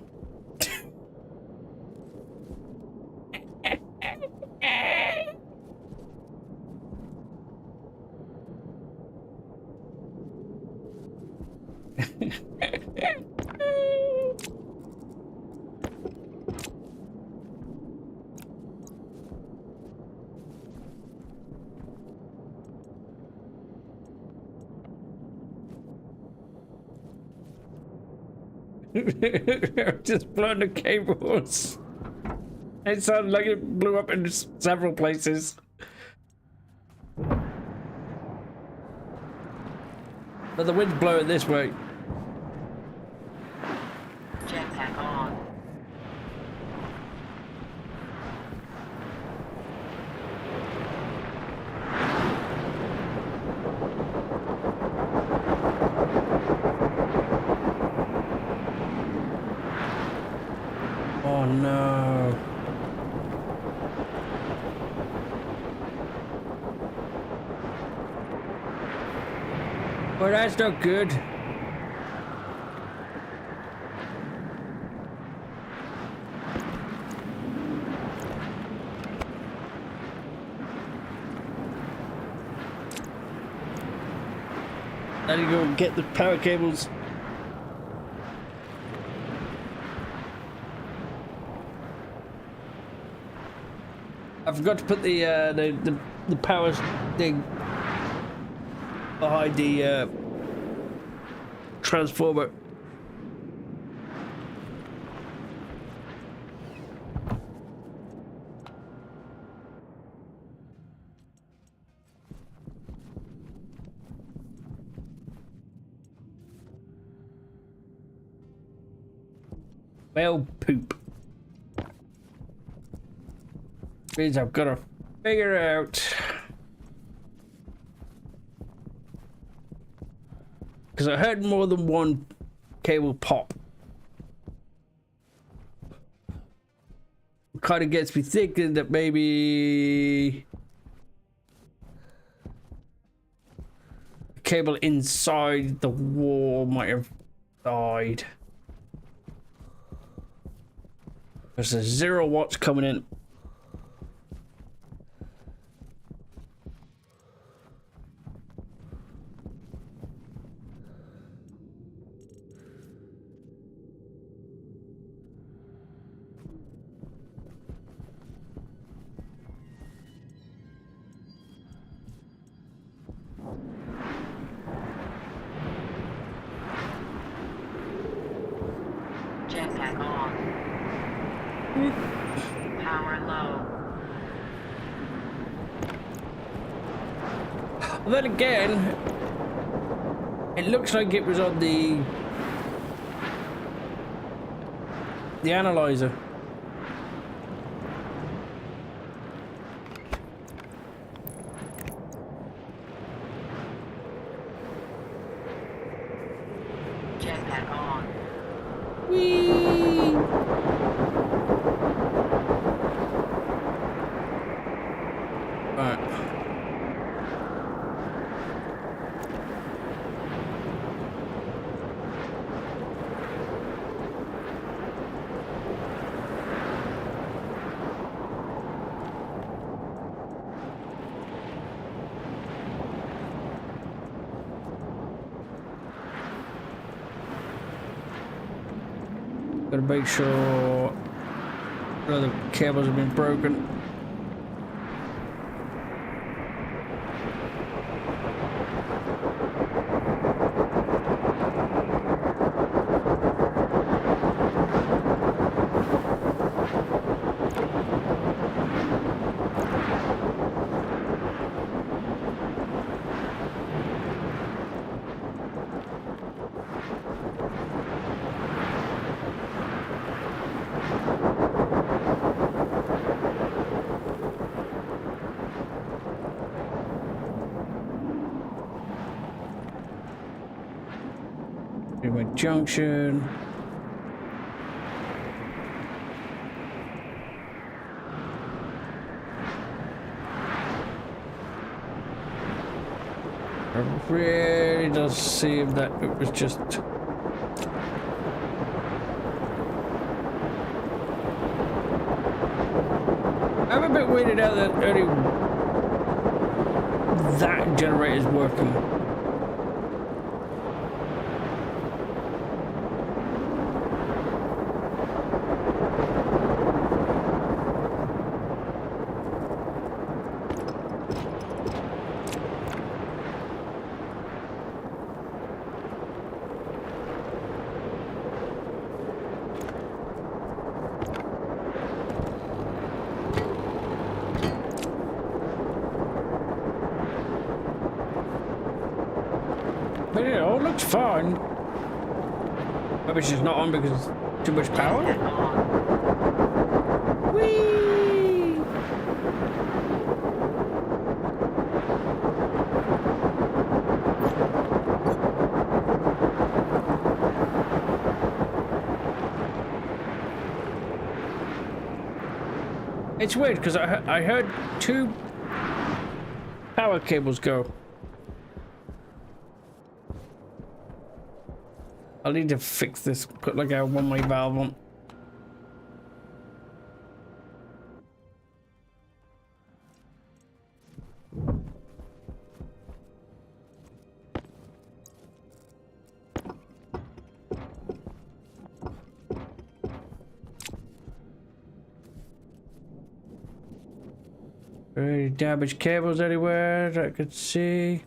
Just blowing the cables. It sounded like it blew up in several places. But the wind's blowing this way. Jetpack on. Oh no. Well, that's not good. Now you go and get the power cables. I forgot to put the power thing behind the transformer. Well, poop. Means I've got to figure out, because I heard more than one cable pop. It kind of gets me thinking that maybe the cable inside the wall might have died. There's a 0 watts coming in. Jetpack on. Power low. Then again, it looks like it was on the analyzer. Jetpack on. Whee! Right. Gotta make sure none of the cables have been broken. Freeway Junction. It really does seem that it was just I'm a bit weirded out that only that generator is working. But it all looks fine. Maybe it's just not on because too much power. Whee! It's weird because I heard two power cables go. I'll need to fix this, put like a one-way valve on. Very damaged cables anywhere that I could see.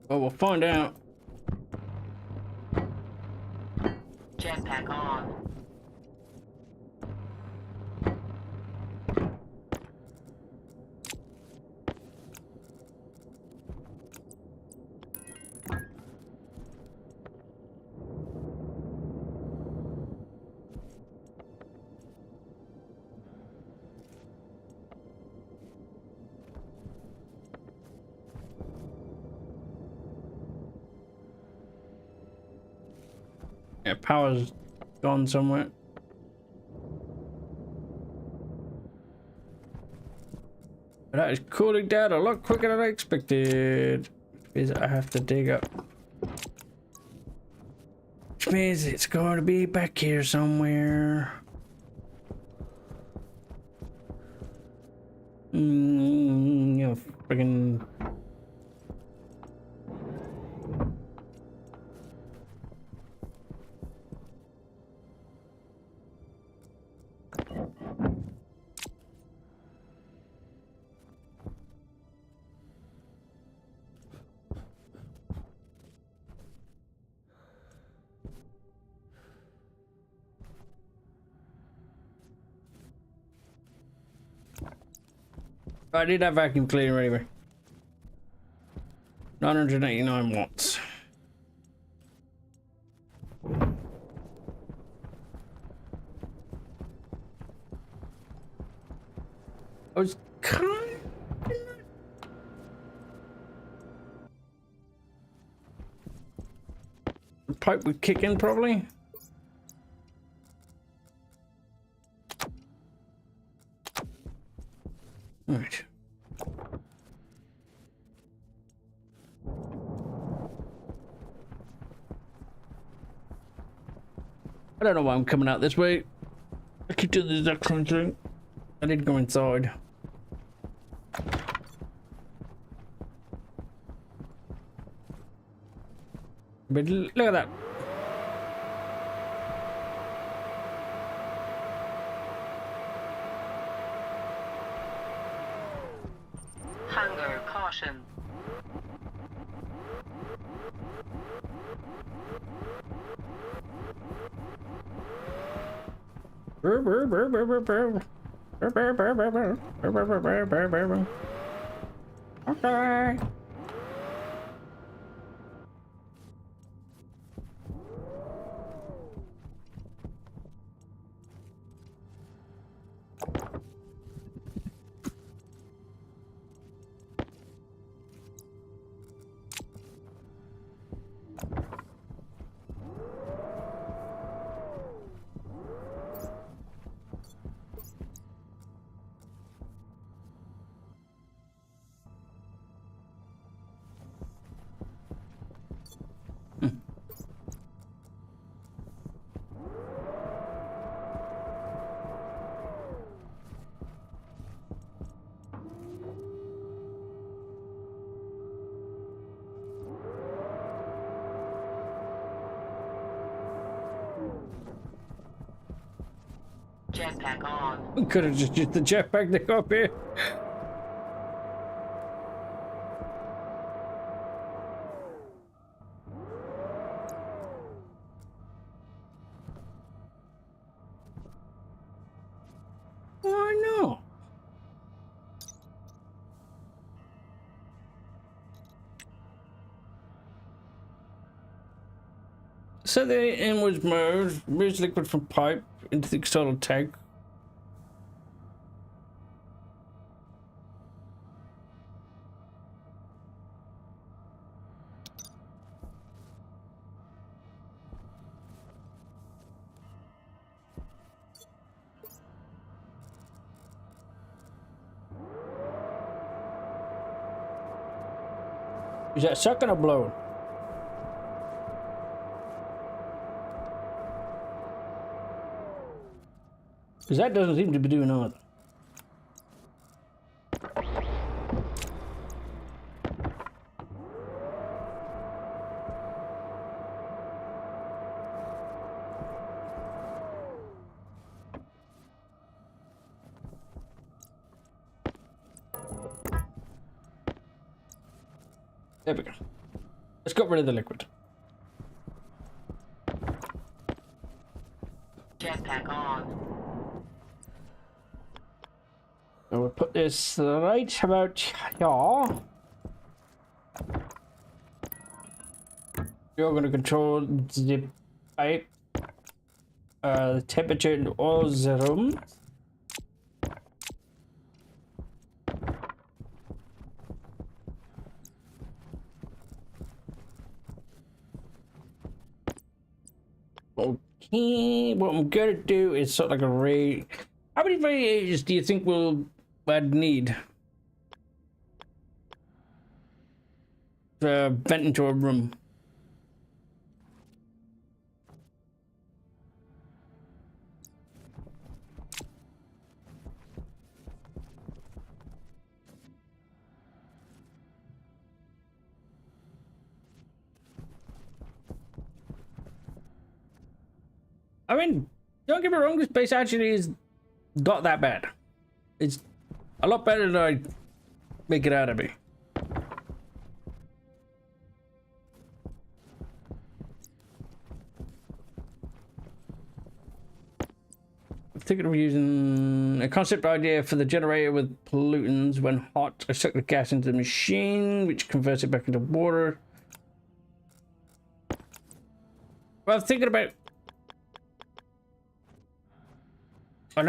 Well, we'll find out. Jetpack on. Yeah, power's gone somewhere. That is cooling down a lot quicker than I expected. Is I have to dig up. Which means it's going to be back here somewhere. You friggin'. I did have vacuum cleaner anyway. 989 watts. I was kind of... The pipe would kick in probably. Alright. I don't know why I'm coming out this way. I keep doing the exact same thing. I need to go inside. But look at that. Hunger caution. Okay. Jetpack on. We could have just used the jetpack to go up here. Why not? So the inwards mode moves liquid from pipe into the external tank. Is that sucking or blowing? Because that doesn't seem to be doing either. There we go. Let's get rid of the liquid. Jetpack on. So we'll put this right about here. You're going to control the pipe, the temperature in all the rooms. Okay, what I'm gonna do is sort of like a ray. How many radiators do you think I'd need to vent into a room? I mean, don't get me wrong, this place actually is not that bad. It's a lot better than I make it out to be. I'm thinking of using a concept idea for the generator with pollutants. When hot, I suck the gas into the machine, which converts it back into water. Well, I'm thinking about... I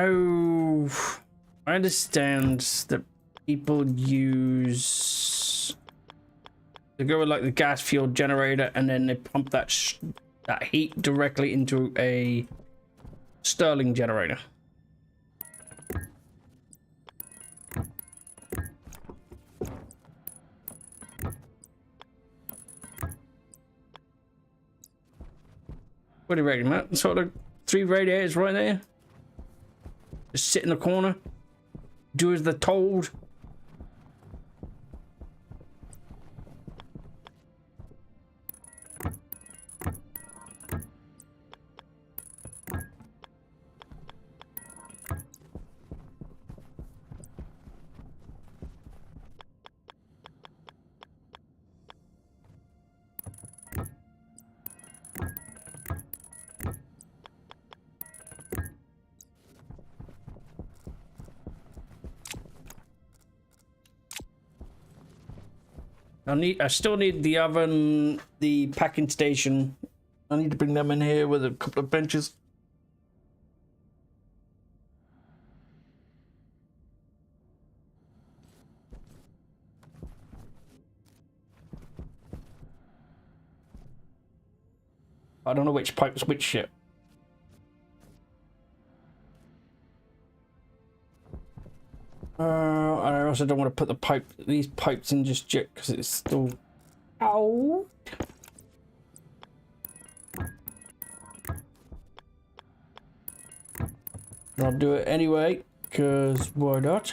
understand that people use... They go with like the gas fuel generator and then they pump that heat directly into a Stirling generator. What do you reckon, Matt? Sort of 3 radiators right there. Just sit in the corner. Do as they're told. I still need the oven, the packing station. I need to bring them in here with a couple of benches. I don't know which pipe's which shit. I also don't want to put these pipes in just yet because it's still out. I'll do it anyway because why not?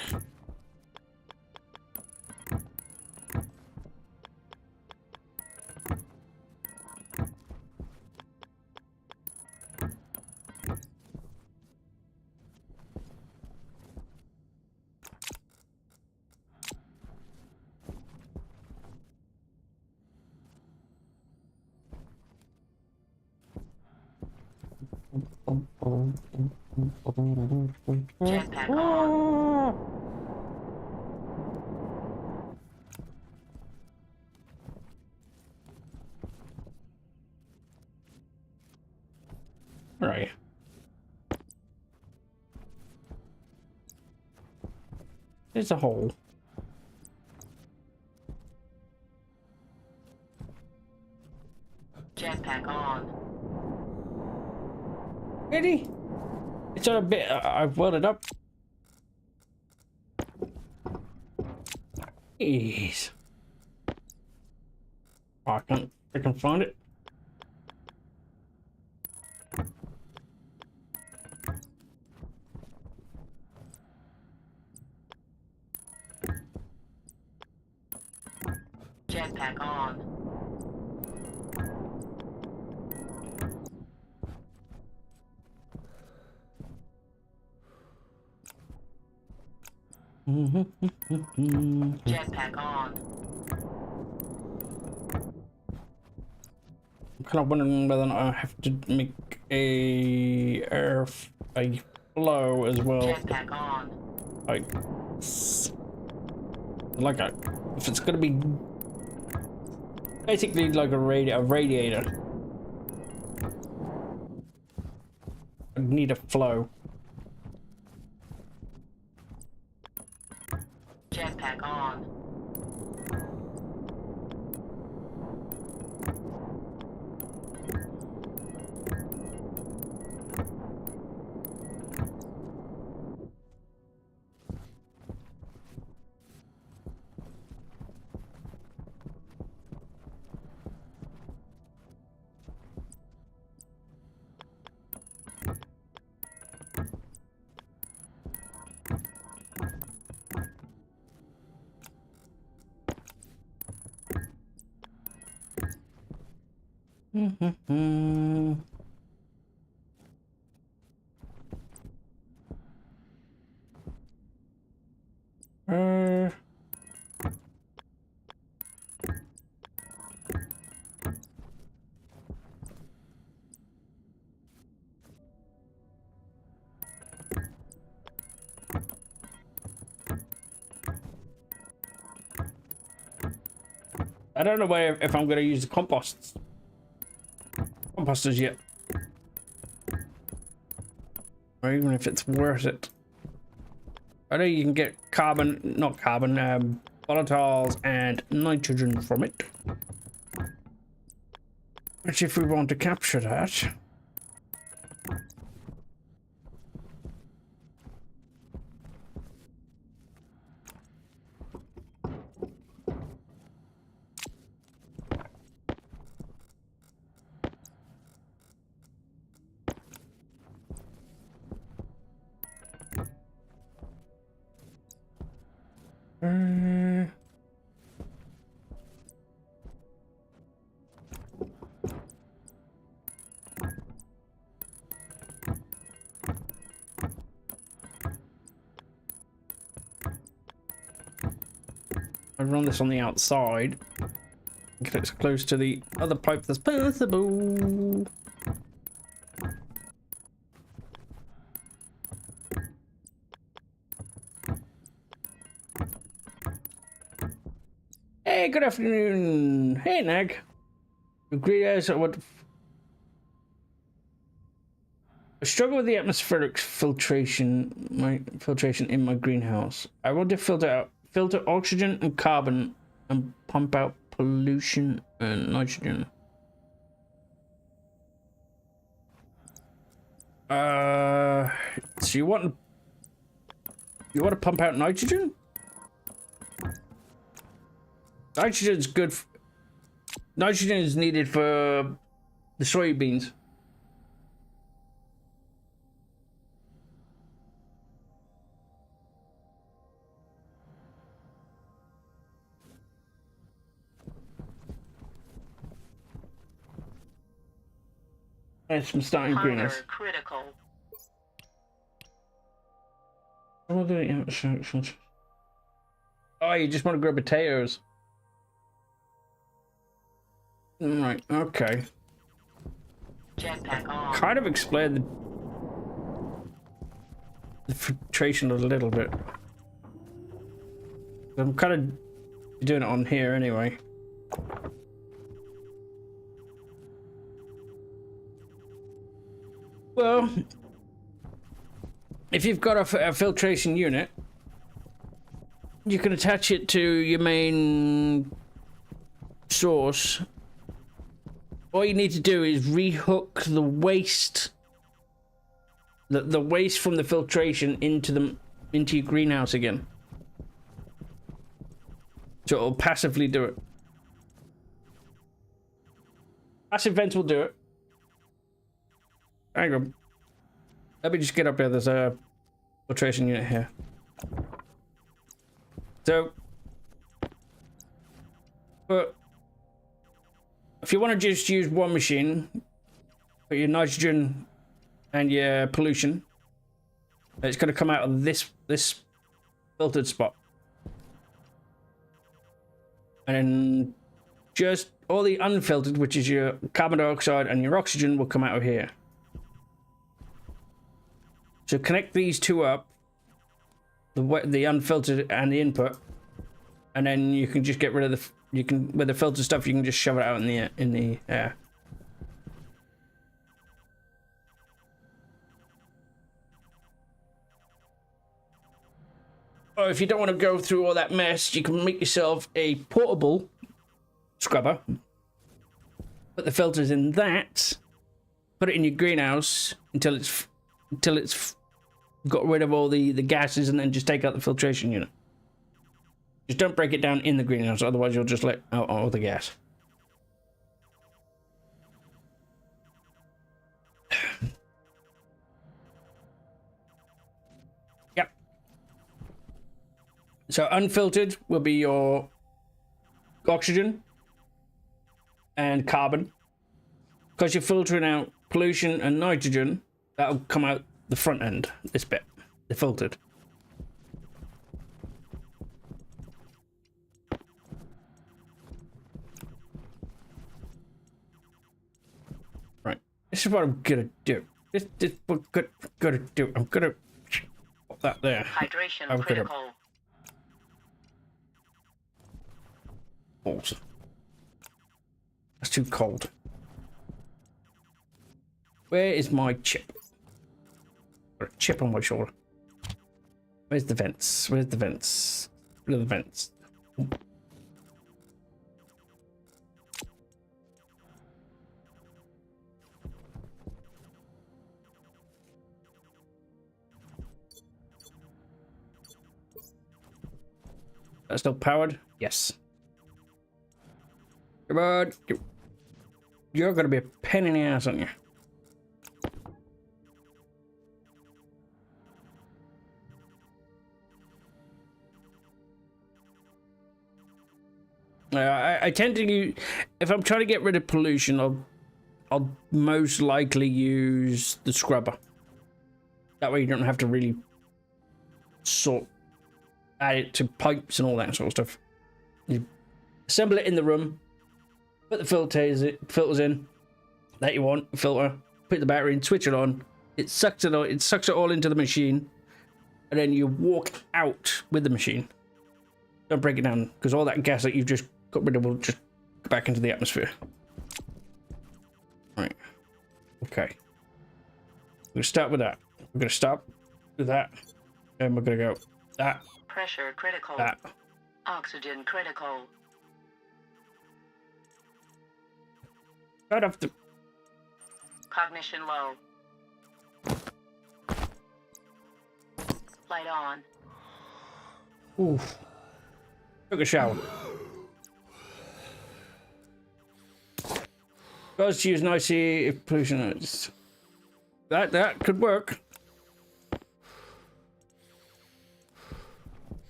Jetpack on. Right. There's a hole. Jetpack on. Really? It's a bit. I've welded up. Jeez. Oh, I can find it. Jetpack on. Jetpack on. I'm kind of wondering whether or not I have to make a flow as well. Jetpack on. Like if it's gonna be basically like a radiator, I need a flow. Jetpack on. Uh, I don't know if I'm going to use the composters yet, or even if it's worth it. I know you can get volatiles and nitrogen from it. Which, if we want to capture that, I run this on the outside. Get it as close to the other pipe as possible. Hey, good afternoon. Hey, Nag. Agree as what? I struggle with the atmospheric filtration in my greenhouse. I want to filter oxygen and carbon and pump out pollution and nitrogen. So you want to pump out nitrogen? Nitrogen's good. Nitrogen is needed for the soybeans. There's some starting greenhouse. Critical. Oh, you just want to grow potatoes. Right, okay. Jetpack on. Kind of explained the filtration a little bit. I'm kind of doing it on here anyway. Well, if you've got a filtration unit, you can attach it to your main source. All you need to do is rehook the waste, the waste from the filtration into your greenhouse again. So it'll passively do it. Passive vents will do it. Hang on. Let me just get up here. There's a filtration unit here. So, but if you want to just use one machine for your nitrogen and your pollution, it's going to come out of this filtered spot. And then just all the unfiltered, which is your carbon dioxide and your oxygen, will come out of here. So connect these two up, the unfiltered and the input, and then you can just get rid of with the filtered stuff, you can just shove it out in the air. Or if you don't want to go through all that mess, you can make yourself a portable scrubber. Put the filters in that. Put it in your greenhouse until it's got rid of all the gases, and then just take out the filtration unit. Just don't break it down in the greenhouse, otherwise you'll just let out all the gas. Yep. So unfiltered will be your oxygen and carbon. Because you're filtering out pollution and nitrogen, that'll come out the front end, this bit, the filtered. Right, this is what I'm gonna do. This is what I'm gonna do. I'm gonna put that there. Hydration critical. Balls. That's too cold. Where is my chip? Got a chip on my shoulder. Where's the vents? Where's the vents? Where are the vents? That's still powered? Yes. Come on. You're gonna be a pain in the ass, aren't you? I tend to use, if I'm trying to get rid of pollution, I'll most likely use the scrubber. That way you don't have to really add it to pipes and all that sort of stuff. You assemble it in the room, put the filters in that you want, filter, put the battery in, switch it on, it sucks it all into the machine, and then you walk out with the machine. Don't break it down, because all that gas that you've just got rid of will just go back into the atmosphere. Right. Okay. We're going to start with that. We're going to stop with that. And we're going to go that. Pressure critical. That. Oxygen critical. Right off the... Cognition low. Light on. Oof. Took a shower. Goes to use an IC if pollution is... That could work.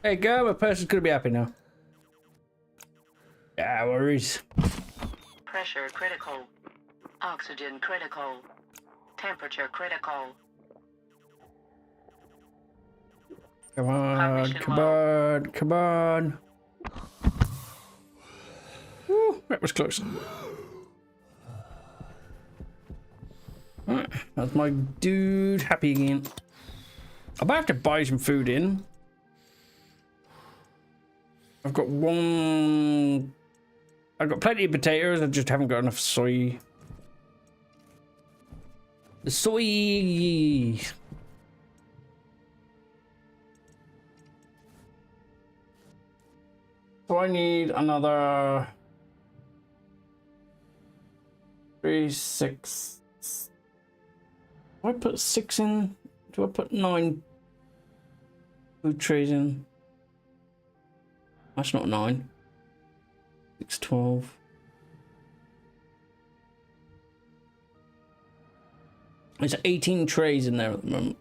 There you go, a person's gonna be happy now. Yeah, worries. Pressure critical. Oxygen critical. Temperature critical. Come on, come on, come on. Woo, that was close. That's my dude happy again. I might have to buy some food in. I've got one... I've got plenty of potatoes, I just haven't got enough soy. The soy... So I need another... 3, 6... Do I put 6 in? Do I put 9 food trays in? That's not 9. 6, 12. There's 18 trays in there at the moment.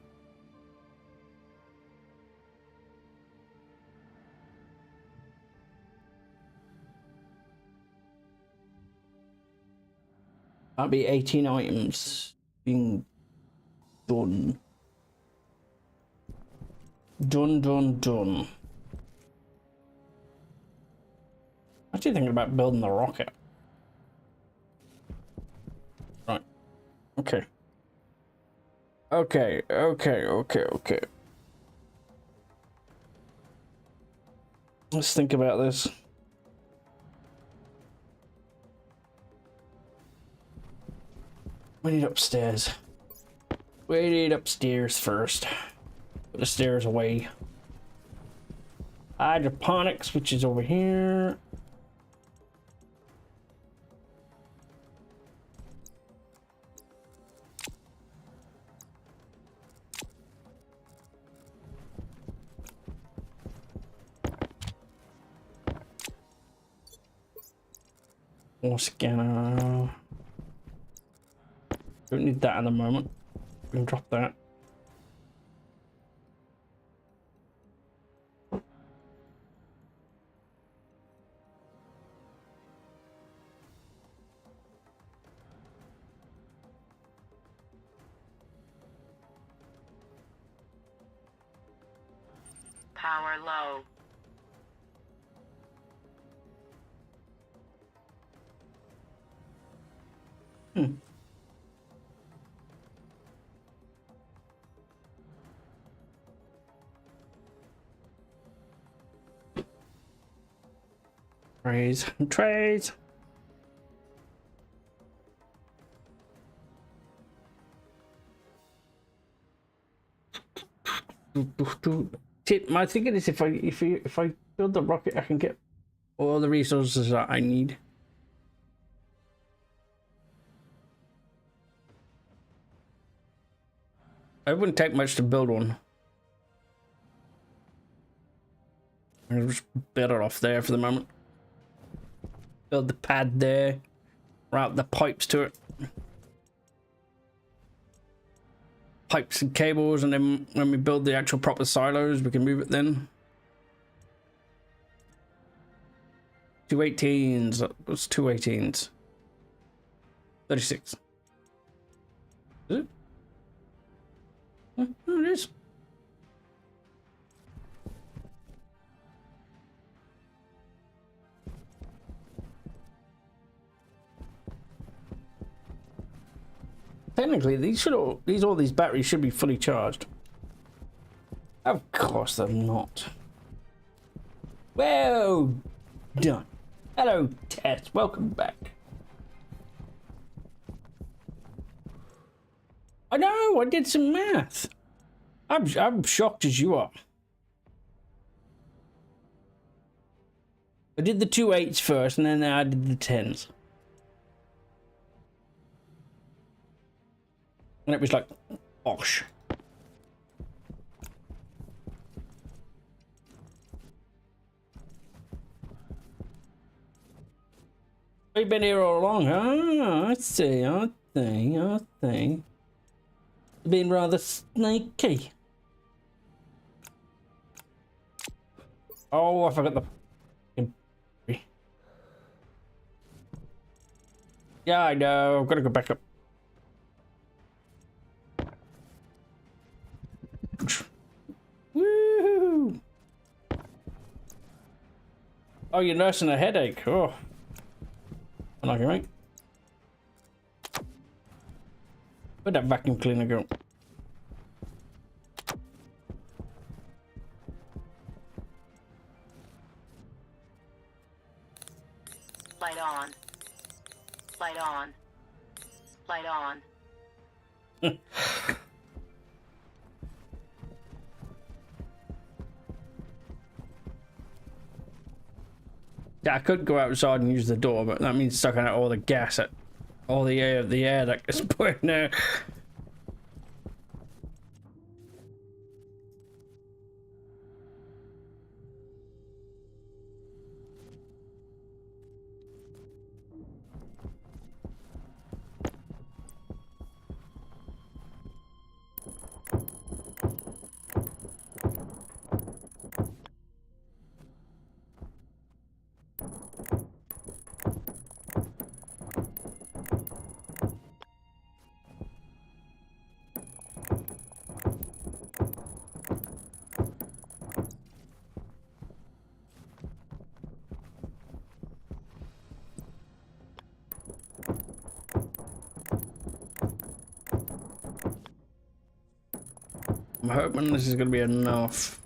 That'd be 18 items being done. Done. I'm actually thinking about building the rocket. Right. Okay. Okay. Let's think about this. We need upstairs. We need upstairs first. Put the stairs away. Hydroponics, which is over here. More scanner. Don't need that at the moment. We can drop that. Power low. Trays. My thinking is if I build the rocket, I can get all the resources that I need. It wouldn't take much to build one. I'll just build it off there for the moment. Build the pad there. Route the pipes to it. Pipes and cables, and then when we build the actual proper silos, we can move it then. 2 18s. What's 2 18s? 36. Is it? Oh, it is. Technically, all these batteries should be fully charged. Of course they're not. Well done. Hello, Tess. Welcome back. I know. I did some math. I'm shocked as you are. I did the 2 8s first, and then I did the 10s. And it was like, bosh. You've been here all along, huh? I see, I think. Been rather sneaky. Oh, I forgot the... Yeah, I know. I've got to go back up. Woohoo! Oh, you're nursing a headache. Oh, I like it, right? Where'd that vacuum cleaner go? Light on. Light on. Light on. Yeah, I could go outside and use the door, but that means sucking out all the gas, all the air that gets put in there. I'm hoping this is going to be enough.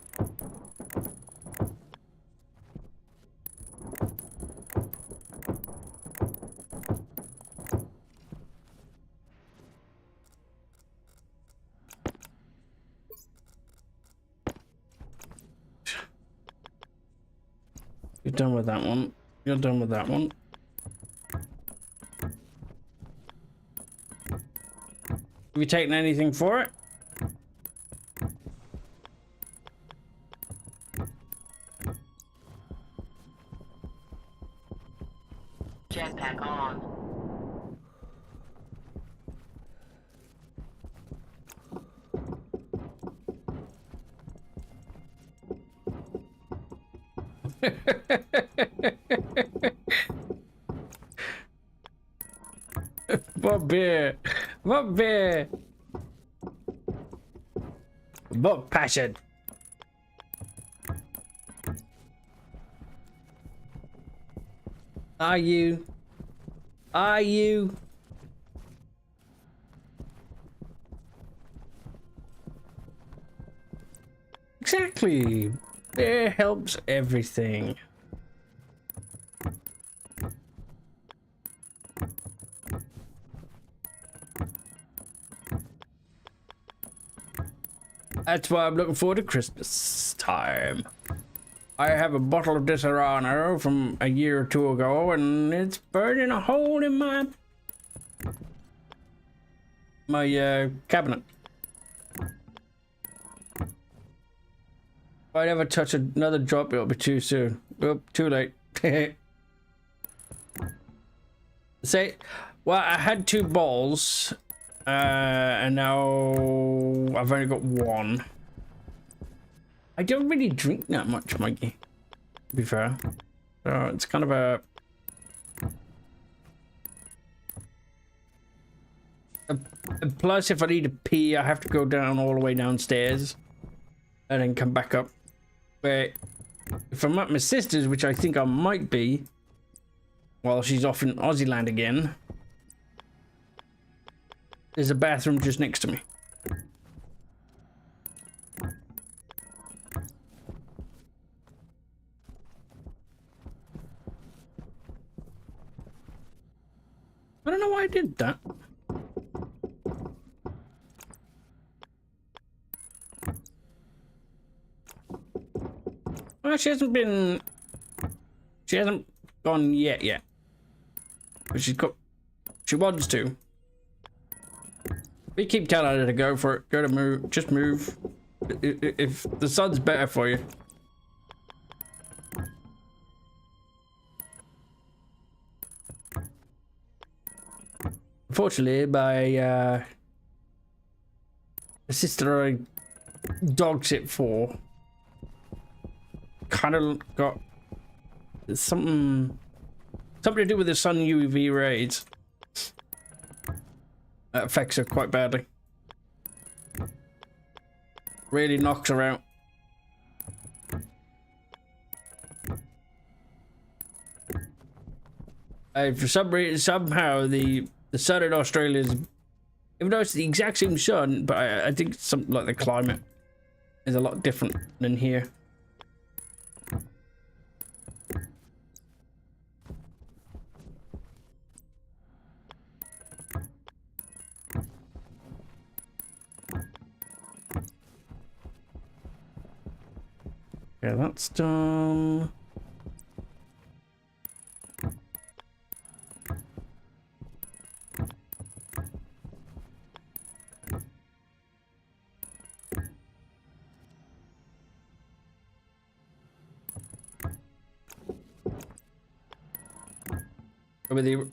You're done with that one. You're done with that one. Have you taken anything for it? Jetpack on. What beer? What beer? What passion? Are you? Are you? Exactly. Beer helps everything. That's why I'm looking forward to Christmas time. I have a bottle of Disaronno from a year or two ago, and it's burning a hole in my cabinet. If I ever touch another drop, it'll be too soon. Oh, too late. Say, well, I had 2 balls, and now I've only got 1. I don't really drink that much, Mikey, to be fair. So it's kind of a plus, if I need to pee, I have to go down all the way downstairs and then come back up. But if I'm at my sister's, which I think I might be, while she's off in Aussie land again, there's a bathroom just next to me. I don't know why I did that. Well, she hasn't gone yet. But she wants to. We keep telling her to go for it, go to move, just move. If the sun's better for you. Unfortunately, my sister I dog sit for kind of got something to do with the sun UV rays. That affects her quite badly. Really knocks her out. For some reason, somehow the sun in Australia is Even though it's the exact same sun, but I think something like the climate is a lot different than here. Yeah, that's done. With the,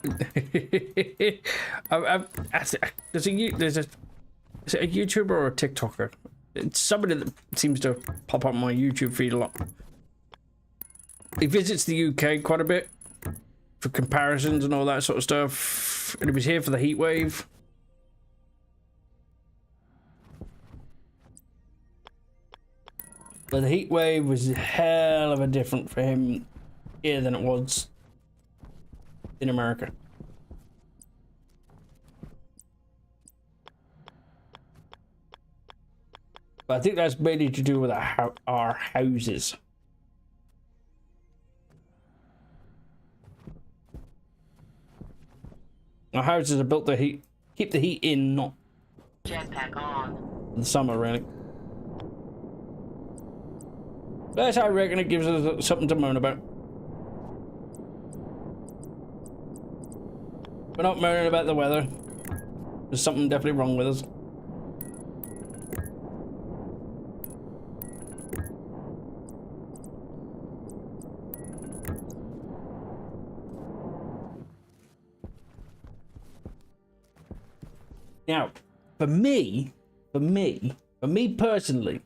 there's a is it a YouTuber or a TikToker? It's somebody that seems to pop up my YouTube feed a lot. He visits the UK quite a bit for comparisons and all that sort of stuff. And he was here for the heat wave. But the heat wave was a hell of a different for him here than it was in America. But I think that's mainly to do with our houses. Our houses are built to keep the heat in, not Jetpack on. the summer, really. That's how I reckon it gives us something to moan about. We're not moaning about the weather. There's something definitely wrong with us. Now, for me personally,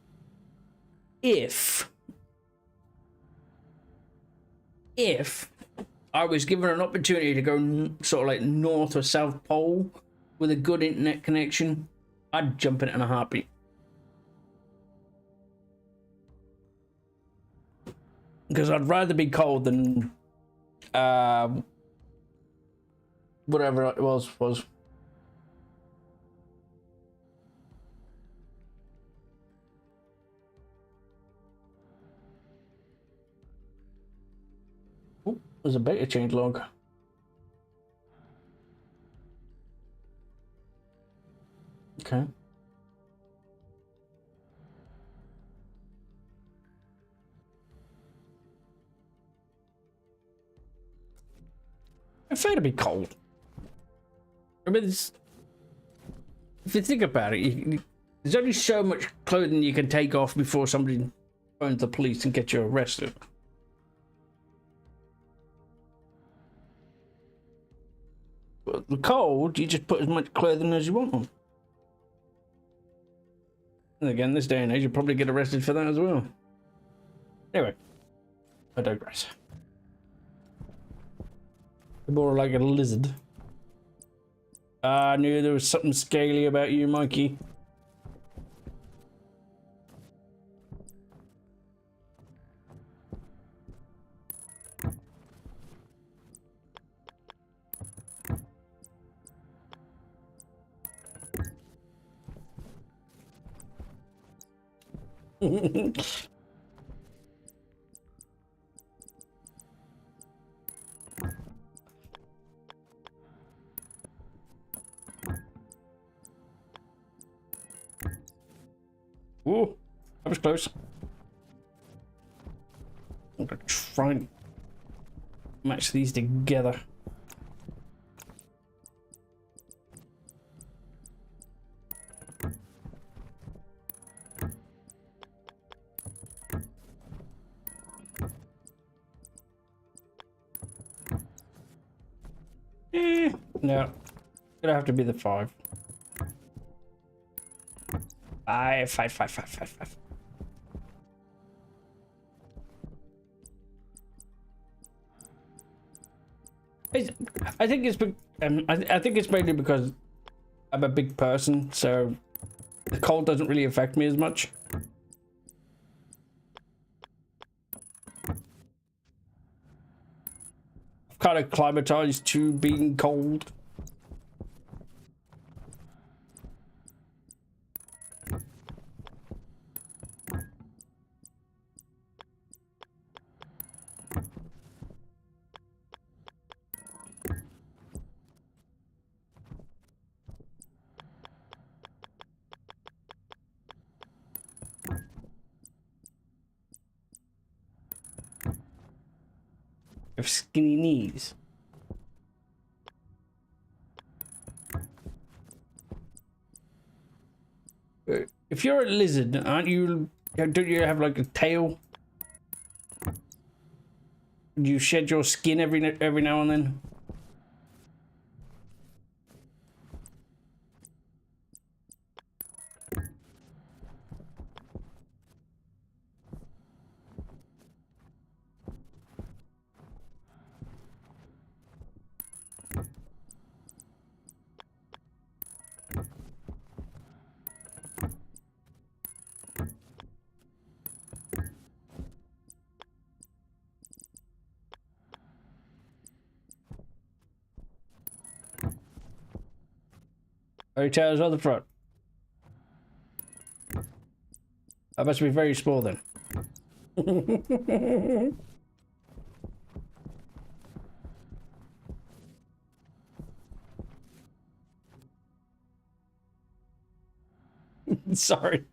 if I was given an opportunity to go sort of like North or South Pole with a good internet connection, I'd jump in it in a heartbeat. Because I'd rather be cold than whatever it was. Oh, there's a beta change log. Okay. It's fair to be cold. I mean, if you think about it, there's only so much clothing you can take off before somebody phones the police and gets you arrested. But the cold, you just put as much clothing as you want on. And again, this day and age, you'll probably get arrested for that as well. Anyway, I digress. More like a lizard. I knew there was something scaly about you, Mikey. Ooh, that was close. I'm gonna try and match these together. No, gonna have to be the 5. 5. I think it's I think it's mainly because I'm a big person, so the cold doesn't really affect me as much. I've kind of climatized to being cold. have skinny knees. If you're a lizard, aren't you? Don't you have like a tail? Do you shed your skin every now and then? Fairy tales on the front. That must be very small then. Sorry.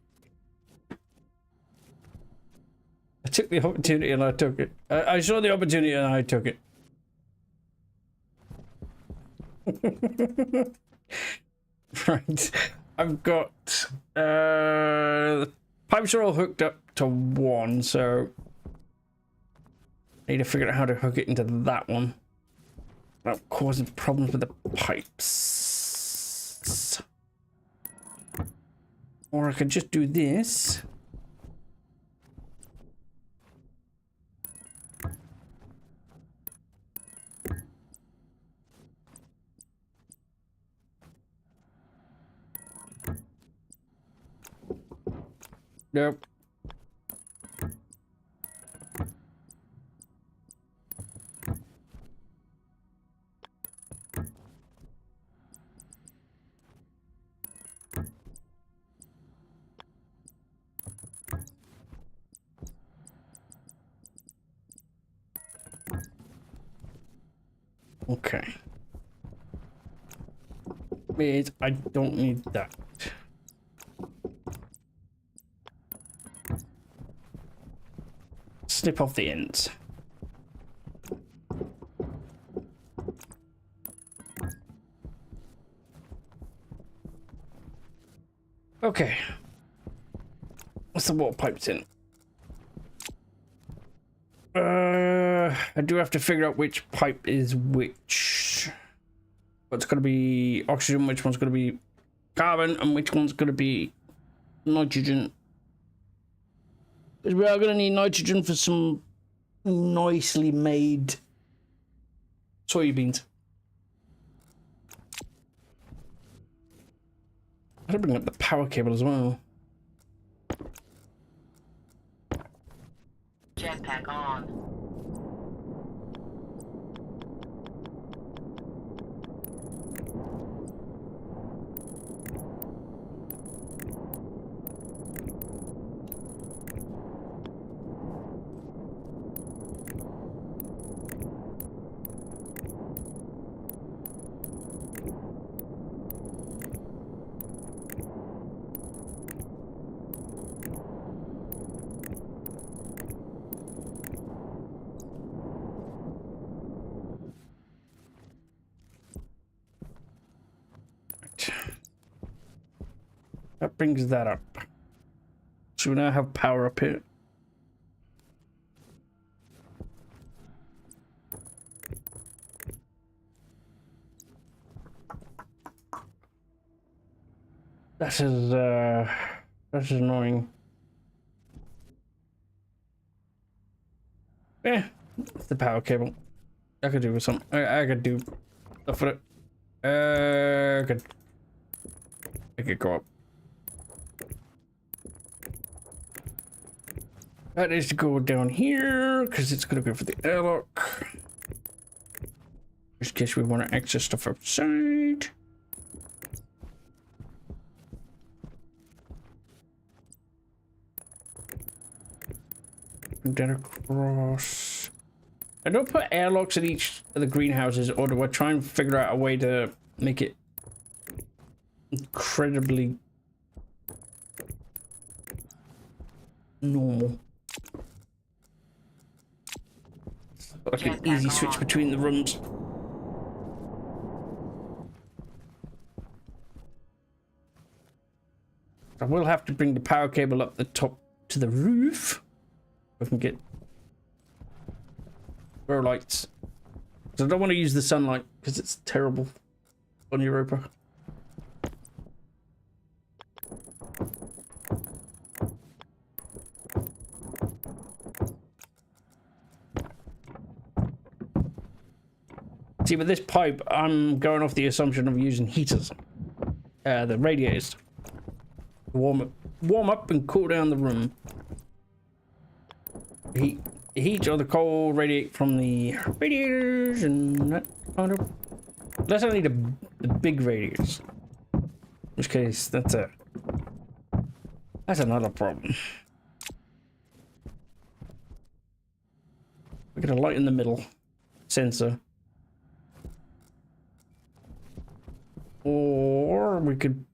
I took the opportunity and I took it. I saw the opportunity and I took it. Right. I've got the pipes are all hooked up to one, so I need to figure out how to hook it into that one. That causes problems with the pipes. Or I could just do this. Nope. Okay. Wait, I don't need that. Snip off the ends. Okay. What's the water pipes in? I do have to figure out which pipe is which. What's going to be oxygen, which one's going to be carbon, and which one's going to be nitrogen. Because we are going to need nitrogen for some nicely made soybeans. I should bring up the power cable as well. Jetpack on. That brings that up. So we now have power up here. That's annoying. Eh, it's the power cable. I could do with some. I could do stuff with it. I could go up. That needs to go down here because it's gonna go for the airlock. Just in case we want to access stuff outside. And then across. I don't put airlocks in each of the greenhouses, or do I try and figure out a way to make it incredibly normal? Like an easy switch between the rooms. I will have to bring the power cable up the top to the roof. I can get grow lights. So I don't want to use the sunlight because it's terrible on Europa. See, with this pipe, I'm going off the assumption of using heaters. The radiators. Warm up and cool down the room. The heat or the cold radiate from the radiators and that kind of. Unless I need the big radiators. In which case, that's another problem. We got a light in the middle sensor. Or we could.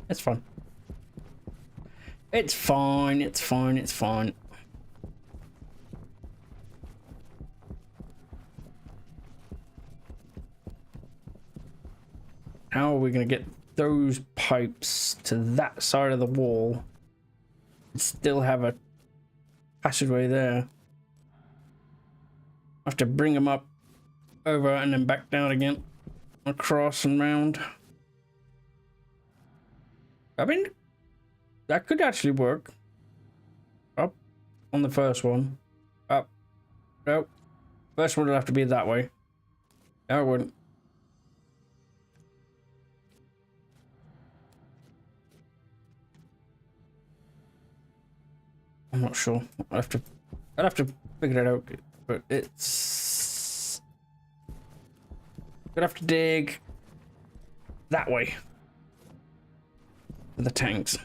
It's fine. It's fine, it's fine, it's fine. How are we going to get those pipes to that side of the wall and still have a passageway there? I have to bring them up, over, and then back down again. Across and round. I mean, that could actually work. Up on the first one. Up. Nope. First one would have to be that way. No, it wouldn't. I'm not sure. I'd have to figure it out, but it's. Gonna have to dig that way for the tanks.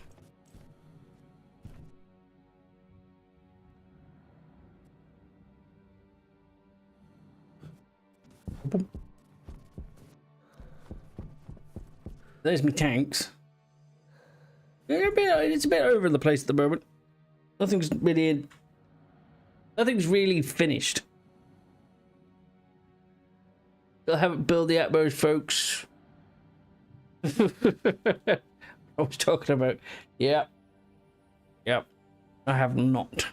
There's me tanks. It's a bit over the place at the moment. Nothing's really finished. Still haven't built the utmost, folks. I was talking about. Yep. I have not.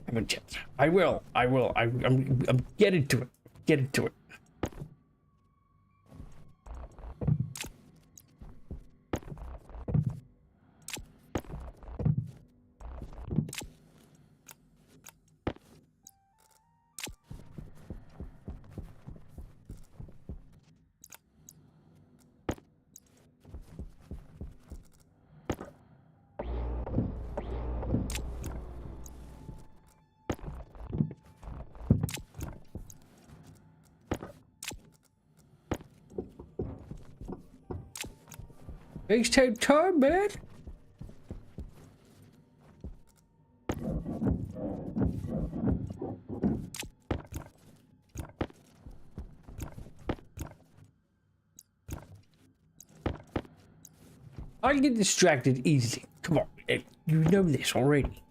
Haven't yet. I will. I'm getting to it. Getting to it. Takes time, man. I get distracted easily. Come on, you know this already.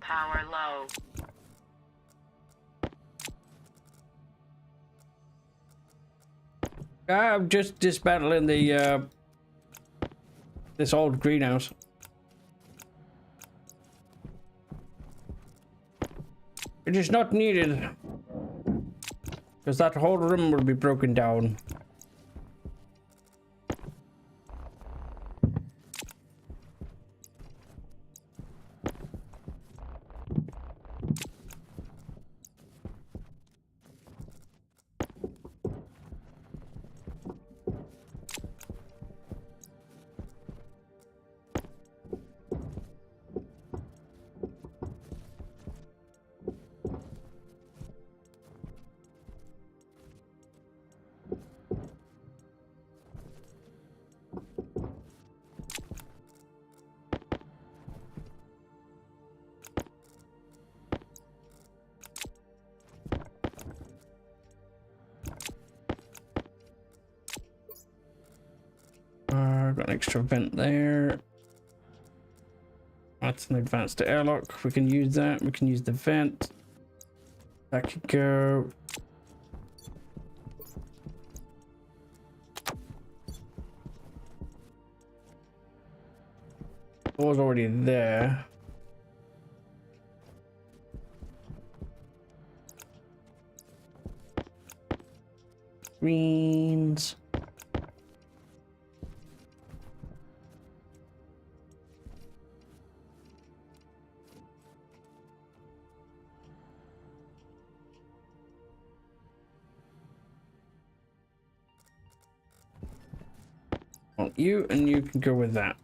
Power low. I'm just dismantling the this old greenhouse. It is not needed because that whole room will be broken down. Got an extra vent there. That's an advanced airlock. We can use that. We can use the vent. That could go. It was already there. Greens. Want you, and you can go with that.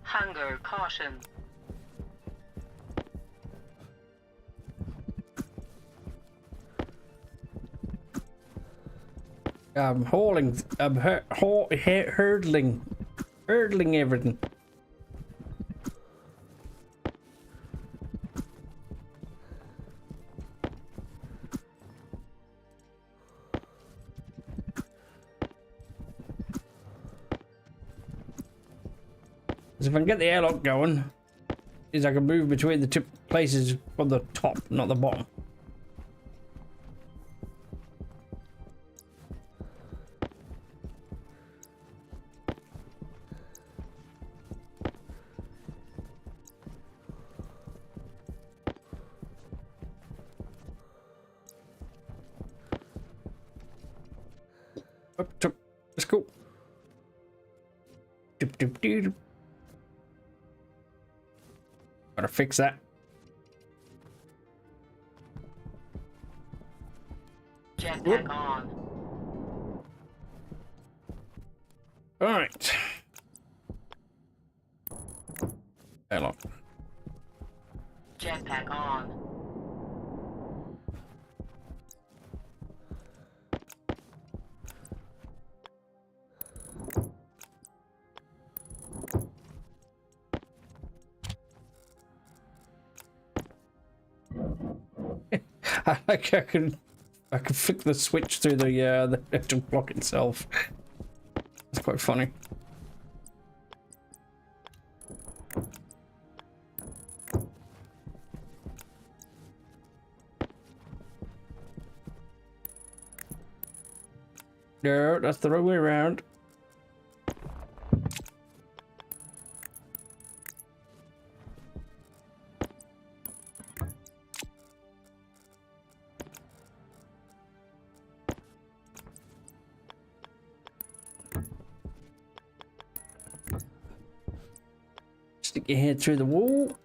Hunger caution. I'm hauling. I'm hurdling everything. If I can get the airlock going, is I can move between the two places from the top, not the bottom. Up, up. Let's go. Doop, doop, doop. Gotta fix that. Jetpack on. All right. Airlock. Jetpack on. I can flick the switch through the actual block itself. It's quite funny. No, that's the wrong way around. Stick your head through the wall.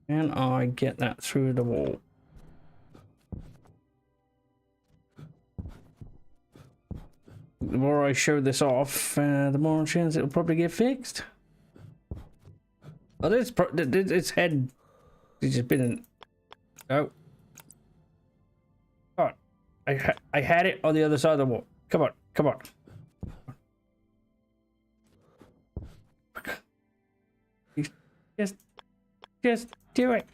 And I get that through the wall. The more I show this off, the more chance it'll probably get fixed. Oh, its head has just been in. Oh. Come on. I had it on the other side of the wall. Come on, come on. Just do it.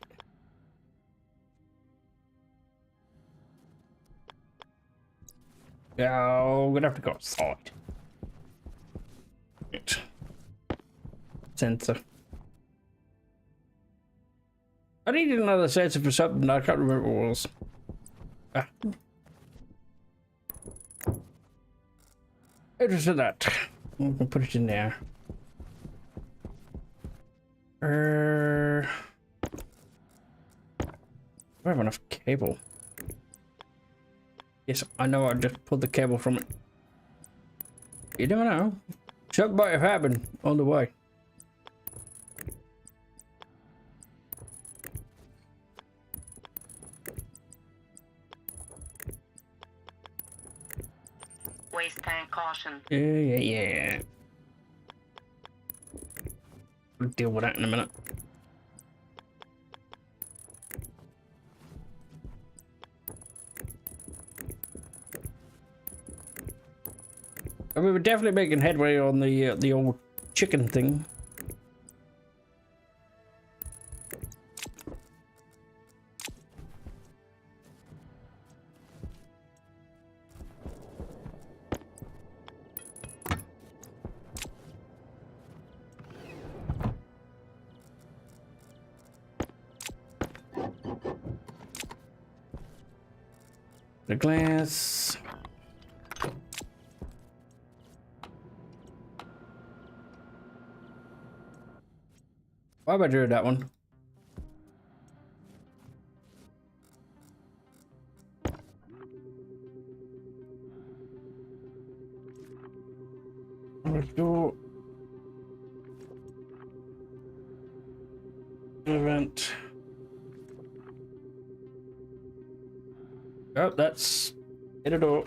Oh, I'm gonna have to go outside. Right. Sensor. I needed another sensor for something. I can't remember what it was. Ah. Interested that. We can put it in there. I have enough cable. Yes, I know I just pulled the cable from it. You never know. Something might have happened on the way. Waste tank caution. Yeah. We'll deal with that in a minute. And we were definitely making headway on the old chicken thing. The glass. Why am I doing that one? Let's do event. Oh, that's hit a door.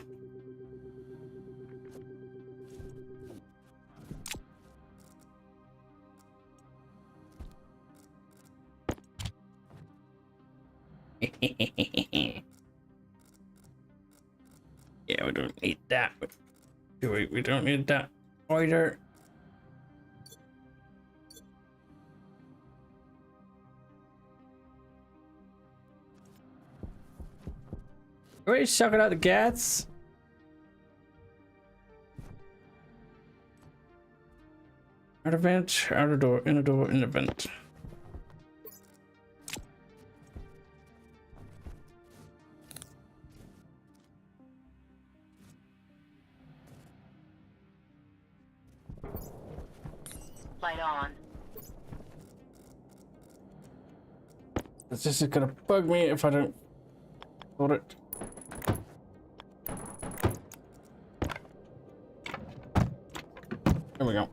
Yeah, we don't need that. We don't need that either. We're sucking out the gas. Out of vent, out of door, in a door, in a vent. Light on. This is gonna bug me if I don't hold it. There we go.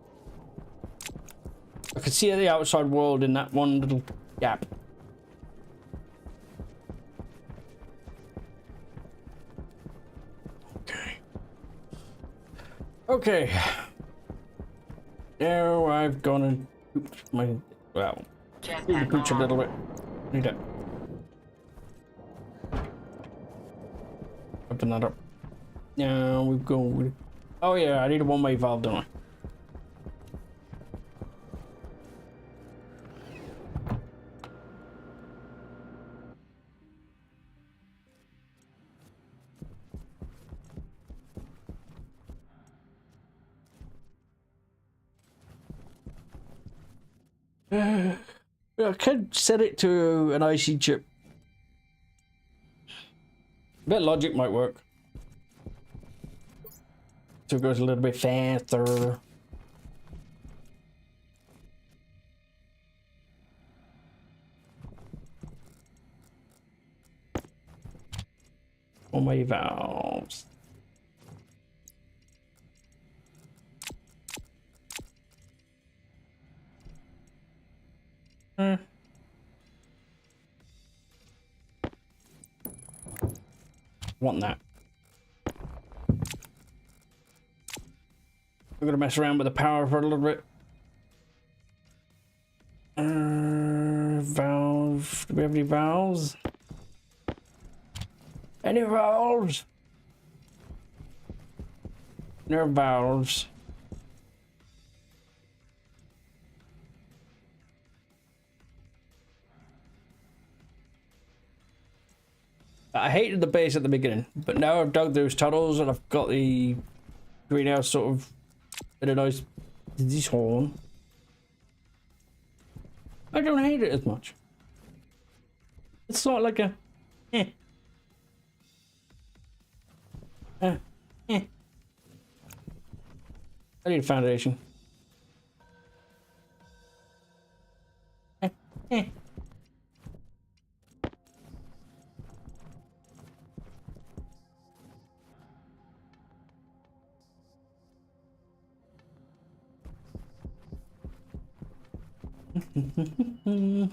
I can see the outside world in that one little gap. Okay. Now I've gone and pooped my, well, pooped a little bit. Need it. Open that up. Now we go with, oh yeah, I need a one-way valve, don't I? I could set it to an IC chip. Bit logic might work. So it goes a little bit faster. All my valves. Want that. We're gonna mess around with the power for a little bit. Valve. Do we have any valves? Any valves? No valves. I hated the base at the beginning, but now I've dug those tunnels and I've got the greenhouse sort of in a nice this horn. I don't hate it as much. It's sort of like a I need a foundation. Okay,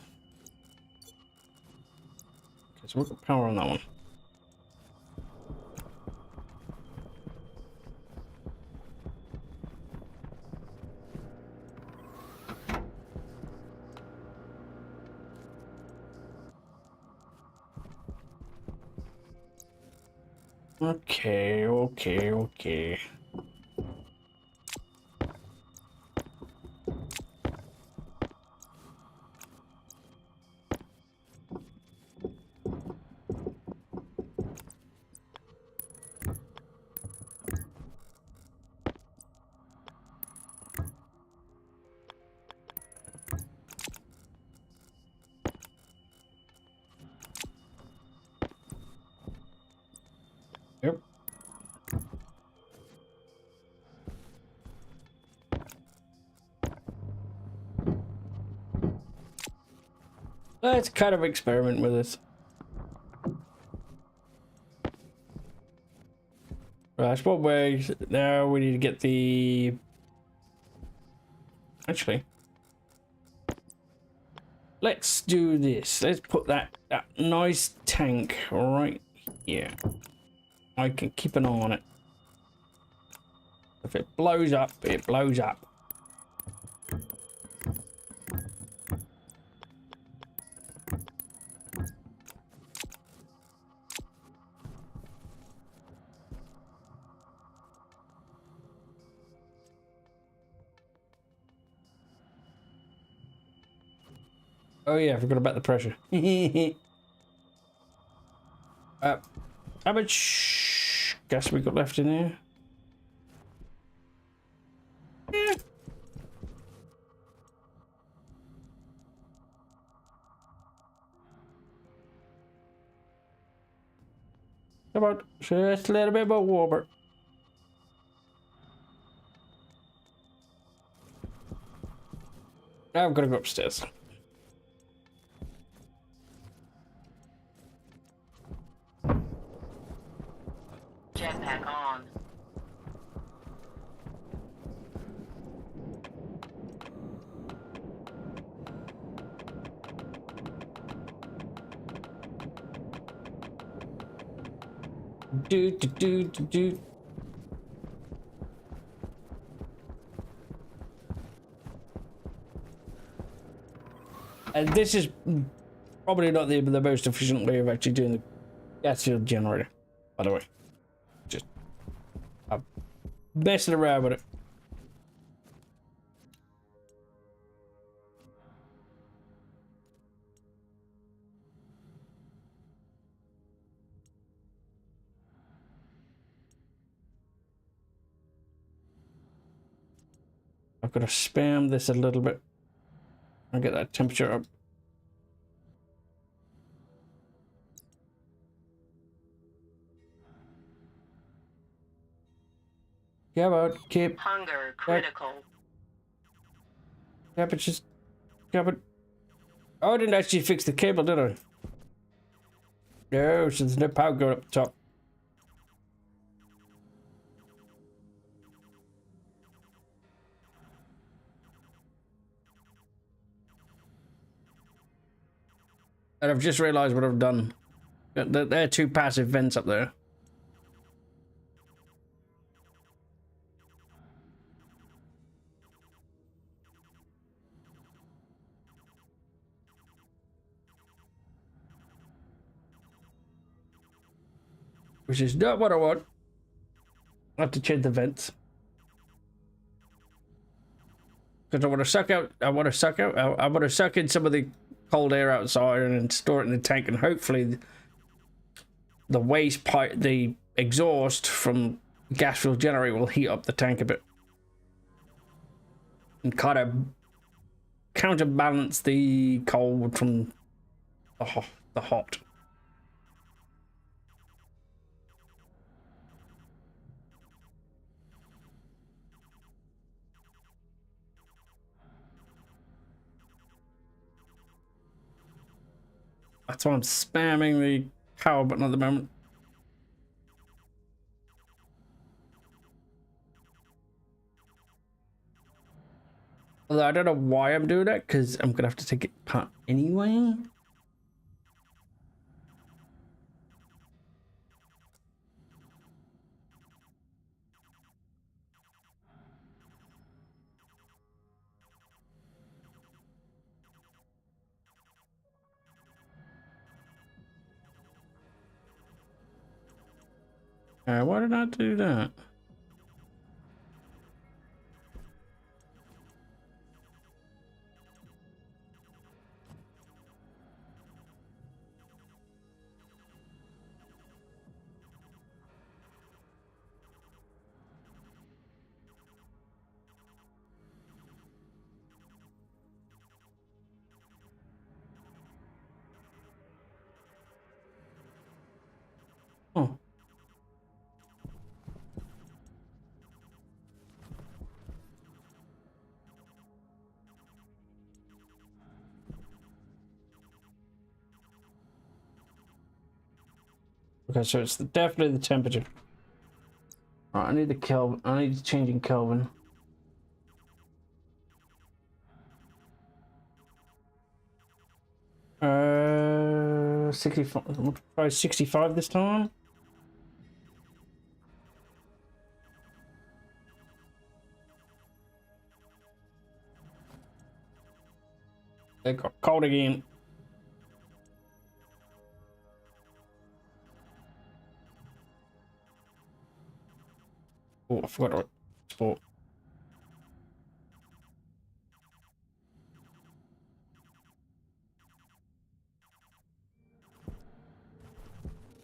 so we've got power on that one. Okay, okay, okay. Yep. Let's kind of experiment with this. Right, that's one way. Now we need to get the... Actually, let's do this. Let's put that nice tank right here. I can keep an eye on it. If it blows up, it blows up. Oh yeah, I forgot about the pressure. How much gas we got left in here? Yeah. Come on, just a little bit more warmer. Now I've got to go upstairs. Jetpack on. Do. And this is probably not the most efficient way of actually doing the gas field generator, by the way. Just messing around with it. I've got to spam this a little bit. I'll get that temperature up. Come on, keep. Hunger critical. Temperatures. Come on. Oh, I didn't actually fix the cable, did I? No, so there's no power going up the top. And I've just realised what I've done. There are two passive vents up there. Which is not what I want. I have to change the vents. Because I want to suck out, I want to suck in some of the cold air outside and store it in the tank, and hopefully the waste pipe, the exhaust from the gas fuel generator will heat up the tank a bit. And kind of counterbalance the cold from the hot. That's why I'm spamming the power button at the moment. Although I don't know why I'm doing that, because I'm gonna have to take it apart anyway. Why did I do that? Oh. Okay, so it's definitely the temperature. Right, I need the Kelvin. I need to change in Kelvin. Uh, 65. I'm gonna try 65 this time. It got cold again. Oh, I forgot what sport.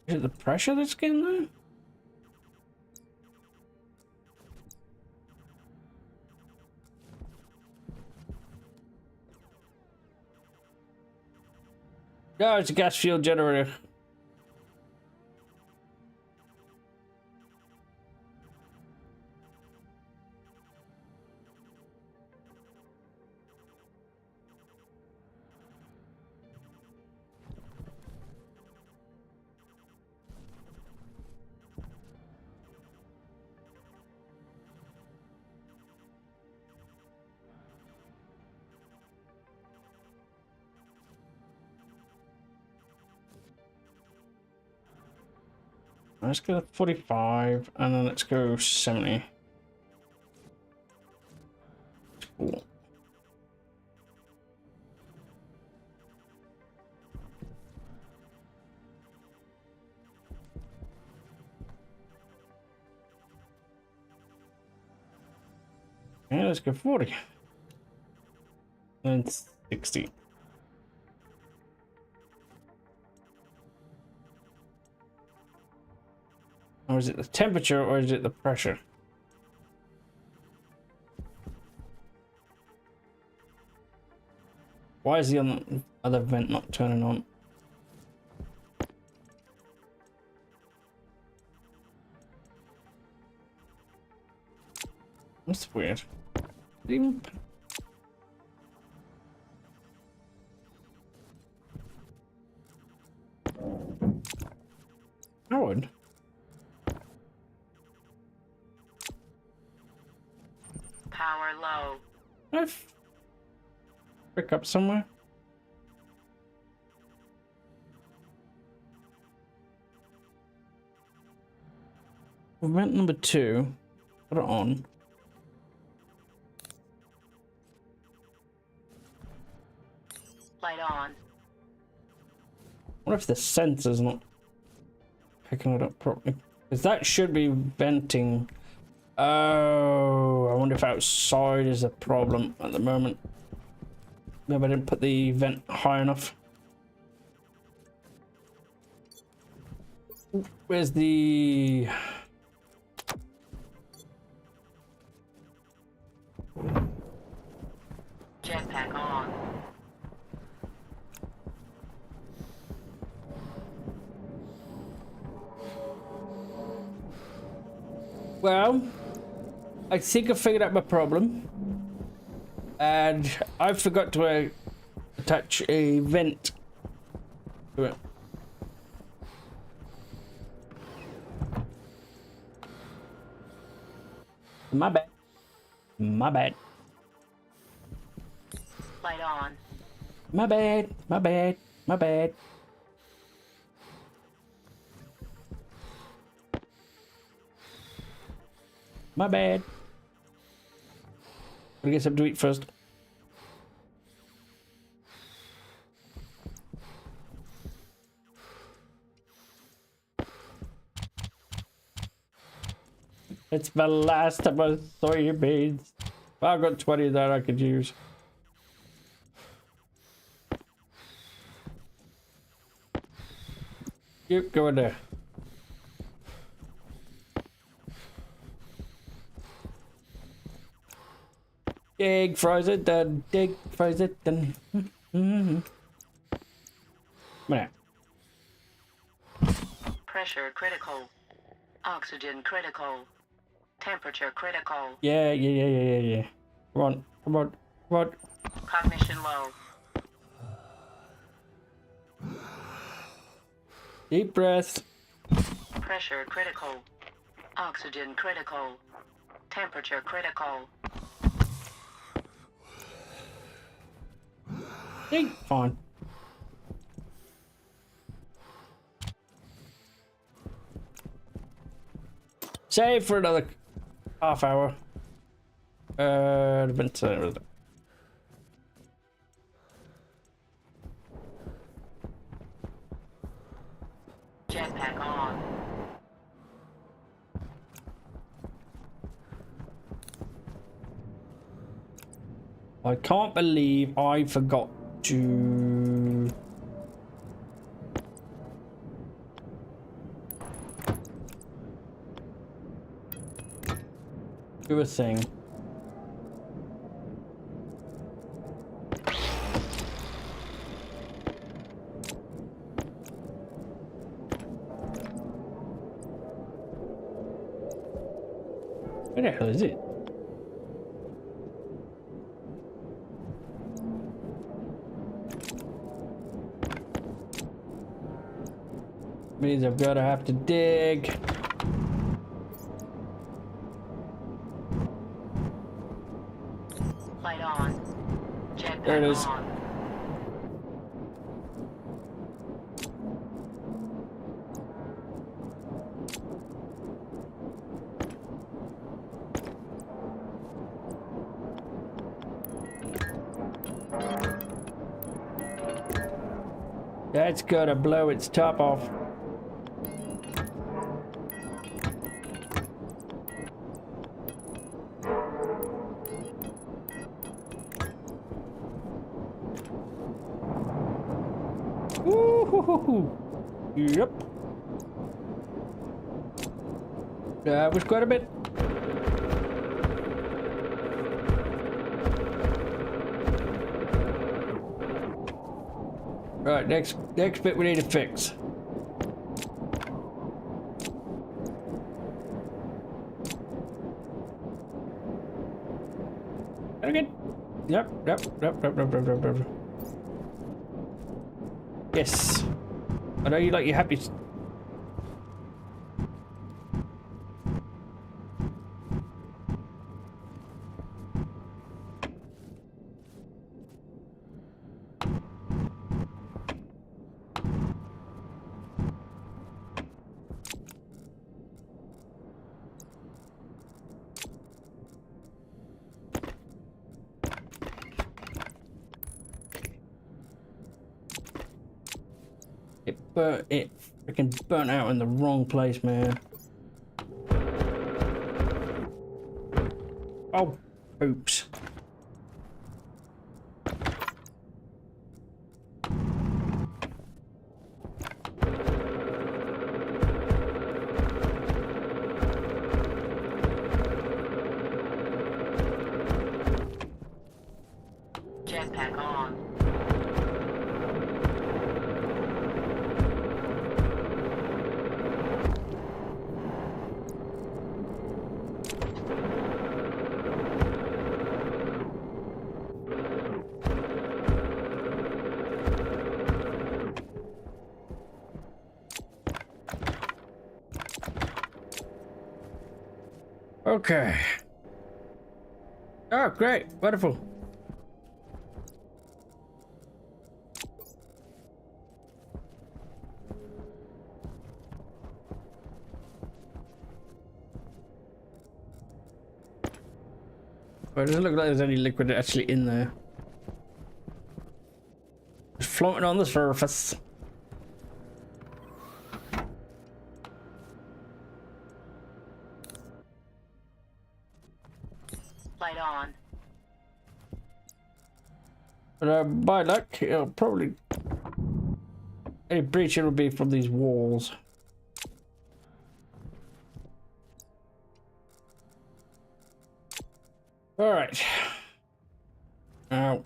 Is it the pressure that's getting there? No, it's a gas fuel generator. Let's go 45 and then let's go 70. Cool. Yeah, let's go 40. And 60. Or is it the temperature or is it the pressure? Why is the other vent not turning on? That's weird. Even... Howard? Power low. I've pick up somewhere. Vent number 2. Put it on. Light on. What if the sensor's not picking it up properly? Because that should be venting. Oh, I wonder if outside is a problem at the moment. Maybe I didn't put the vent high enough. Where's the... Jetpack on. Well, I think I figured out my problem. And I forgot to attach a vent to it. My bad. My bad. on. My bad, my bad, my bad. My bad. Gotta get something to eat first. It's my last of my soybeans. I've got 20 that I could use. You go in there. Dig, fries it done. Dig, fries it done. Come on. Pressure critical. Oxygen critical. Temperature critical. Yeah. Come on, come on, come on. Cognition low. Deep breath. Pressure critical. Oxygen critical. Temperature critical. Dig, fine. Save for another half hour. Ventilator. Jetpack on. I can't believe I forgot to do a thing. Where the hell is it? Means I've got to have to dig. Light on. Jetpack There it is. on. That's gotta blow its top off. Woo-hoo-hoo-hoo. Yep. That was quite a bit. Right, next bit we need to fix. Okay. Yep. Yes. I know you like your happy. It freaking burnt out in the wrong place, man. Oh, oops. Jetpack on. Okay. Oh, great. Wonderful. But it doesn't look like there's any liquid actually in there. It's floating on the surface. Light on. But by luck, it'll probably... any breaching will be from these walls. Alright. Now.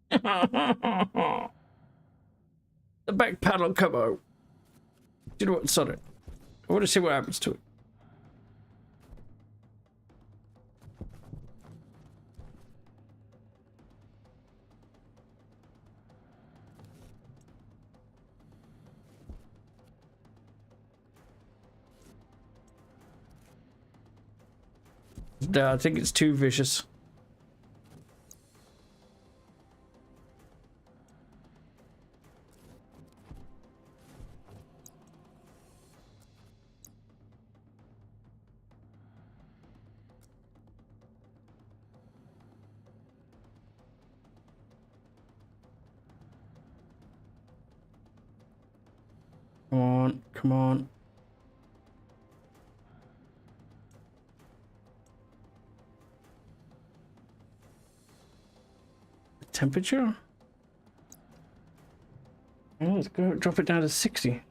The back panel come out. Do you know what's on it? I want to see what happens to it. No, I think it's too vicious. Come on, come on. Temperature? Oh, let's go drop it down to 60.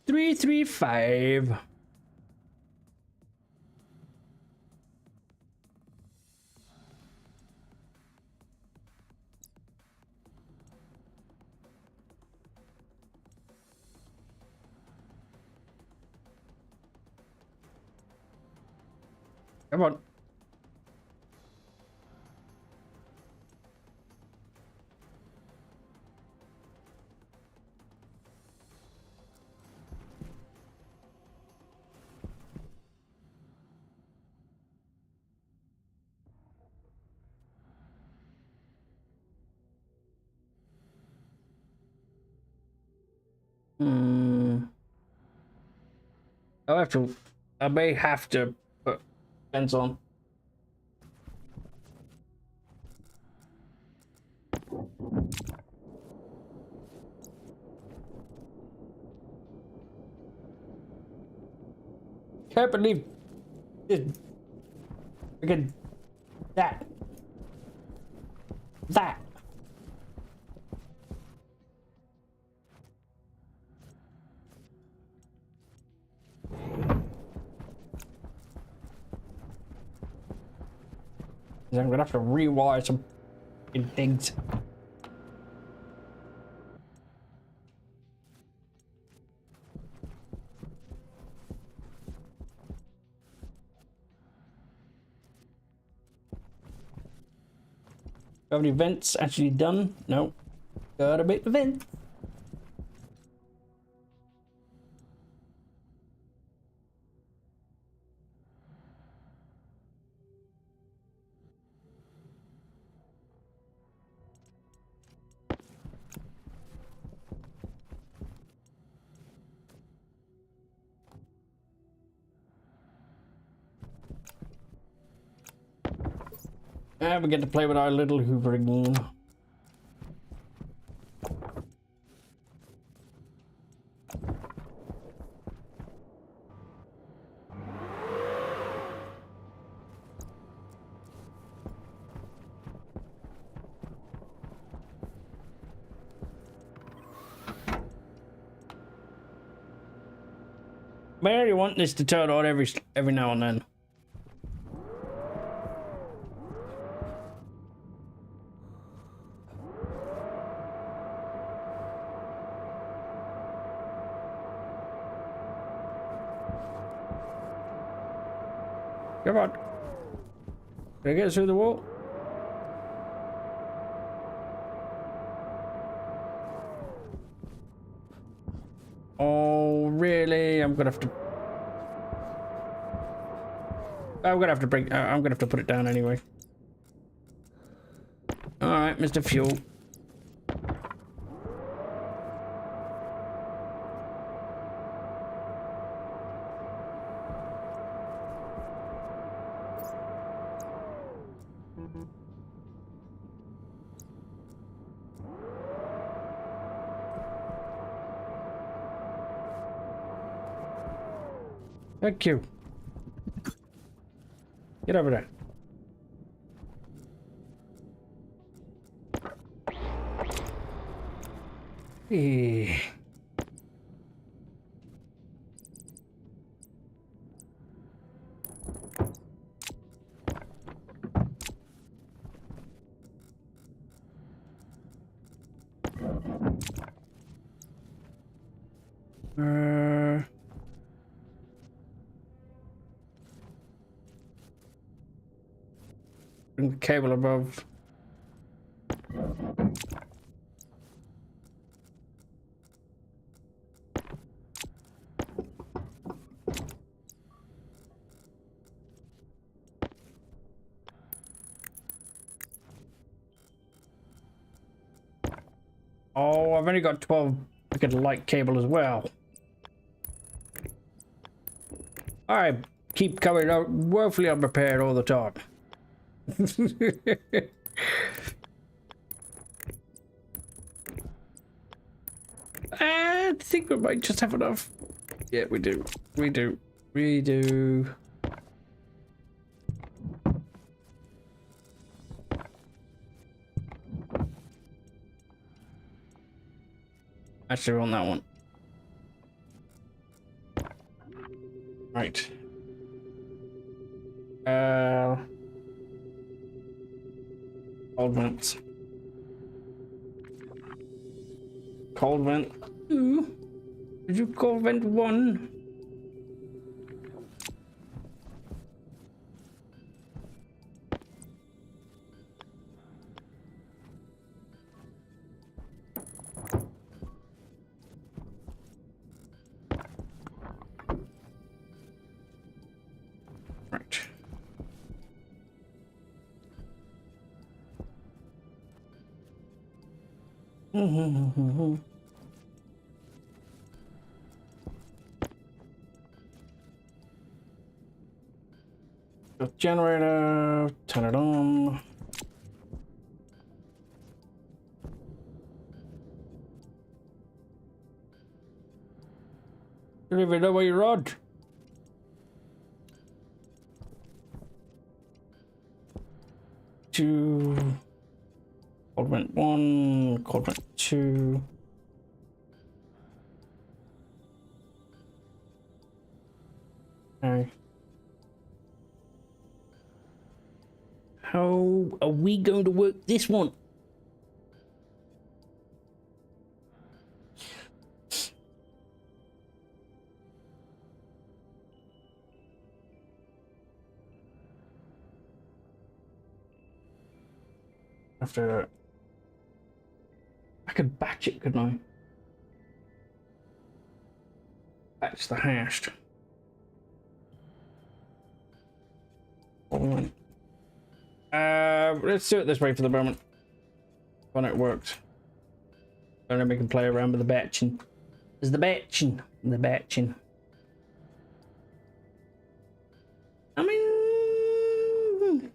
335. Come on. I may have to put fence on. Can't believe it. Again, that. I'm gonna have to rewire some things. Have any vents actually done? No. Gotta make the vent. And we get to play with our little Hoover again. But you want this to turn on every now and then. Come on. Can I get through the wall? Oh, really? I'm gonna have to break. I'm gonna have to put it down anyway. All right, Mr. Fuel. Thank you. Get over there. Hey. Bring the cable above. Oh, I've only got 12. I could light cable as well. I keep coming out woefully unprepared all the time. I think we might just have enough. Yeah, we do. We do. We do. Actually, on that one. Right. Cold vents. Cold vent 2. Did you cold vent 1? Right. The generator, turn it on. You don't even know where you're on. Two. Cold vent 1, cold vent 2. Okay. How are we going to work this one? After I could batch it, couldn't I? Batch the hashed. Let's do it this way for the moment. When it works. And then we can play around with the batching. There's the batching. The batching. I mean...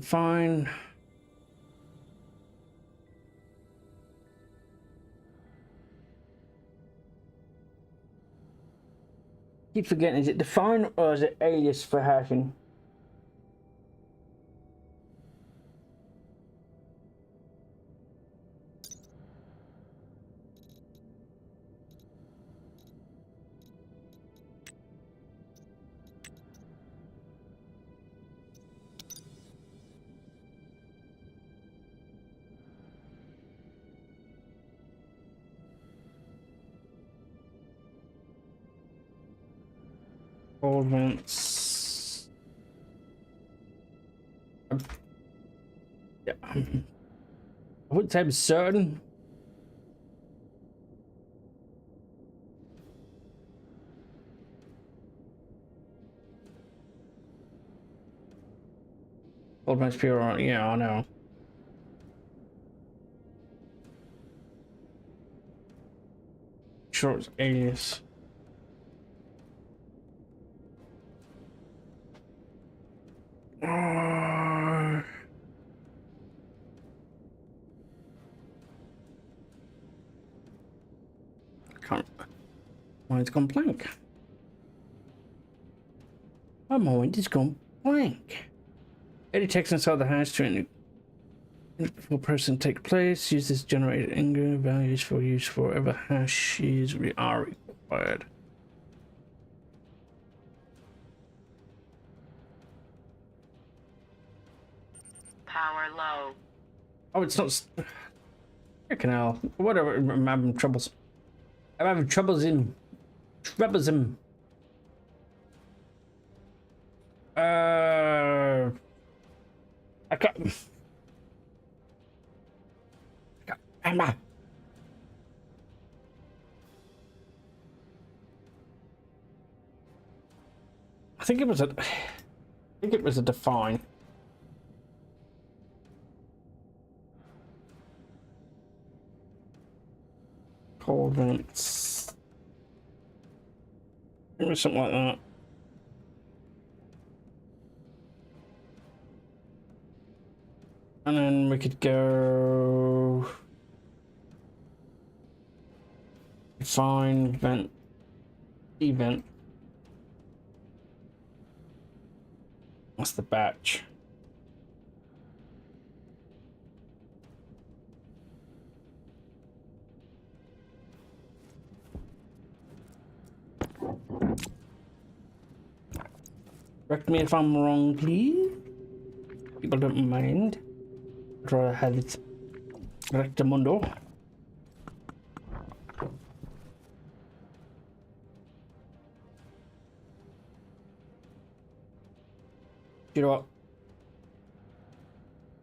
Fine. Keep forgetting, is it define or is it alias for hashing? Cold vents. Yeah. I wouldn't say I'm certain. Cold vents pure, yeah, I know. Sure, it's alias. Mine's gone blank. My mind is gone blank. Any text inside the hash to any for person take place. Use this generated anger values for use for whatever hashes are required. Power low. Oh, it's not. Freaking hell. Whatever. I'm having troubles. I'm having troubles in. Troublesome. I can't. Emma. I think it was a. I think it was a define. Call events. It was something like that. And then we could go. Define event. What's the batch? Correct me if I'm wrong, please. People don't mind. I'd rather have it rectamundo. You know what?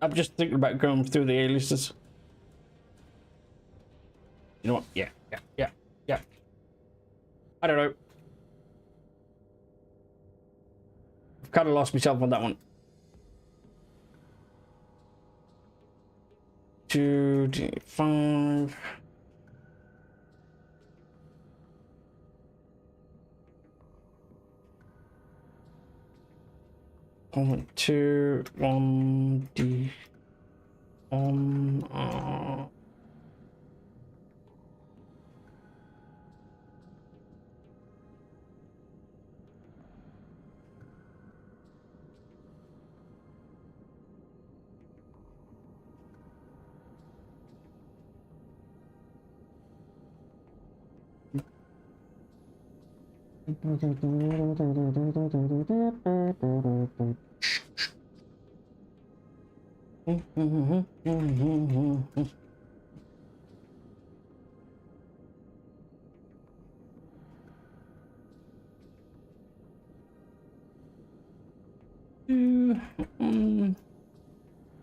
I'm just thinking about going through the aliases. You know what? Yeah. I don't know. I've kind of lost myself on that one. 2d5. One, 2, 1d.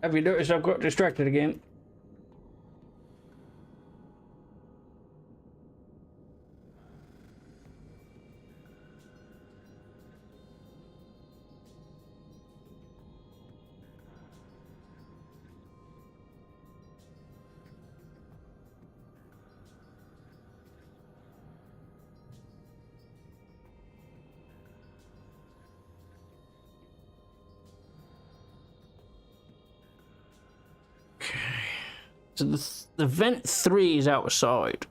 Have you noticed I've got distracted again? So the vent 3 is outside.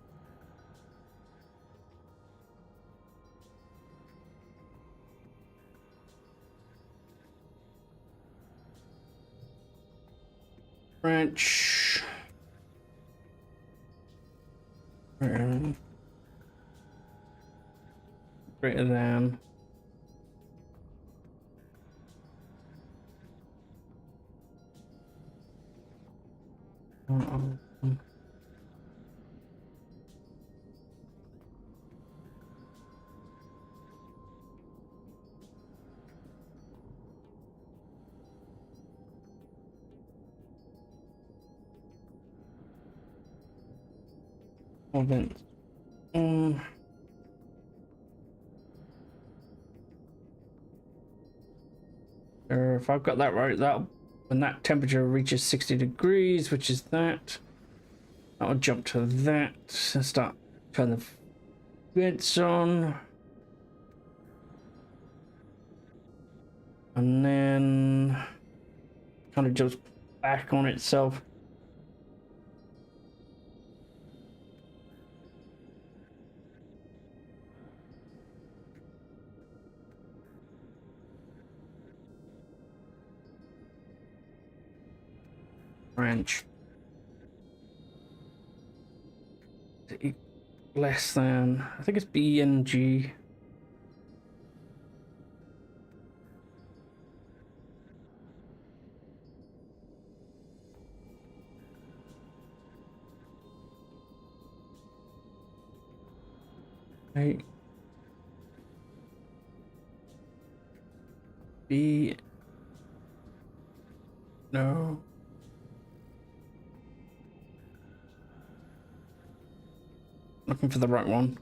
Branch. Greater than. Vent. If I've got that right, that when that temperature reaches 60 degrees, which is that, I'll jump to that and start turning the vents on, and then kind of jumps back on itself. wrench. Less than, I think it's B and G. Right. B. No. Looking for the right one.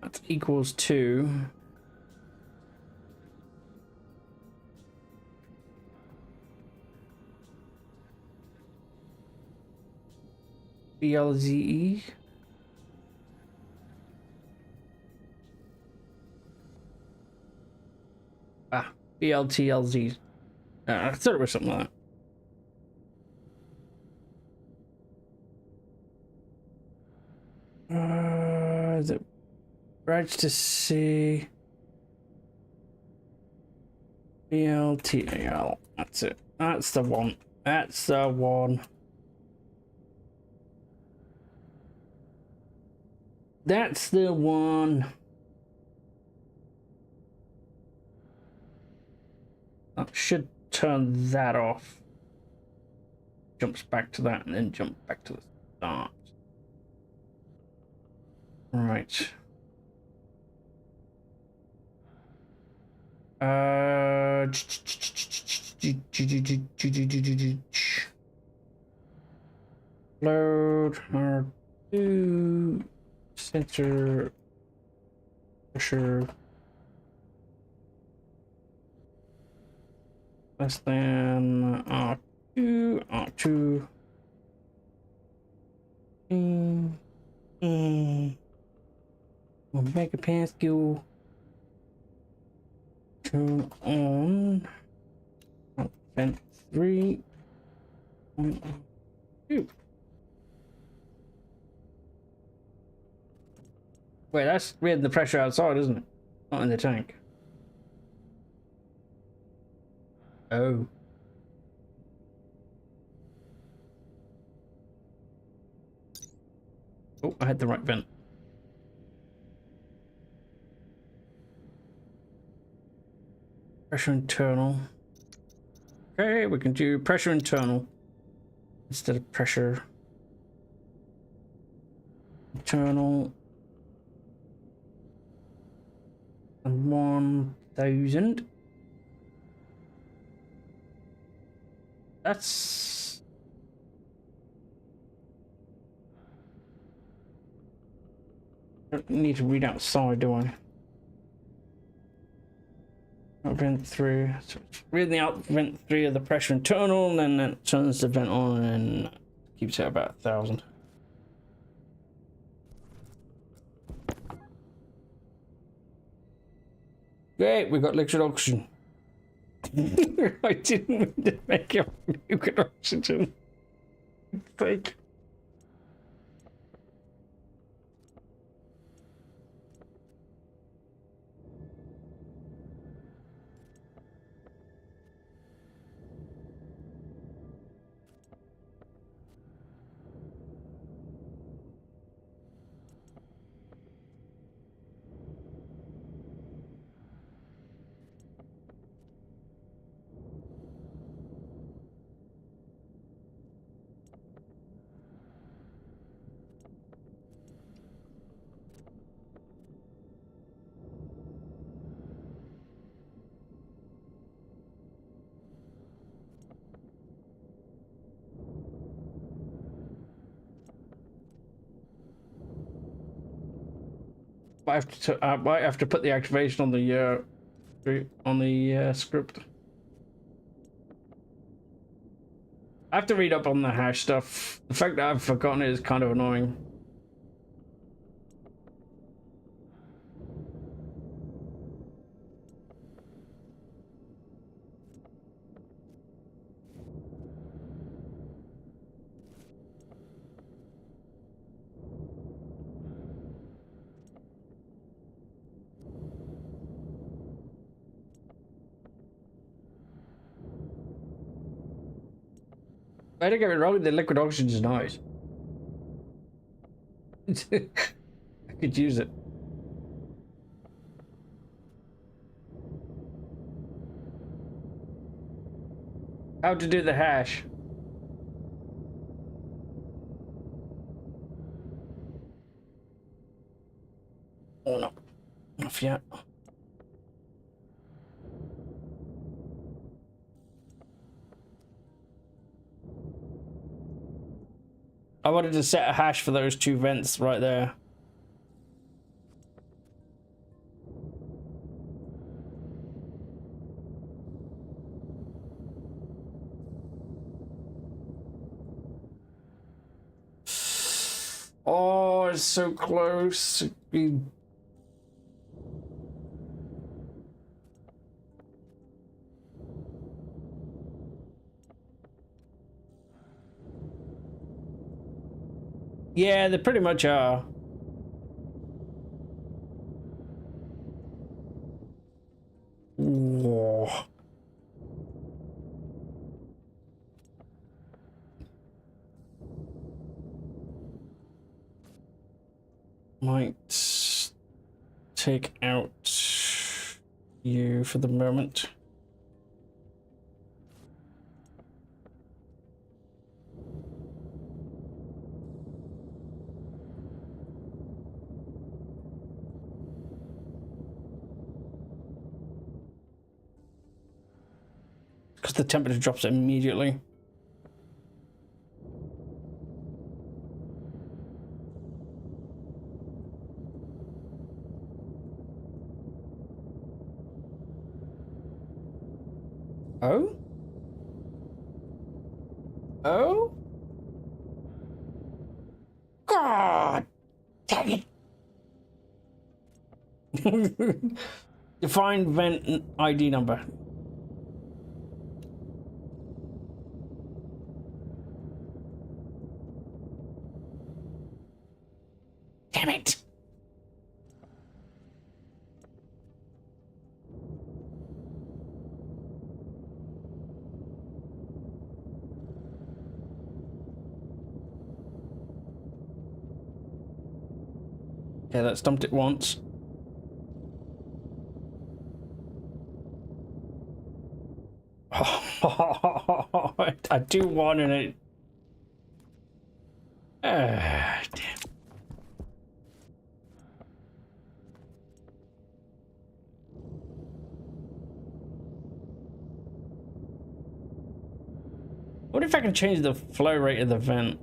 That equals 2. BLZE. Ah, BLTLZ. I thought it was something like that. Is it right to see? BLTAL. That's it. That's the one. That's the one. That's the one. That should turn that off. Jumps back to that and then jump back to the start. Right. Load R2 sensor pressure less than R2 1 megapascal. Turn on vent 3 on 2. Wait, that's reading the pressure outside, isn't it? Not in the tank. Oh. Oh, I had the right vent. Pressure internal. Okay, we can do pressure internal instead of pressure internal. And 1000. That's don't need to read outside, do I? Vent 3. So it's reading the out vent 3 of the pressure internal, and then it turns the vent on and keeps it at about 1000. Great, we got liquid oxygen. I didn't mean to make up liquid oxygen. Fake. Might have to put the activation on the script. I have to read up on the hash stuff. The fact that I've forgotten it is kind of annoying. I don't get me wrong, the liquid oxygen is nice. I could use it. How to do the hash? Oh no, not yet. I wanted to set a hash for those two vents right there. Oh, it's so close. Yeah, they pretty much are. Whoa. Might take out you for the moment. Because the temperature drops immediately. Oh? Oh? God! Dang it! Define vent ID number. Damn it! Okay, that's dumped it once. I do one and it. Damn. What if I can change the flow rate of the vent?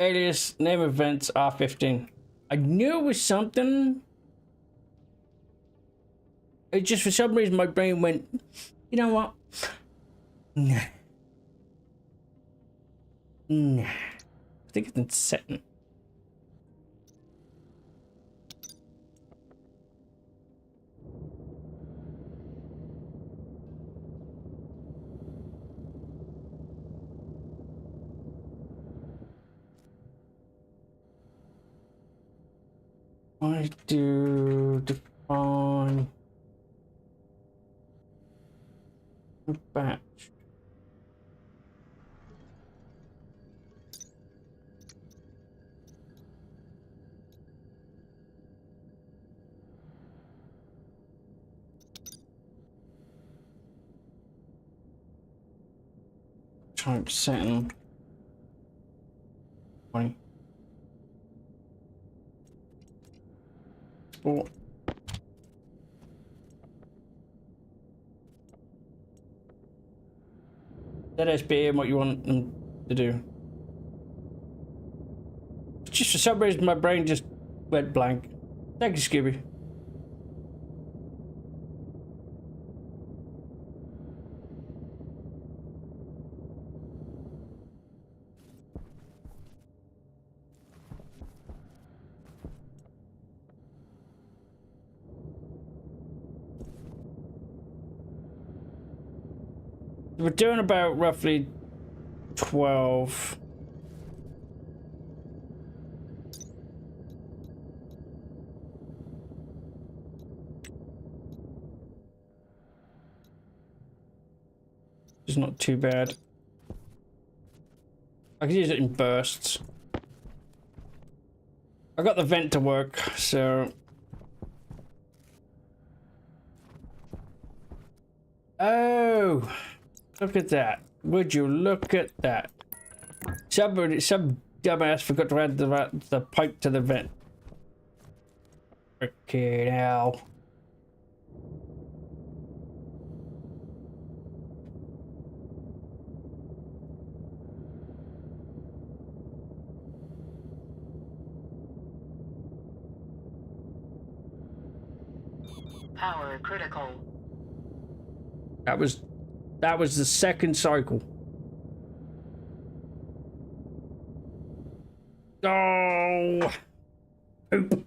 Alias, name of vents R15. I knew it was something. It just, for some reason, my brain went, you know what? Nah. Nah. I think it's in setting. I do define batch. Type setting 20. Sport. Let us be what you want them to do. Just for some reason, my brain just went blank. Thank you, Scooby. We're doing about roughly 12. It's not too bad. I can use it in bursts. I got the vent to work, so... Oh! Look at that. Would you look at that? Some dumbass forgot to add the pipe to the vent. Okay, now. Power critical. That was the second cycle. Oh! Poop.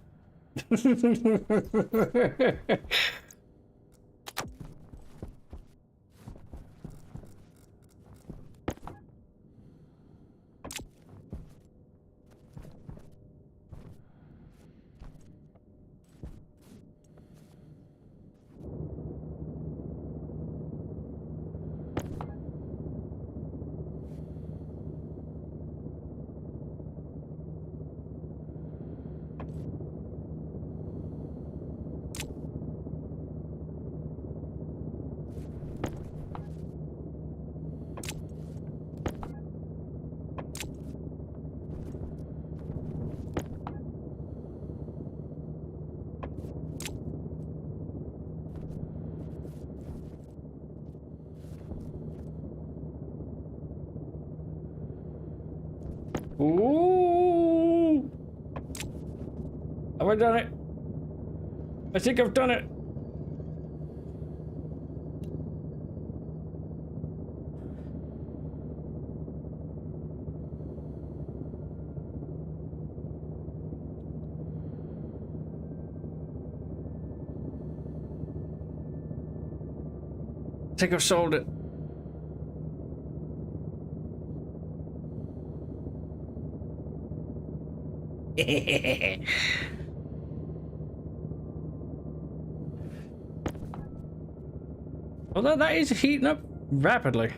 Ooh! Have I done it? I think I've done it. I think I've solved it. Although that is heating up rapidly.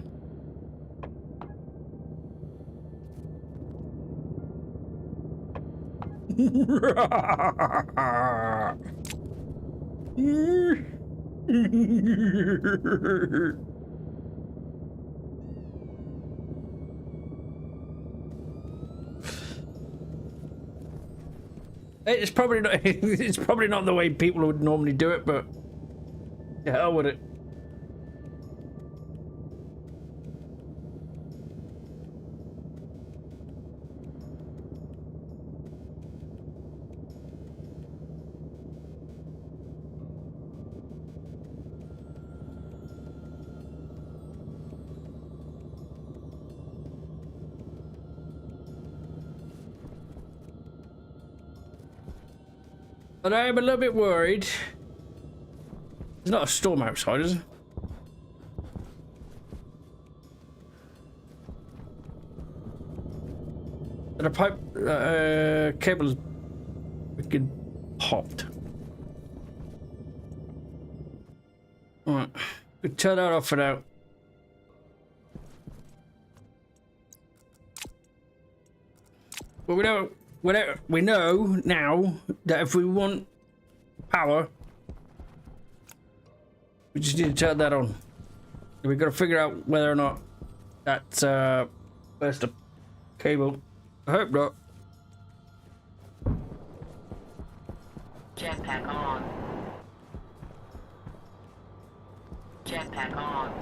It's probably not. It's probably not the way people would normally do it, but yeah, hell with it. But I'm a little bit worried. There's not a storm outside, is there? The pipe cable's freaking popped. Alright, we turn that off for now. But we know now that if we want power, we just need to turn that on. We've got to figure out whether or not that's burst a cable. I hope not. Jetpack on. Jetpack on.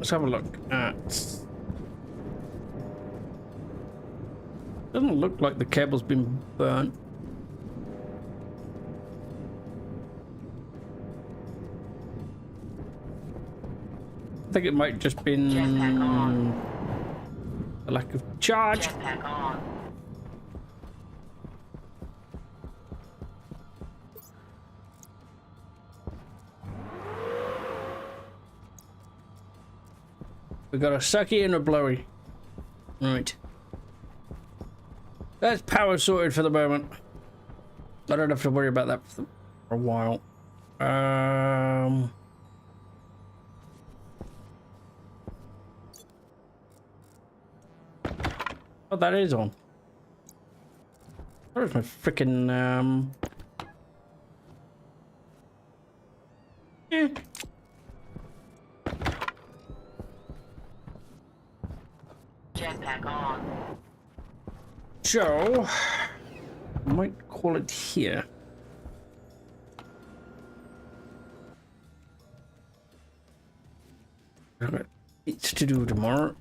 let's have a look at... Doesn't look like the cable's been burnt. I think it might just been Jetpack on. a lack of charge. Jetpack on. We got a sucky and a blowy. Right. That's power sorted for the moment. I don't have to worry about that for a while. Oh, that is on. Where's my freaking Jetpack on. So, I might call it here. I've got bits to do tomorrow.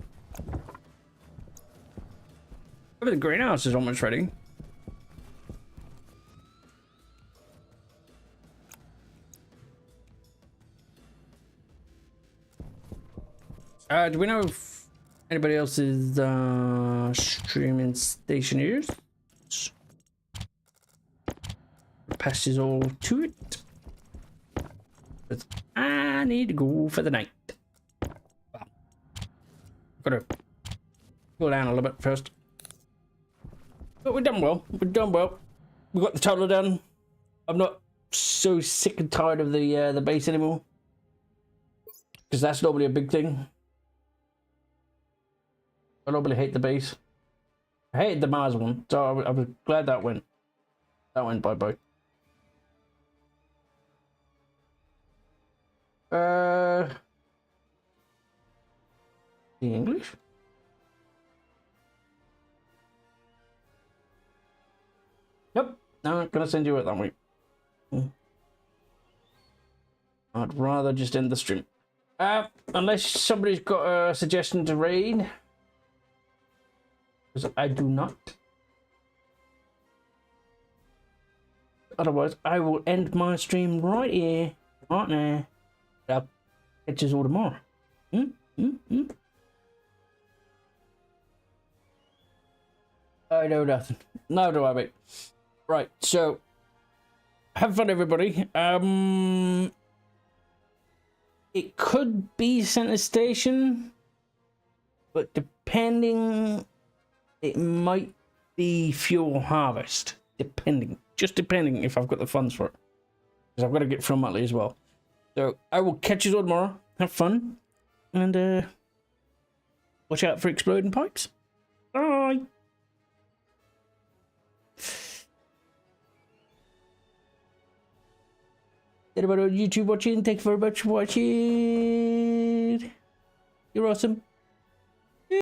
Maybe the greenhouse is almost ready. Do we know if anybody else is streaming Stationeers? Pass this all to it. But I need to go for the night. Well, gotta cool down a little bit first. But we've done well. We've done well. We got the tunnel done. I'm not so sick and tired of the base anymore, because that's normally a big thing. I normally hate the base. I hated the Mars one, so I was glad that went. That went bye-bye. The English? Nope. No, I'm gonna send you it that way. I'd rather just end the stream. Unless somebody's got a suggestion to raid. Because I do not. Otherwise, I will end my stream right here, right now. I'll catch us all tomorrow. I know nothing. No, do I, mate. Right, so have fun, everybody. It could be Center Station, but depending, it might be Fuel Harvest. Depending, just depending if I've got the funds for it, because I've got to get from Utley as well. So I will catch you all tomorrow. Have fun, and watch out for exploding pipes. Bye. Anybody on YouTube watching, thank you very much for watching. You're awesome.